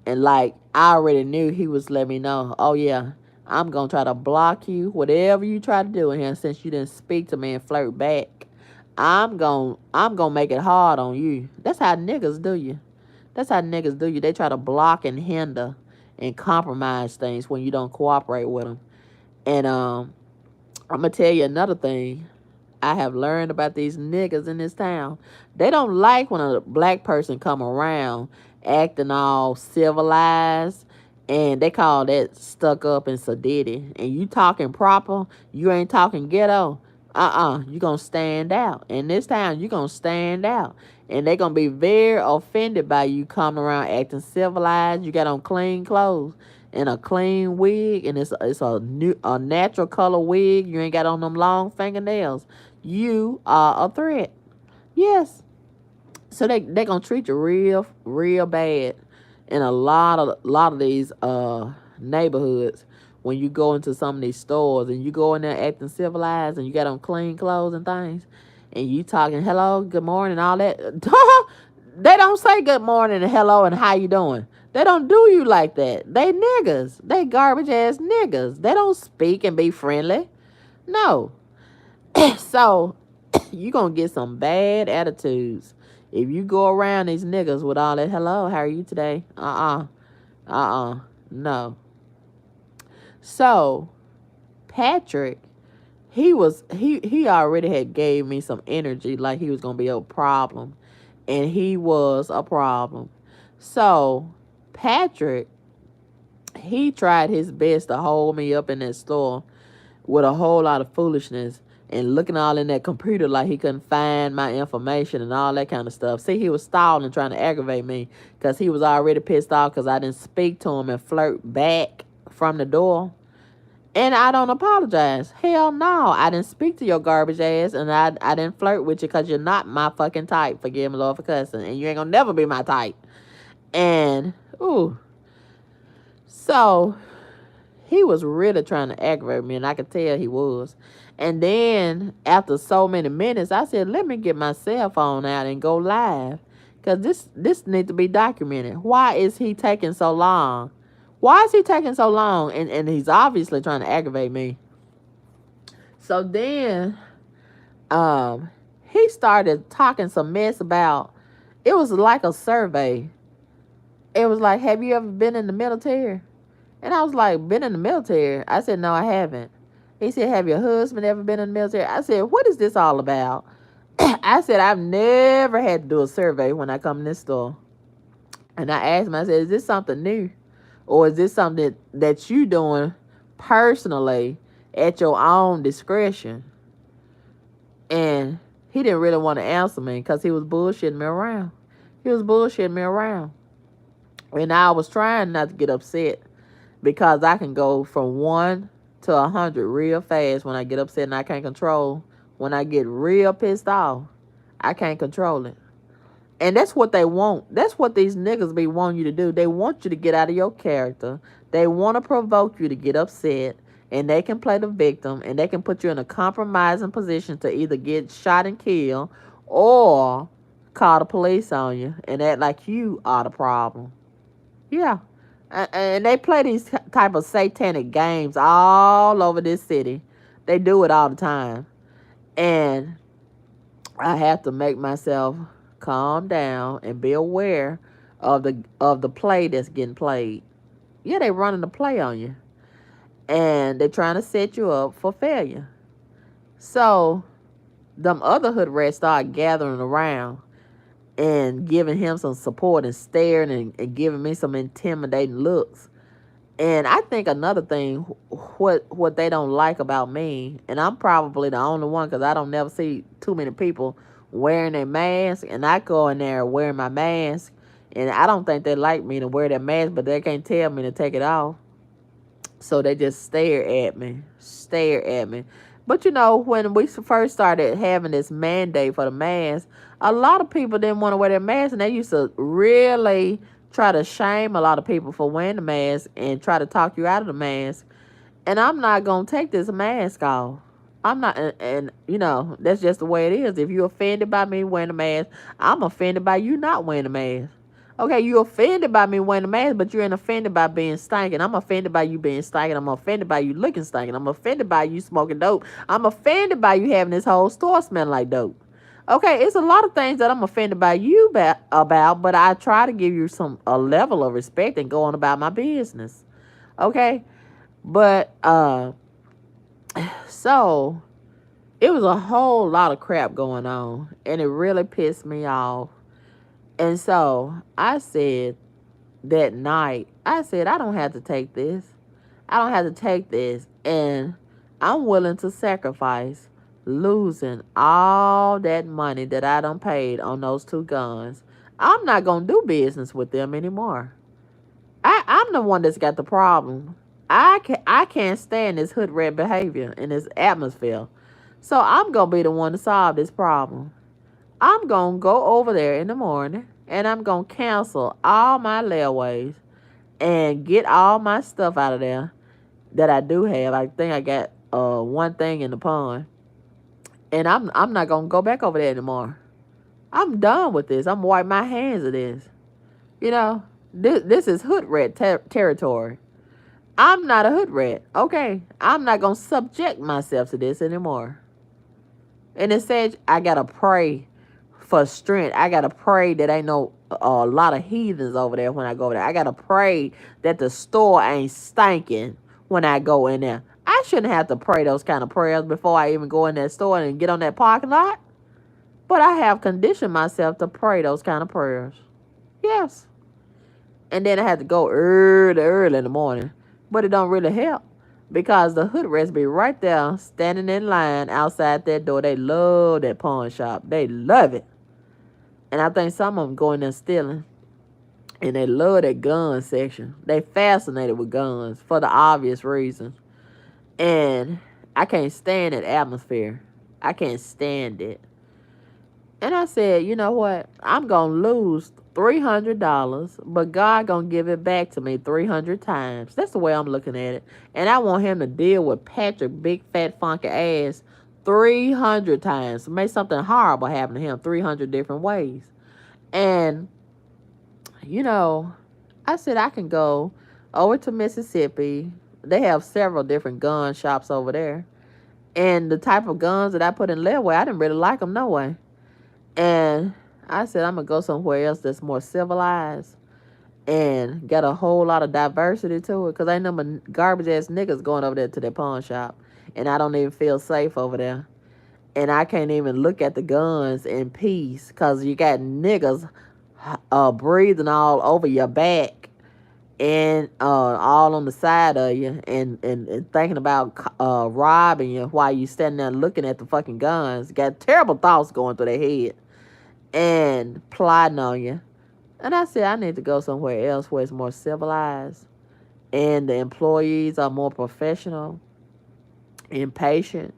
And like, I already knew he was letting me know, oh yeah, I'm going to try to block you. Whatever you try to do in here, since you didn't speak to me and flirt back, I'm gonna make it hard on you. That's how niggas do you. That's how niggas do you. They try to block and hinder and compromise things when you don't cooperate with them. And I'm going to tell you another thing I have learned about these niggas in this town. They don't like when a black person come around acting all civilized, and they call that stuck up and sedity. And you talking proper, you ain't talking ghetto. You gonna stand out. In this town, you gonna stand out. And they gonna be very offended by you coming around acting civilized. You got on clean clothes and a clean wig, and it's a natural color wig. You ain't got on them long fingernails. You are a threat. Yes. So they gonna treat you real bad in a lot of these neighborhoods. When you go into some of these stores and you go in there acting civilized and you got on clean clothes and things, and you talking hello, good morning, all that, They don't say good morning and hello and how you doing. They don't do you like that. They niggas. They garbage ass niggas. They don't speak and be friendly. No. So you gonna get some bad attitudes if you go around these niggas with all that hello, how are you today? No. So Patrick, he already had gave me some energy like he was gonna be a problem. And he was a problem. So Patrick, he tried his best to hold me up in that store with a whole lot of foolishness and looking all in that computer like he couldn't find my information and all that kind of stuff. See, he was stalling, trying to aggravate me because he was already pissed off because I didn't speak to him and flirt back from the door. And I don't apologize. Hell no. I didn't speak to your garbage ass, and I didn't flirt with you because you're not my fucking type. Forgive me, Lord, for cussing. And you ain't gonna never be my type. And, ooh. So, he was really trying to aggravate me, and I could tell he was. And then, after so many minutes, I said, let me get my cell phone out and go live. Because this needs to be documented. Why is he taking so long? Why is he taking so long? And he's obviously trying to aggravate me. So then, he started talking some mess about, it was like a survey. It was like, have you ever been in the military? And I was like, been in the military? I said, no, I haven't. He said, have your husband ever been in the military? I said, what is this all about? I said, I've never had to do a survey when I come in this store. And I asked him, I said, is this something new? Or is this something that you doing personally at your own discretion? And he didn't really want to answer me because he was bullshitting me around. And I was trying not to get upset because I can go from 1 to 100 real fast when I get upset and I can't control. When I get real pissed off, I can't control it. And that's what they want. That's what these niggas be wanting you to do. They want you to get out of your character. They want to provoke you to get upset. And they can play the victim. And they can put you in a compromising position to either get shot and killed or call the police on you and act like you are the problem. Yeah. And they play these type of satanic games all over this city. They do it all the time. And I have to make myself calm down and be aware of the play that's getting played. Yeah, they running the play on you. And they're trying to set you up for failure. So, them other hood rats start gathering around and giving him some support and staring and giving me some intimidating looks. And I think another thing, what they don't like about me, and I'm probably the only one because I don't never see too many people wearing a mask, and I go in there wearing my mask, and I don't think they like me to wear that mask, but they can't tell me to take it off. So they just stare at me. But you know, when we first started having this mandate for the mask, a lot of people didn't want to wear their mask, and they used to really try to shame a lot of people for wearing the mask and try to talk you out of the mask. And I'm not going to take this mask off. I'm not, and you know, that's just the way it is. If you're offended by me wearing a mask, I'm offended by you not wearing a mask. Okay, you're offended by me wearing a mask, but you ain't offended by being stinking. I'm offended by you being stinking. I'm offended by you looking stinking. I'm offended by you smoking dope. I'm offended by you having this whole store smelling like dope. Okay, it's a lot of things that I'm offended by you about, but I try to give you a level of respect and go on about my business. Okay, but so it was a whole lot of crap going on, and it really pissed me off. And so I said that night, I don't have to take this. And I'm willing to sacrifice losing all that money that I done paid on those 2 guns. I'm not going to do business with them anymore. I'm the one that's got the problem. I can't stand this hood rat behavior in this atmosphere. So I'm going to be the one to solve this problem. I'm going to go over there in the morning and I'm going to cancel all my layaways and get all my stuff out of there that I do have. I think I got one thing in the pond. And I'm not going to go back over there anymore. I'm done with this. I'm wiping my hands of this. You know, this is hood rat territory. I'm not a hood rat. Okay, I'm not gonna subject myself to this anymore. And it says I gotta pray for strength. I gotta pray that ain't no a lot of heathens over there when I go there. I gotta pray that the store ain't stinking when I go in there. I shouldn't have to pray those kind of prayers before I even go in that store and get on that parking lot. But I have conditioned myself to pray those kind of prayers. Yes. And then I had to go early in the morning. But it don't really help. Because the hood rats be right there standing in line outside that door. They love that pawn shop. They love it. And I think some of them go in there stealing. And they love that gun section. They fascinated with guns for the obvious reasons. And I can't stand that atmosphere. I can't stand it. And I said, you know what? I'm going to lose $300, but God going to give it back to me 300 times. That's the way I'm looking at it. And I want him to deal with Patrick, big, fat, funky ass 300 times. Make something horrible happen to him 300 different ways. And, you know, I said I can go over to Mississippi. They have several different gun shops over there. And the type of guns that I put in Leadway, I didn't really like them no way. And I said, I'm going to go somewhere else that's more civilized and get a whole lot of diversity to it. Because ain't no garbage ass niggas going over there to that pawn shop. And I don't even feel safe over there. And I can't even look at the guns in peace. Because you got niggas breathing all over your back. And all on the side of you. And thinking about robbing you while you standing there looking at the fucking guns. Got terrible thoughts going through their head. And plotting on you. And I said, I need to go somewhere else where it's more civilized. And the employees are more professional and patient.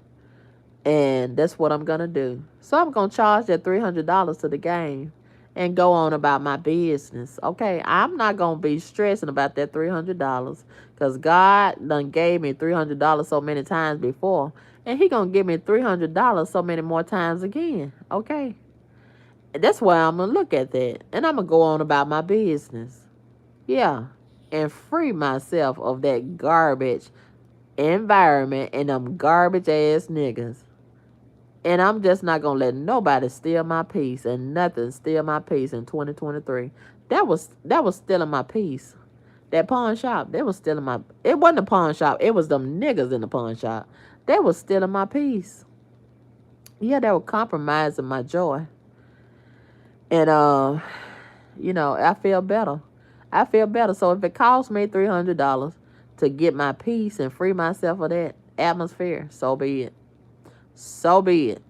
And that's what I'm going to do. So I'm going to charge that $300 to the game and go on about my business. Okay, I'm not going to be stressing about that $300 because God done gave me $300 so many times before. And he going to give me $300 so many more times again. Okay. That's why I'm going to look at that. And I'm going to go on about my business. Yeah. And free myself of that garbage environment and them garbage ass niggas. And I'm just not going to let nobody steal my peace and nothing steal my peace in 2023. That was stealing my peace. That pawn shop, they was stealing my... It wasn't a pawn shop. It was them niggas in the pawn shop. They was stealing my peace. Yeah, they were compromising my joy. And, you know, I feel better. I feel better. So if it costs me $300 to get my peace and free myself of that atmosphere, so be it. So be it.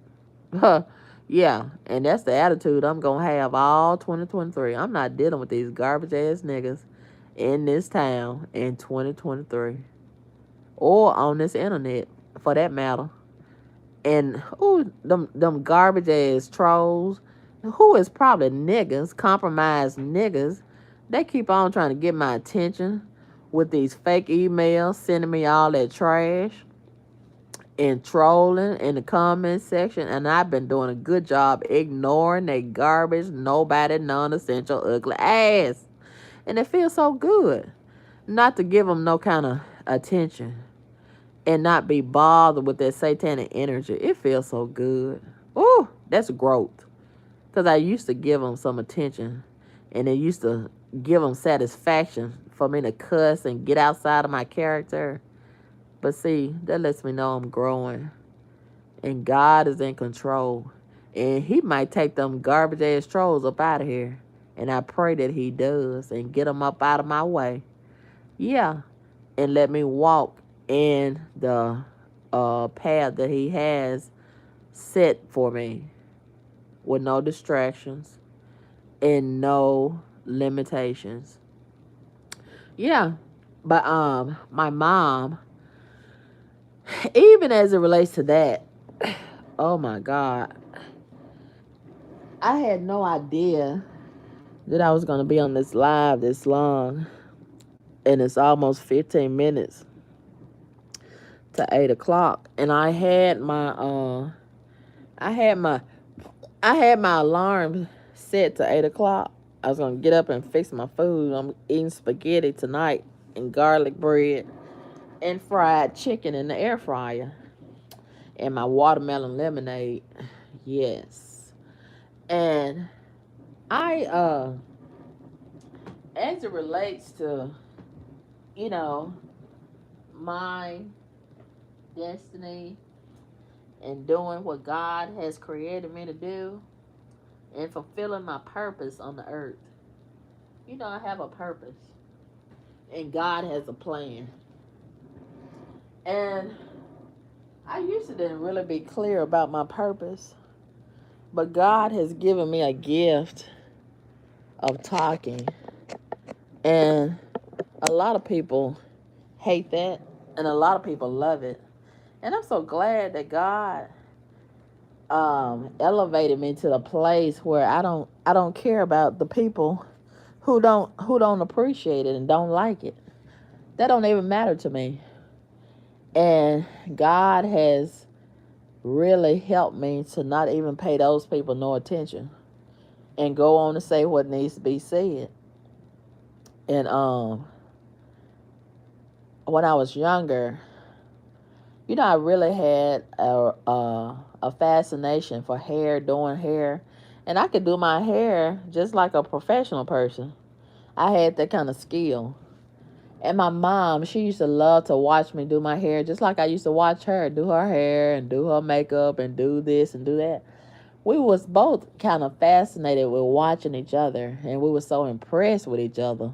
Yeah, and that's the attitude I'm going to have all 2023. I'm not dealing with these garbage ass niggas in this town in 2023. Or on this internet, for that matter. And, ooh, them garbage ass trolls, who is probably niggas, compromised niggas, they keep on trying to get my attention with these fake emails, sending me all that trash and trolling in the comment section. And I've been doing a good job ignoring that garbage, nobody, non-essential, ugly ass. And it feels so good not to give them no kind of attention and not be bothered with that satanic energy. It feels so good. Ooh, that's growth. Because I used to give them some attention. And it used to give them satisfaction for me to cuss and get outside of my character. But see, that lets me know I'm growing. And God is in control. And he might take them garbage ass trolls up out of here. And I pray that he does. And get them up out of my way. Yeah. And let me walk in the path that he has set for me. With no distractions. And no limitations. Yeah. But my mom, even as it relates to that, oh my God, I had no idea that I was going to be on this live this long. And it's almost 15 minutes to 8 o'clock. And I had my I had my alarm set to 8 o'clock. I was gonna get up and fix my food. I'm eating spaghetti tonight and garlic bread and fried chicken in the air fryer and my watermelon lemonade. Yes. And I as it relates to, you know, my destiny and doing what God has created me to do and fulfilling my purpose on the earth. I have a purpose and God has a plan. And I used to didn't really be clear about my purpose, but God has given me a gift of talking. And a lot of people hate that, and a lot of people love it. And I'm so glad that God elevated me to the place where I don't care about the people who don't appreciate it and don't like it. That don't even matter to me. And God has really helped me to not even pay those people no attention and go on to say what needs to be said. And when I was younger, I really had a fascination for hair, doing hair, and I could do my hair just like a professional person. I had that kind of skill. And my mom, she used to love to watch me do my hair, just like I used to watch her do her hair and do her makeup and do this and do that. We was both kind of fascinated with watching each other, and we were so impressed with each other.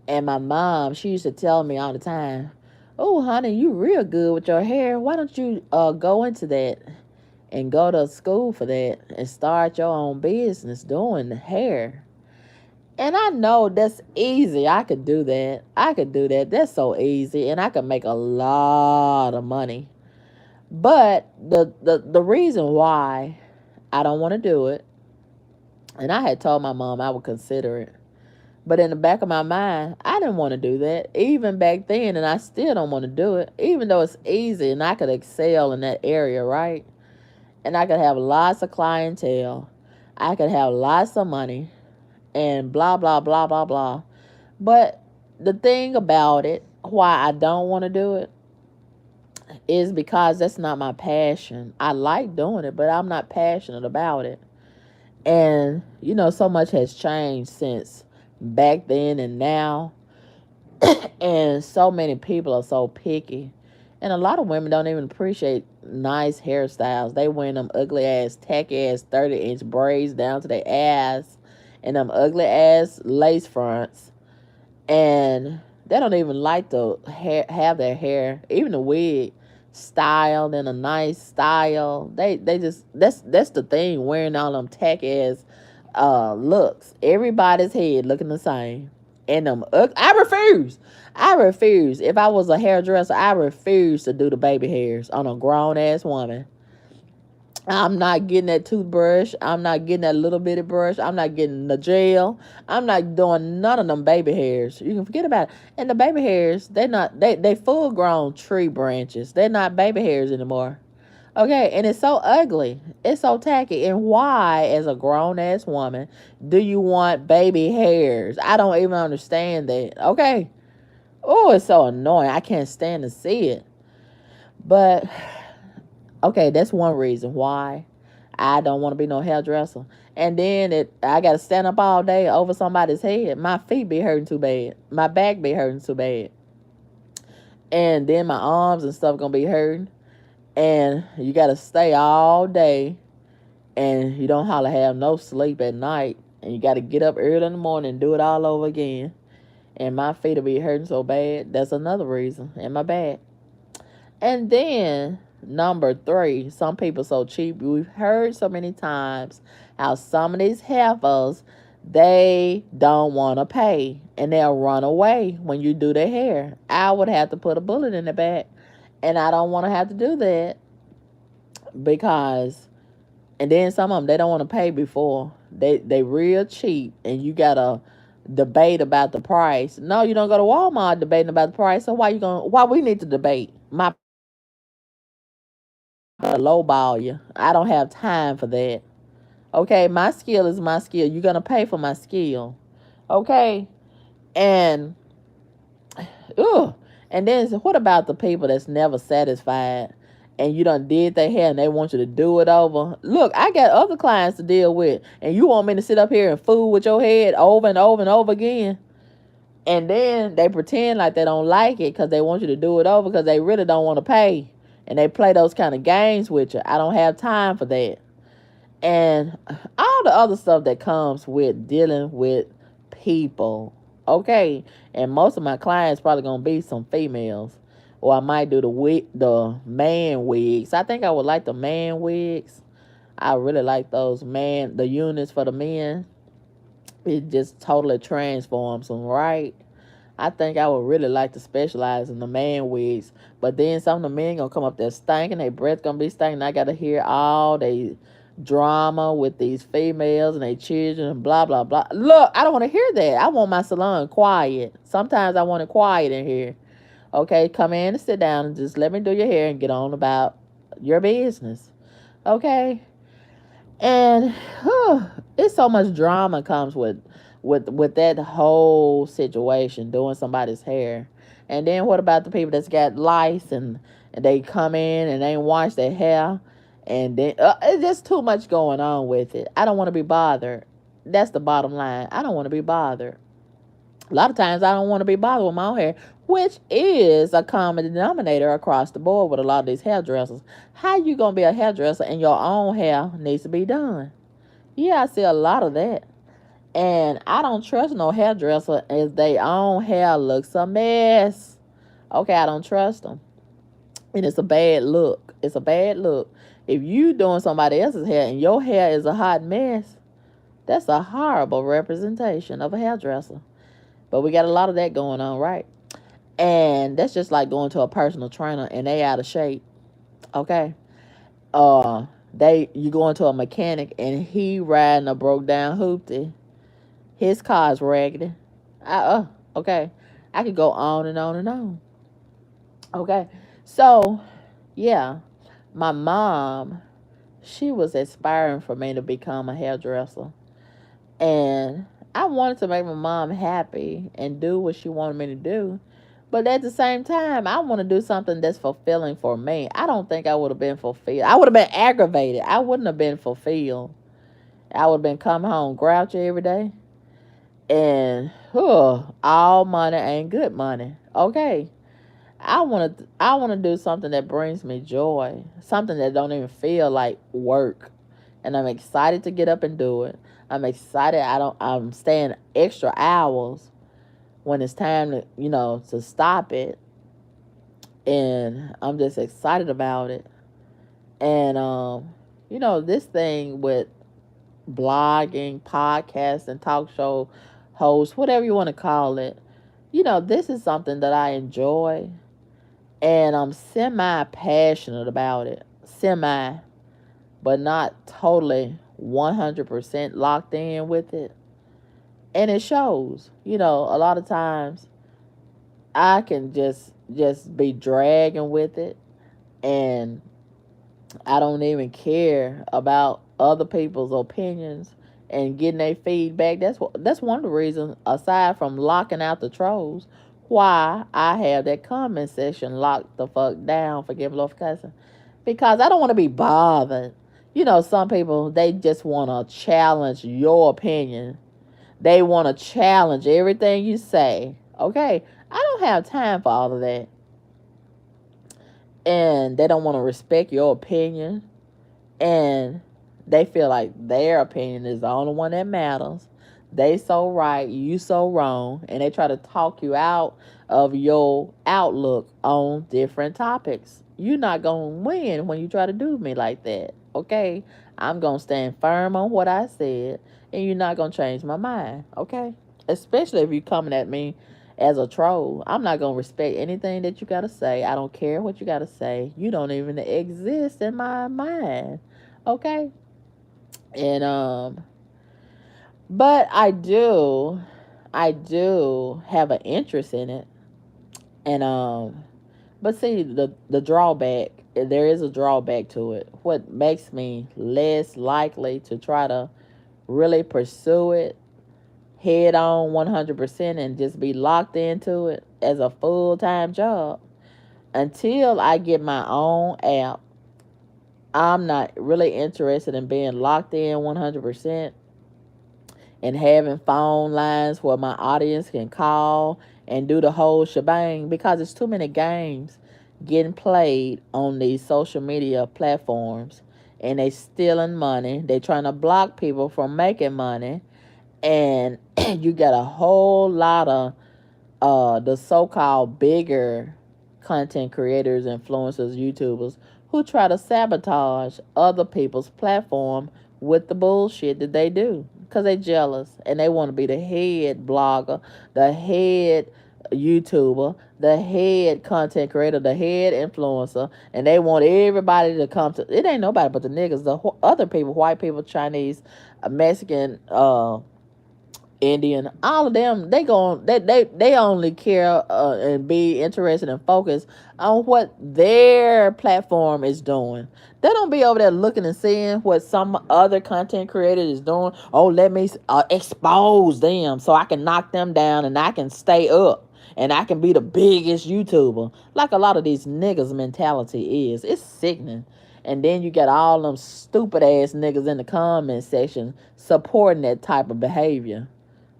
And my mom, she used to tell me all the time, "Oh, honey, you real good with your hair. Why don't you go into that and go to school for that and start your own business doing hair?" And I know that's easy. I could do that. I could do that. That's so easy, and I could make a lot of money. But the reason why I don't want to do it, and I had told my mom I would consider it. But in the back of my mind, I didn't want to do that, even back then, and I still don't want to do it, even though it's easy and I could excel in that area, right? And I could have lots of clientele. I could have lots of money and blah, blah, blah, blah, blah. But the thing about it, why I don't want to do it, is because that's not my passion. I like doing it, but I'm not passionate about it. And, so much has changed since back then and now. And so many people are so picky. And a lot of women don't even appreciate nice hairstyles. They wear them ugly ass, tacky ass 30-inch braids down to their ass and them ugly ass lace fronts. And they don't even like to have their hair, even the wig, styled in a nice style. They just that's the thing, wearing all them tacky ass looks. Everybody's head looking the same. And I refuse. I refuse. If I was a hairdresser, I refuse to do the baby hairs on a grown ass woman. I'm not getting that toothbrush. I'm not getting that little bitty brush. I'm not getting the gel. I'm not doing none of them baby hairs. You can forget about it. And the baby hairs, they full grown tree branches. They're not baby hairs anymore. Okay, and it's so ugly. It's so tacky. And why, as a grown ass woman, do you want baby hairs? I don't even understand that. Okay. Oh, it's so annoying. I can't stand to see it. But okay, that's one reason why I don't want to be no hairdresser. And then I got to stand up all day over somebody's head. My feet be hurting too bad. My back be hurting too bad. And then my arms and stuff gonna be hurting. And you got to stay all day, and you don't hardly have no sleep at night. And you got to get up early in the morning and do it all over again. And my feet will be hurting so bad. That's another reason. And my back. And then number three, some people so cheap. We've heard so many times how some of these heifers, they don't want to pay and they'll run away when you do their hair. I would have to put a bullet in the back, and I don't want to have to do that because. And then some of them, they don't want to pay before they real cheap, and you gotta debate about the price. No, you don't go to Walmart debating about the price. So why we need to debate? My lowball you. I don't have time for that. Okay, my skill is my skill. You're gonna pay for my skill. Okay, and ugh. And then what about the people that's never satisfied? And you done did their hair and they want you to do it over. Look, I got other clients to deal with, and you want me to sit up here and fool with your head over and over and over again? And then they pretend like they don't like it because they want you to do it over because they really don't want to pay. And they play those kind of games with you. I don't have time for that. And all the other stuff that comes with dealing with people. Okay. And most of my clients probably gonna be some females. Or I might do the man wigs. I think I would like the man wigs. I really like those the units for the men. It just totally transforms them, right? I think I would really like to specialize in the man wigs. But then some of the men gonna come up there stinking, their breath gonna be stinking. I gotta hear all they drama with these females and their children and blah blah blah. Look, I don't want to hear that. I want my salon quiet. Sometimes I want it quiet in here. Okay, come in and sit down and just let me do your hair and get on about your business. Okay, and it's so much drama comes with that whole situation, doing somebody's hair. And then what about the people that's got lice and they come in and they ain't wash their hair, and then it's just too much going on with it. I don't want to be bothered. That's the bottom line. I don't want to be bothered. A lot of times I don't want to be bothered with my own hair, which is a common denominator across the board with a lot of these hairdressers. How you gonna be a hairdresser and your own hair needs to be done? Yeah, I see a lot of that. And I don't trust no hairdresser if their own hair looks a mess. Okay, I don't trust them. And it's a bad look. It's a bad look. If you doing somebody else's hair and your hair is a hot mess, that's a horrible representation of a hairdresser. But we got a lot of that going on, right? And that's just like going to a personal trainer and they out of shape. Okay. You go into a mechanic and he riding a broke down hoopty. His car's raggedy. Okay. I could go on and on and on. Okay. So, yeah, my mom, she was aspiring for me to become a hairdresser. And I wanted to make my mom happy and do what she wanted me to do. But at the same time, I want to do something that's fulfilling for me. I don't think I would have been fulfilled. I would have been aggravated. I wouldn't have been fulfilled. I would have been coming home grouchy every day. And all money ain't good money. Okay. I want to do something that brings me joy. Something that don't even feel like work. And I'm excited to get up and do it. I'm excited. I'm staying extra hours when it's time to stop it. And I'm just excited about it. And this thing with blogging, podcasting, talk show host, whatever you want to call it, this is something that I enjoy and I'm semi passionate about it. Semi, but not totally 100% locked in with it. And it shows. A lot of times I can just be dragging with it, and I don't even care about other people's opinions and getting their feedback. That's one of the reasons, aside from locking out the trolls, why I have that comment section locked the fuck down. Forgive me, Lord, for cussing. Because I don't want to be bothered. Some people, they just want to challenge your opinion. They want to challenge everything you say. Okay, I don't have time for all of that. And they don't want to respect your opinion. And they feel like their opinion is the only one that matters. They so right, you so wrong. And they try to talk you out of your outlook on different topics. You're not going to win when you try to do me like that. Okay? I'm going to stand firm on what I said. And you're not going to change my mind. Okay? Especially if you're coming at me as a troll. I'm not going to respect anything that you got to say. I don't care what you got to say. You don't even exist in my mind. Okay? And but I do have an interest in it. And But see, the drawback, there is a drawback to it. What makes me less likely to try to really pursue it head on 100% and just be locked into it as a full time job until I get my own app. I'm not really interested in being locked in 100% and having phone lines where my audience can call and do the whole shebang because it's too many games getting played on these social media platforms, and they stealing money. They trying to block people from making money, and you got a whole lot of the so-called bigger content creators, influencers, YouTubers who try to sabotage other people's platform with the bullshit that they do because they jealous and they want to be the head blogger, the head YouTuber, the head content creator, the head influencer, and they want everybody to come to it. Ain't nobody but the niggas, the other people, white people, Chinese, Mexican, Indian, all of them, they only care and be interested and focused on what their platform is doing. They don't be over there looking and seeing what some other content creator is doing. Oh, let me expose them so I can knock them down and I can stay up and I can be the biggest YouTuber. Like a lot of these niggas mentality is. It's sickening. And then you got all them stupid ass niggas in the comment section supporting that type of behavior.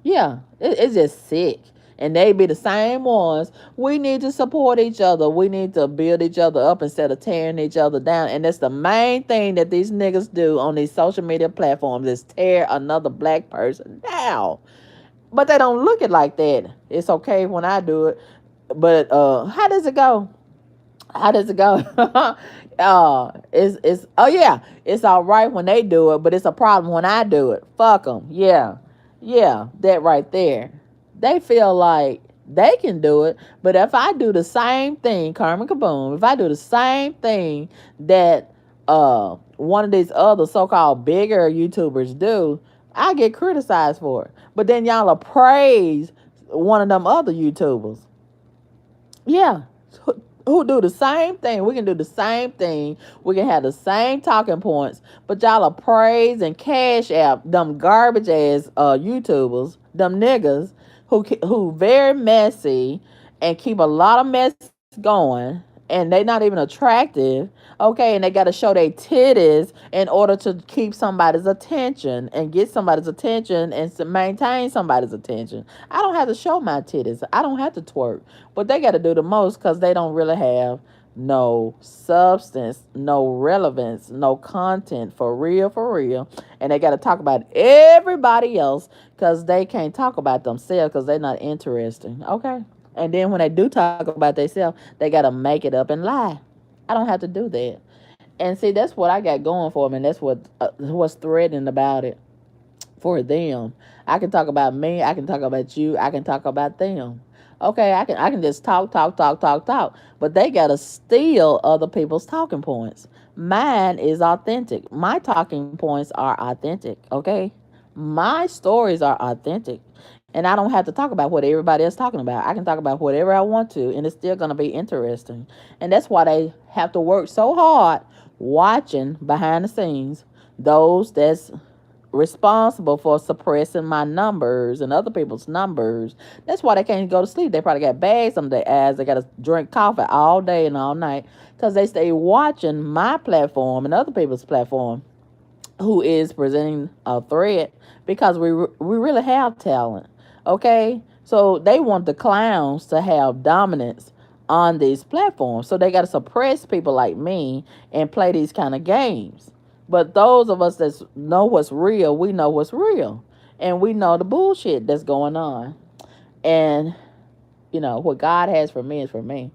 Yeah, it's just sick. And they be the same ones. We need to support each other. We need to build each other up instead of tearing each other down. And that's the main thing that these niggas do on these social media platforms is tear another black person down. But they don't look it like that. It's okay when I do it. But how does it go? How does it go? It's oh yeah, it's all right when they do it, but it's a problem when I do it. Fuck them. Yeah, yeah, that right there. They feel like they can do it, but if I do the same thing, Karma Kaboom, if I do the same thing that one of these other so-called bigger YouTubers do, I get criticized for it. But then y'all will praise one of them other YouTubers. Yeah, who do the same thing. We can do the same thing. We can have the same talking points. But y'all are praise and cash app them garbage ass YouTubers, them niggas who very messy and keep a lot of mess going, and they not even attractive. Okay, and they got to show their titties in order to keep somebody's attention and get somebody's attention and to maintain somebody's attention. I don't have to show my titties. I don't have to twerk. But they got to do the most because they don't really have no substance, no relevance, no content for real. And they got to talk about everybody else because they can't talk about themselves because they're not interesting. Okay? And then when they do talk about themselves, they got to make it up and lie. I don't have to do that. And see, that's what I got going for me, and that's what's threatening about it for them. I can talk about me. I can talk about you. I can talk about them. Okay, I can just talk, but they gotta steal other people's talking points. Mine is authentic. My talking points are authentic. Okay, my stories are authentic, and I don't have to talk about what everybody else talking about. I can talk about whatever I want to, and it's still gonna be interesting. And that's why they have to work so hard watching behind the scenes those that's responsible for suppressing my numbers and other people's numbers. That's why they can't go to sleep. They probably got bags under their eyes. They got to drink coffee all day and all night because they stay watching my platform and other people's platform who is presenting a threat because we really have talent. Okay? So they want the clowns to have dominance on these platforms. So they got to suppress people like me and play these kind of games. But those of us that know what's real, we know what's real. And we know the bullshit that's going on. And, what God has for me is for me.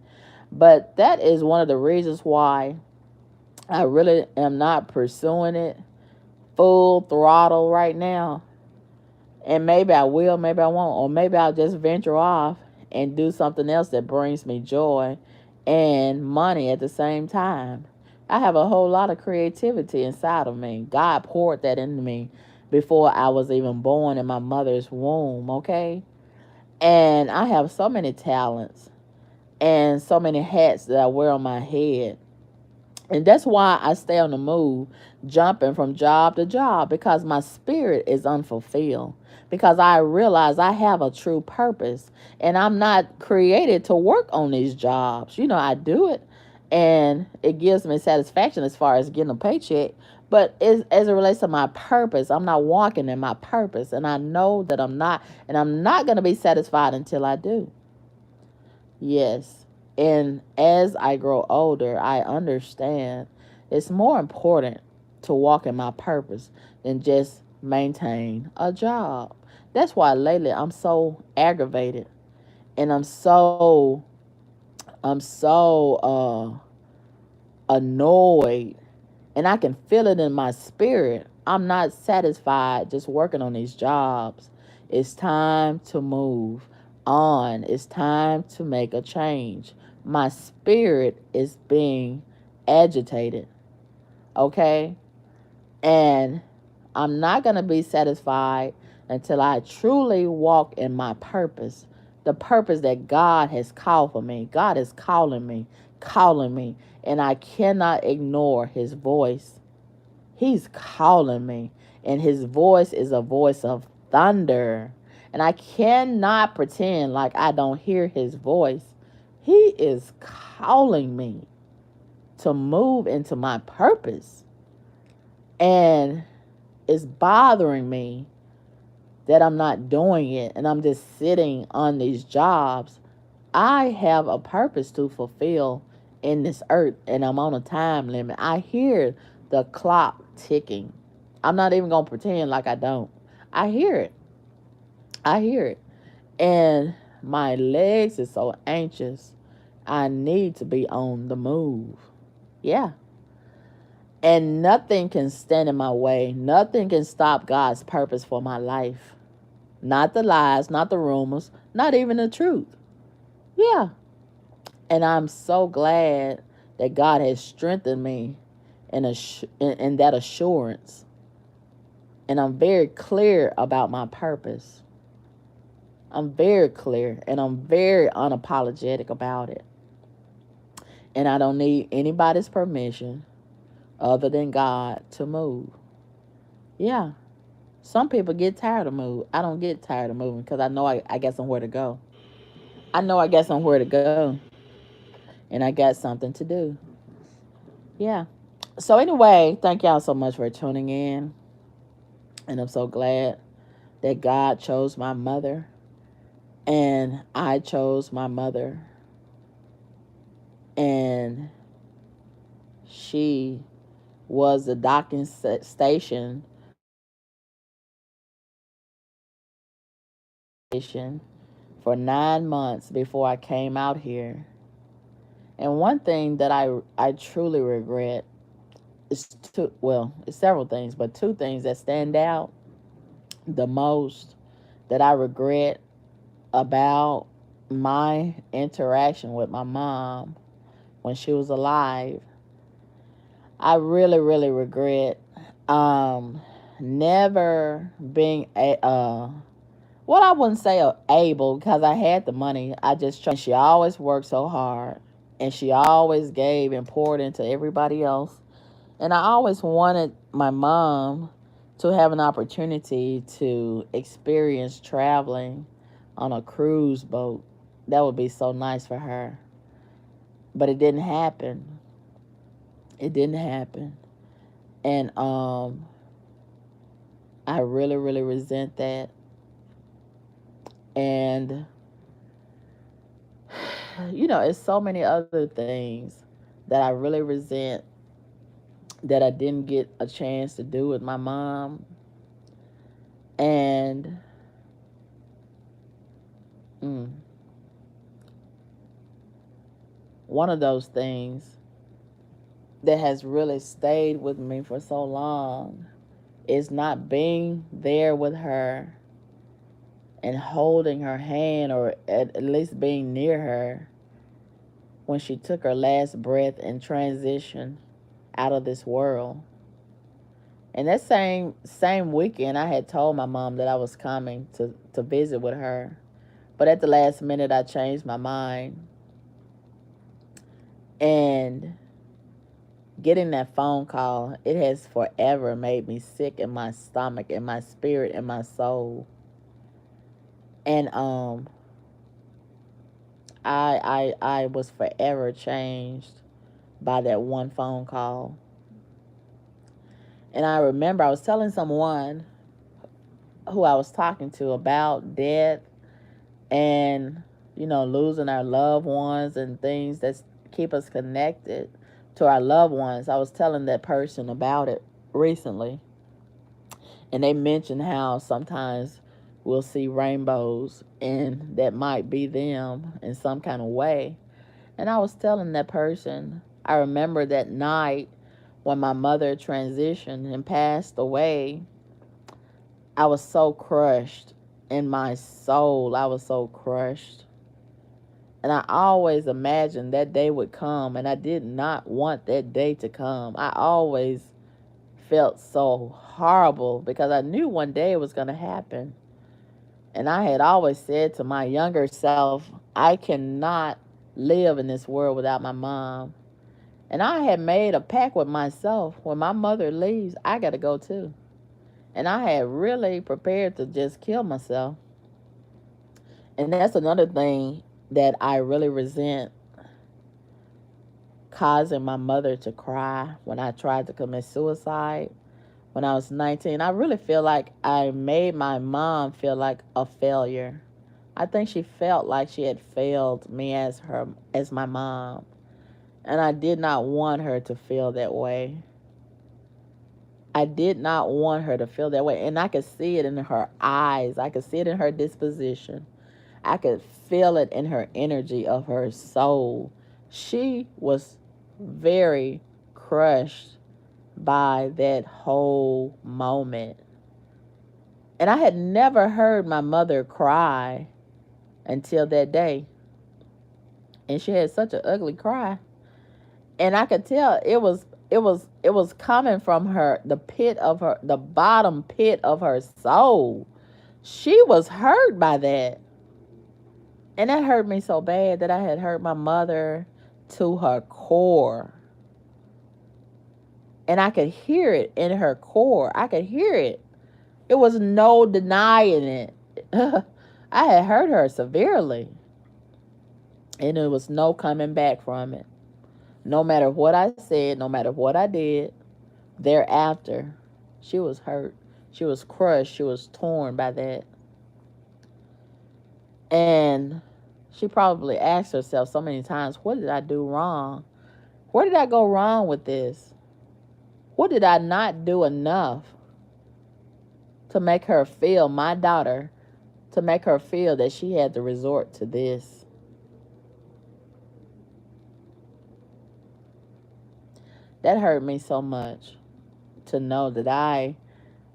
But that is one of the reasons why I really am not pursuing it full throttle right now. And maybe I will, maybe I won't. Or maybe I'll just venture off and do something else that brings me joy and money at the same time. I have a whole lot of creativity inside of me. God poured that into me before I was even born in my mother's womb, okay? And I have so many talents. and so many hats that I wear on my head. And that's why I stay on the move, jumping from job to job, because my spirit is unfulfilled. Because I realize I have a true purpose and I'm not created to work on these jobs. I do it and it gives me satisfaction as far as getting a paycheck. But as it relates to my purpose, I'm not walking in my purpose. And I know that I'm not. And I'm not going to be satisfied until I do. Yes. And as I grow older, I understand it's more important to walk in my purpose than just maintain a job. That's why lately I'm so aggravated and I'm so annoyed, and I can feel it in my spirit. I'm not satisfied just working on these jobs. It's time to move on. It's time to make a change. My spirit is being agitated, okay? And I'm not going to be satisfied until I truly walk in my purpose, the purpose that God has called for me. God is calling me, and I cannot ignore his voice. He's calling me, and his voice is a voice of thunder. And I cannot pretend like I don't hear his voice. He is calling me to move into my purpose. And it's bothering me that I'm not doing it and I'm just sitting on these jobs. I have a purpose to fulfill in this earth, and I'm on a time limit. I hear the clock ticking. I'm not even going to pretend like I don't. I hear it. I hear it. And my legs is so anxious. I need to be on the move. Yeah. And nothing can stand in my way. Nothing can stop God's purpose for my life. Not the lies, not the rumors, not even the truth. Yeah. And I'm so glad that God has strengthened me in that assurance. And I'm very clear about my purpose. I'm very clear and I'm very unapologetic about it. And I don't need anybody's permission other than God to move. Yeah. Some people get tired of moving. I don't get tired of moving because I know I got somewhere to go. I know I got somewhere to go. And I got something to do. Yeah. So anyway, thank y'all so much for tuning in. And I'm so glad that God chose my mother. And I chose my mother. And she was the docking station for 9 months before I came out here. And one thing that I truly regret is it's several things, but two things that stand out the most that I regret about my interaction with my mom when she was alive. I really, really regret never being I wouldn't say able, because I had the money. I just tried. She always worked so hard, and she always gave and poured into everybody else. And I always wanted my mom to have an opportunity to experience traveling on a cruise boat. That would be so nice for her. But it didn't happen. It didn't happen. And I really, really resent that. And it's so many other things that I really resent that I didn't get a chance to do with my mom. And one of those things that has really stayed with me for so long is not being there with her and holding her hand, or at least being near her when she took her last breath and transitioned out of this world. And that same weekend, I had told my mom that I was coming to visit with her. But at the last minute, I changed my mind. And getting that phone call, it has forever made me sick in my stomach, in my spirit, in my soul. And I was forever changed by that one phone call. And I remember I was telling someone who I was talking to about death and, losing our loved ones and things that keep us connected to our loved ones. I was telling that person about it recently. And they mentioned how sometimes we'll see rainbows and that might be them in some kind of way. And I was telling that person, I remember that night when my mother transitioned and passed away, I was so crushed in my soul. I was so crushed. And I always imagined that day would come, and I did not want that day to come. I always felt so horrible because I knew one day it was going to happen. And I had always said to my younger self, I cannot live in this world without my mom. And I had made a pact with myself, when my mother leaves, I got to go too. And I had really prepared to just kill myself. And that's another thing that I really resent, causing my mother to cry when I tried to commit suicide when I was 19. I really feel like I made my mom feel like a failure. I think she felt like she had failed me as my mom. And I did not want her to feel that way. I did not want her to feel that way. And I could see it in her eyes. I could see it in her disposition. I could feel it in her energy of her soul. She was very crushed by that whole moment. And I had never heard my mother cry until that day. And she had such an ugly cry. And I could tell it was coming from her, the bottom pit of her soul. She was hurt by that. And that hurt me so bad that I had hurt my mother to her core. And I could hear it in her core. I could hear it. It was no denying it. I had hurt her severely. And there was no coming back from it. No matter what I said, no matter what I did, thereafter, she was hurt. She was crushed. She was torn by that. And she probably asked herself so many times, what did I do wrong? Where did I go wrong with this? What did I not do enough to make her feel, my daughter, to make her feel that she had to resort to this? That hurt me so much, to know that I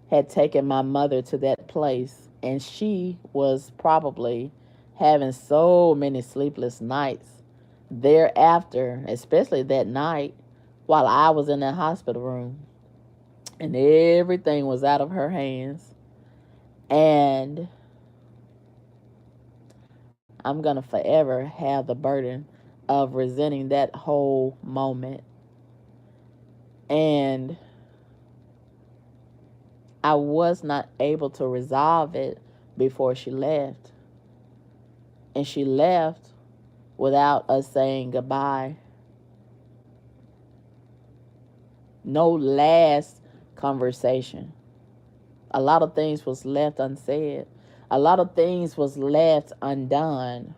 had taken my mother to that place and she was probably having so many sleepless nights thereafter, especially that night while I was in that hospital room and everything was out of her hands. And I'm going to forever have the burden of resenting that whole moment. And I was not able to resolve it before she left. And she left without us saying goodbye. No last conversation. A lot of things was left unsaid. A lot of things was left undone.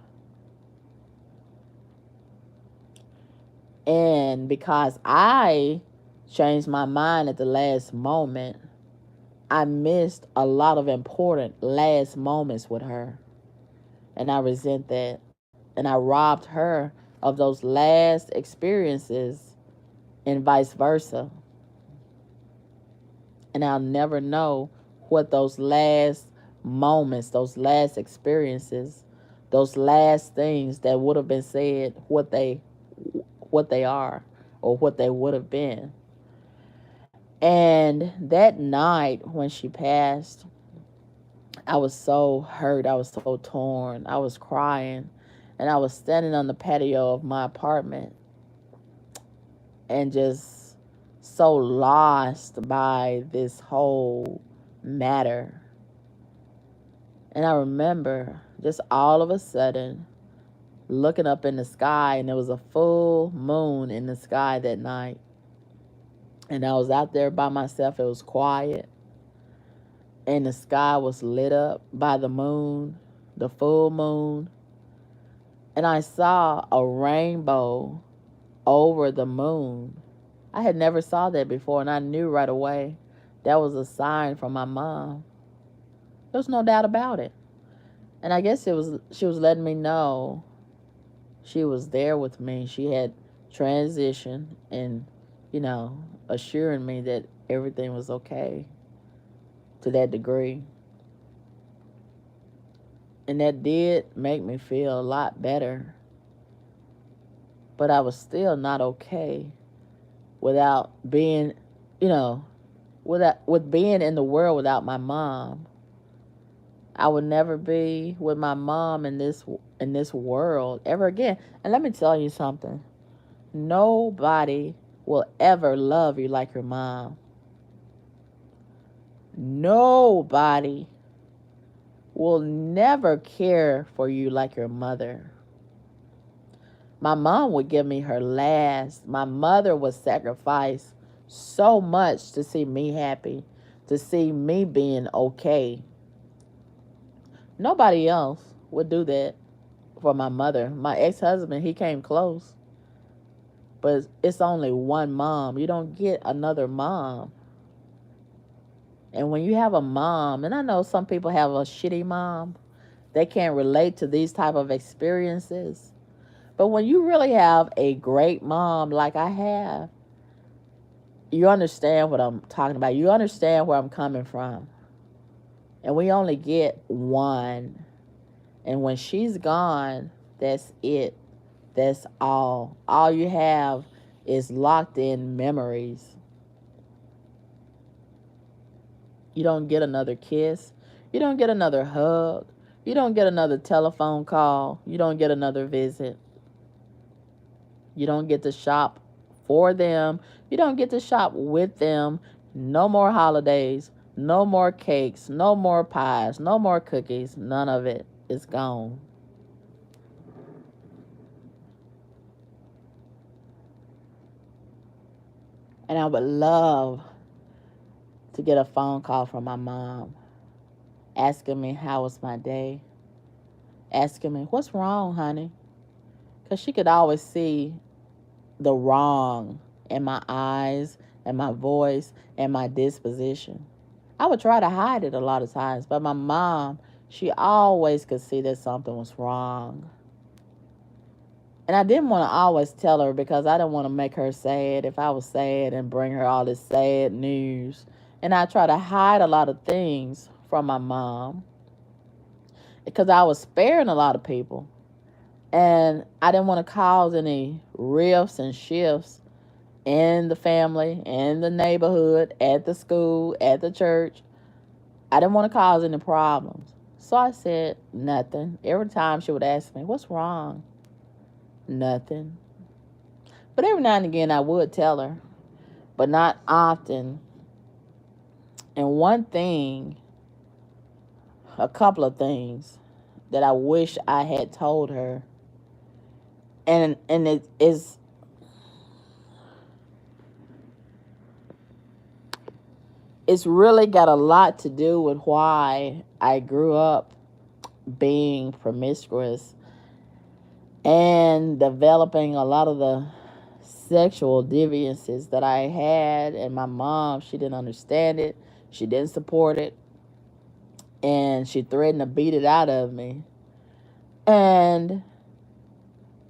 And because I changed my mind at the last moment, I missed a lot of important last moments with her. And I resent that. And I robbed her of those last experiences and vice versa. And I'll never know what those last moments, those last experiences, those last things that would have been said, what they are or what they would have been. And that night when she passed, I was so hurt. I was so torn. I was crying. And I was standing on the patio of my apartment. and just so lost by this whole matter. And I remember just all of a sudden looking up in the sky, and there was a full moon in the sky that night. And I was out there by myself. It was quiet, and the sky was lit up by the moon, the full moon. And I saw a rainbow over the moon. I had never saw that before, and I knew right away that was a sign from my mom. There was no doubt about it. And I guess she was letting me know she was there with me. She had transitioned and, assuring me that everything was okay to that degree. And that did make me feel a lot better. But I was still not okay without being, with being in the world without my mom. I would never be with my mom in this world ever again. And let me tell you something. Nobody will ever love you like your mom. Nobody will never care for you like your mother. My mom would give me her last. My mother would sacrifice so much to see me happy, to see me being okay. Nobody else would do that for my mother. My ex-husband, he came close. But it's only one mom. You don't get another mom. And when you have a mom, and I know some people have a shitty mom, they can't relate to these type of experiences. But when you really have a great mom like I have, you understand what I'm talking about. You understand where I'm coming from. And we only get one. And when she's gone, that's it. That's all. All you have is locked in memories. You don't get another kiss. You don't get another hug. You don't get another telephone call. You don't get another visit. You don't get to shop for them. You don't get to shop with them. No more holidays. No more cakes. No more pies. No more cookies. None of it is gone. And I would love to get a phone call from my mom asking me how was my day, asking me, what's wrong, honey? Because she could always see the wrong in my eyes and my voice and my disposition. I would try to hide it a lot of times, but my mom, she always could see that something was wrong. And I didn't want to always tell her because I didn't want to make her sad if I was sad and bring her all this sad news. And I try to hide a lot of things from my mom because I was sparing a lot of people. And I didn't want to cause any rifts and shifts in the family, in the neighborhood, at the school, at the church. I didn't want to cause any problems. So I said nothing. Every time she would ask me, what's wrong? Nothing. But every now and again I would tell her, but not often. And one thing, a couple of things that I wish I had told her, and it is, it's really got a lot to do with why I grew up being promiscuous and developing a lot of the sexual deviances that I had. And my mom, she didn't understand it. She didn't support it. And she threatened to beat it out of me. And,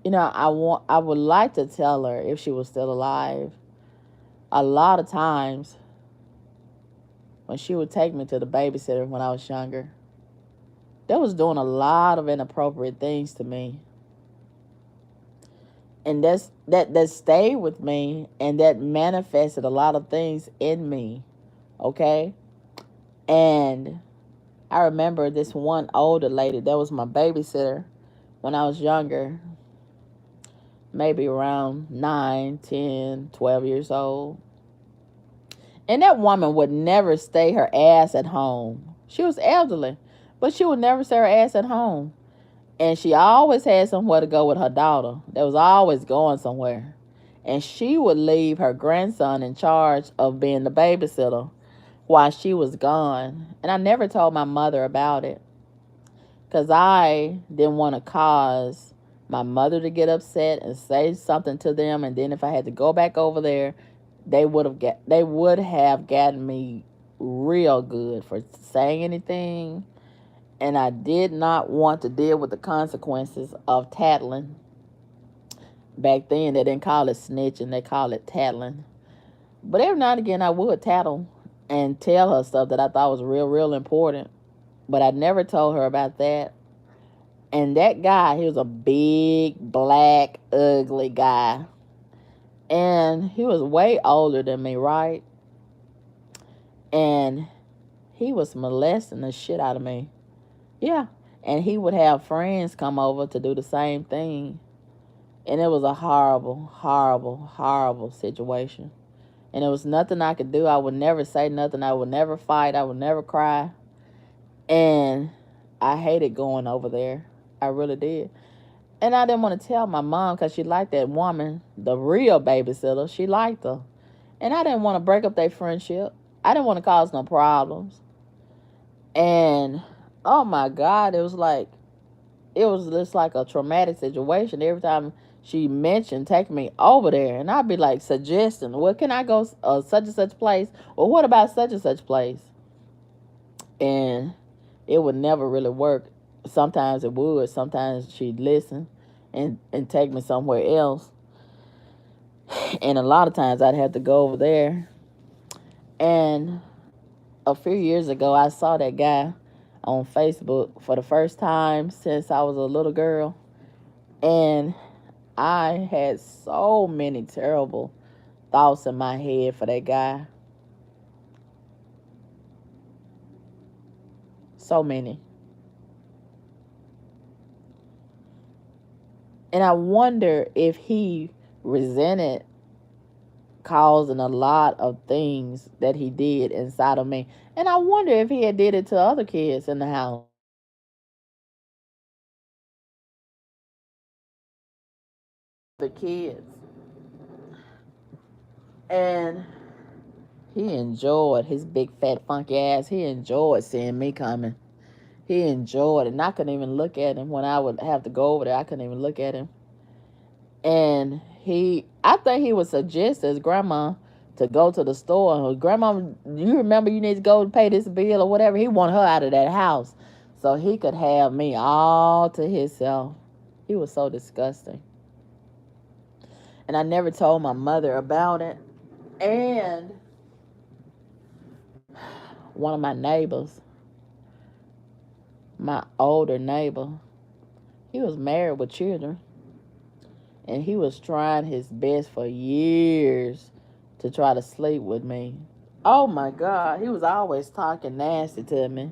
I would like to tell her if she was still alive. A lot of times when she would take me to the babysitter when I was younger, they was doing a lot of inappropriate things to me. And that stayed with me, and that manifested a lot of things in me. Okay? And I remember this one older lady that was my babysitter when I was younger. maybe around 9, 10, 12 years old. And that woman would never stay her ass at home. She was elderly, but she would never stay her ass at home. And she always had somewhere to go with her daughter. That was always going somewhere. And she would leave her grandson in charge of being the babysitter while she was gone. And I never told my mother about it because I didn't want to cause my mother to get upset and say something to them. And then if I had to go back over there, they would have gotten me real good for saying anything. And I did not want to deal with the consequences of tattling. Back then, they didn't call it snitching, they call it tattling. But every now and again, I would tattle and tell her stuff that I thought was real, real important. But I never told her about that. And that guy, he was a big, black, ugly guy. And he was way older than me, right? And he was molesting the shit out of me. Yeah. And he would have friends come over to do the same thing. And it was a horrible, horrible, horrible situation. And there was nothing I could do. I would never say nothing. I would never fight. I would never cry. And I hated going over there. I really did. And I didn't want to tell my mom because she liked that woman, the real babysitter. She liked her. And I didn't want to break up their friendship. I didn't want to cause no problems. And, oh my God, it was just like a traumatic situation. Every time she mentioned taking me over there, and I'd be like suggesting, well, can I go such and such place? Or what about such and such place? And it would never really work. Sometimes it would. Sometimes she'd listen and take me somewhere else. And a lot of times I'd have to go over there. And a few years ago, I saw that guy on Facebook for the first time since I was a little girl. And I had so many terrible thoughts in my head for that guy. So many. And I wonder if he resented causing a lot of things that he did inside of me. And I wonder if he had did it to other kids in the house. The kids. And he enjoyed his big fat funky ass. He enjoyed seeing me coming. He enjoyed it. And I couldn't even look at him when I would have to go over there. I couldn't even look at him. And I think he would suggest his grandma to go to the store. Grandma, you remember you need to go and pay this bill or whatever. He wanted her out of that house so he could have me all to himself. He was so disgusting. And I never told my mother about it. And one of my neighbors, my older neighbor, he was married with children. And he was trying his best for years to try to sleep with me. Oh my God, he was always talking nasty to me.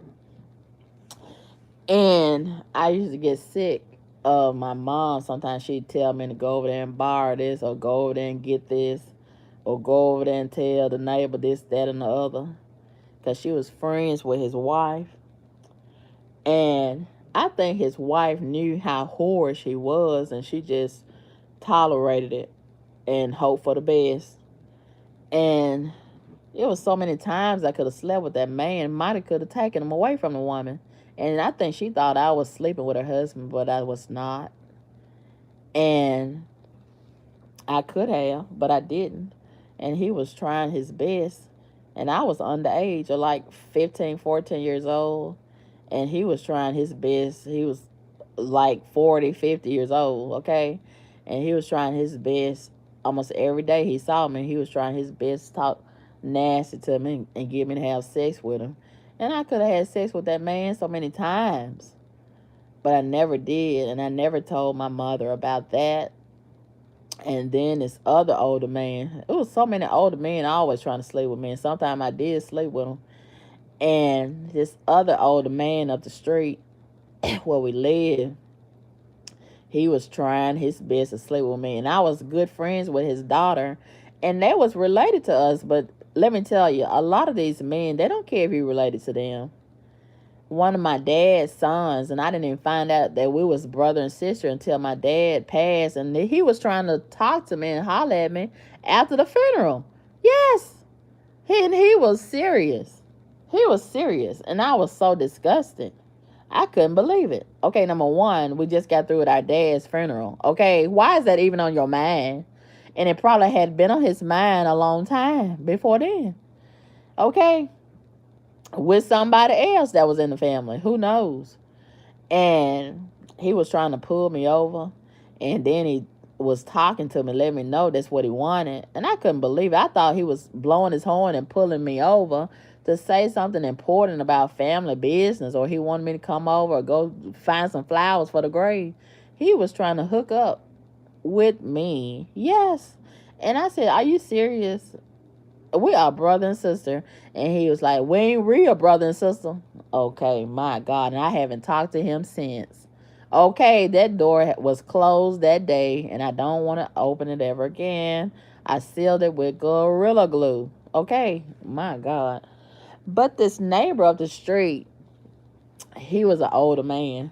And I used to get sick of my mom. Sometimes she'd tell me to go over there and borrow this or go over there and get this or go over there and tell the neighbor this, that, and the other. Because she was friends with his wife. And I think his wife knew how whorish he was and she just tolerated it and hoped for the best. And it was so many times I could have slept with that man. Might have could have taken him away from the woman. And I think she thought I was sleeping with her husband, but I was not. And I could have, but I didn't. And he was trying his best. And I was underage, or like 15, 14 years old. And he was trying his best. He was like 40, 50 years old, okay? And he was trying his best almost every day he saw me. He was trying his best to talk nasty to me and get me to have sex with him. And I could have had sex with that man so many times. But I never did. And I never told my mother about that. And then this other older man. It was so many older men always trying to sleep with me. And sometimes I did sleep with them. And this other older man up the street where we lived, He was trying his best to sleep with me, and I was good friends with his daughter, and they was related to us. But let me tell you, a lot of these men, they don't care if you related to them. One of my dad's sons, and I didn't even find out that we was brother and sister until my dad passed, and he was trying to talk to me and holler at me after the funeral. Yes, he was serious. He was serious, and I was so disgusted. I couldn't believe it. Okay, number one, we just got through with our dad's funeral. Okay, why is that even on your mind? And it probably had been on his mind a long time before then. Okay, with somebody else that was in the family. Who knows? And he was trying to pull me over, and then he was talking to me, let me know that's what he wanted. And I couldn't believe it. I thought he was blowing his horn and pulling me over to say something important about family business, or he wanted me to come over or go find some flowers for the grave. He was trying to hook up with me. Yes. And I said, are you serious? We are brother and sister. And he was like, we ain't real brother and sister. Okay, my God. And I haven't talked to him since. Okay, that door was closed that day, and I don't want to open it ever again. I sealed it with Gorilla Glue. Okay, my God. But this neighbor up the street, he was an older man.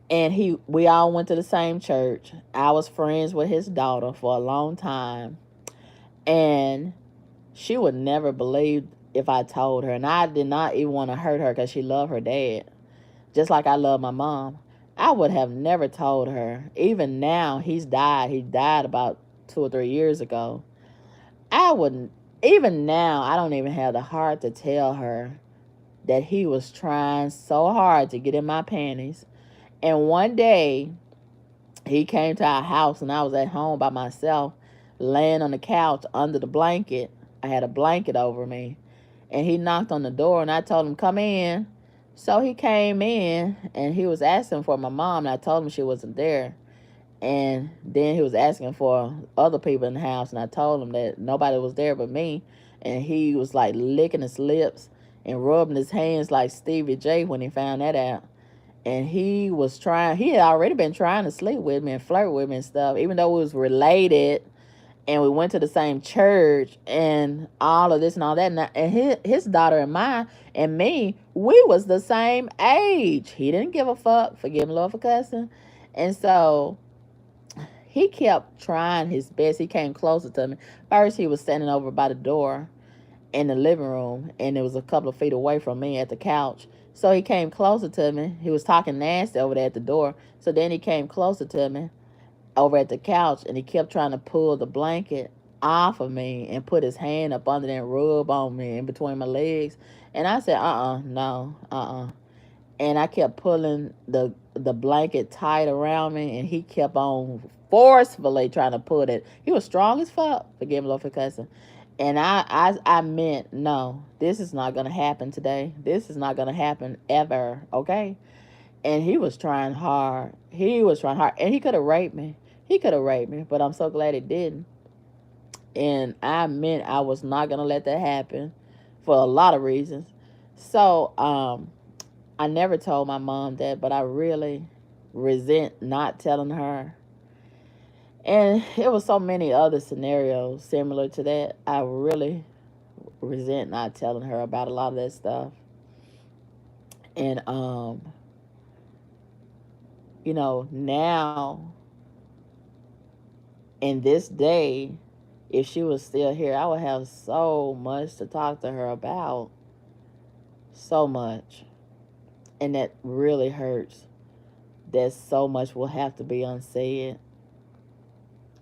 And we all went to the same church. I was friends with his daughter for a long time. And she would never believe if I told her. And I did not even want to hurt her because she loved her dad, just like I love my mom. I would have never told her. Even now, he's died. He died about 2 or 3 years ago. I wouldn't, even now, I don't even have the heart to tell her that he was trying so hard to get in my panties. And one day, he came to our house, and I was at home by myself, laying on the couch under the blanket. I had a blanket over me. And he knocked on the door, and I told him, come in. So he came in, and he was asking for my mom, and I told him she wasn't there. And then he was asking for other people in the house, and I told him that nobody was there but me. And he was like licking his lips and rubbing his hands like Stevie J when he found that out. And he had already been trying to sleep with me and flirt with me and stuff, even though we was related and we went to the same church and all of this and all that. And his daughter and mine and me, we was the same age. He didn't give a fuck. Forgive me, Lord, for cussing. And so he kept trying his best. He came closer to me. First, he was standing over by the door in the living room, and it was a couple of feet away from me at the couch. So he came closer to me. He was talking nasty over there at the door. So then he came closer to me over at the couch, and he kept trying to pull the blanket off of me and put his hand up under there and rub on me in between my legs. And I said, no, and I kept pulling the blanket tight around me, and he kept on forcefully trying to pull it. He was strong as fuck. Forgive me, Lord, for cussing. And I meant, no, this is not gonna happen today. This is not gonna happen ever. Okay. And he was trying hard. He was trying hard, and he could have raped me. He could have raped me, but I'm so glad he didn't. And I meant I was not gonna let that happen for a lot of reasons. So I never told my mom that, but I really resent not telling her. And it was so many other scenarios similar to that. I really resent not telling her about a lot of that stuff. And now in this day, if she was still here, I would have so much to talk to her about. So much. And that really hurts. That so much will have to be unsaid.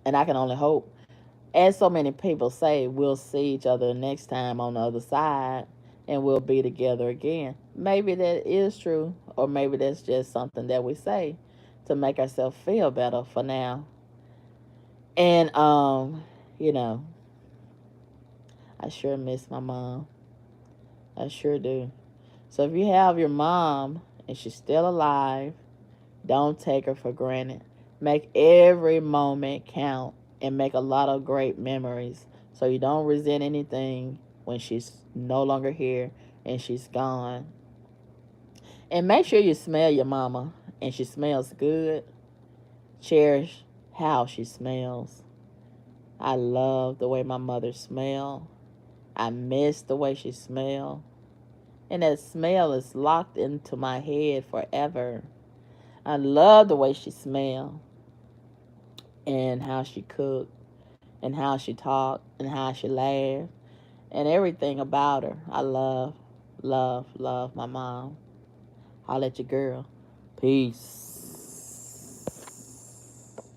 And I can only hope, as so many people say, we'll see each other next time on the other side and we'll be together again. Maybe that is true, or maybe that's just something that we say to make ourselves feel better for now. And you know, I sure miss my mom. I sure do. So if you have your mom and she's still alive, don't take her for granted. Make every moment count and make a lot of great memories so you don't resent anything when she's no longer here and she's gone. And make sure you smell your mama and she smells good. cherish how she smells. I love the way my mother smelled. I miss the way she smelled. And that smell is locked into my head forever. I love the way she smelled and how she cooked and how she talked and how she laughed and everything about her. I love, love, love my mom. I'll let you girl. Peace.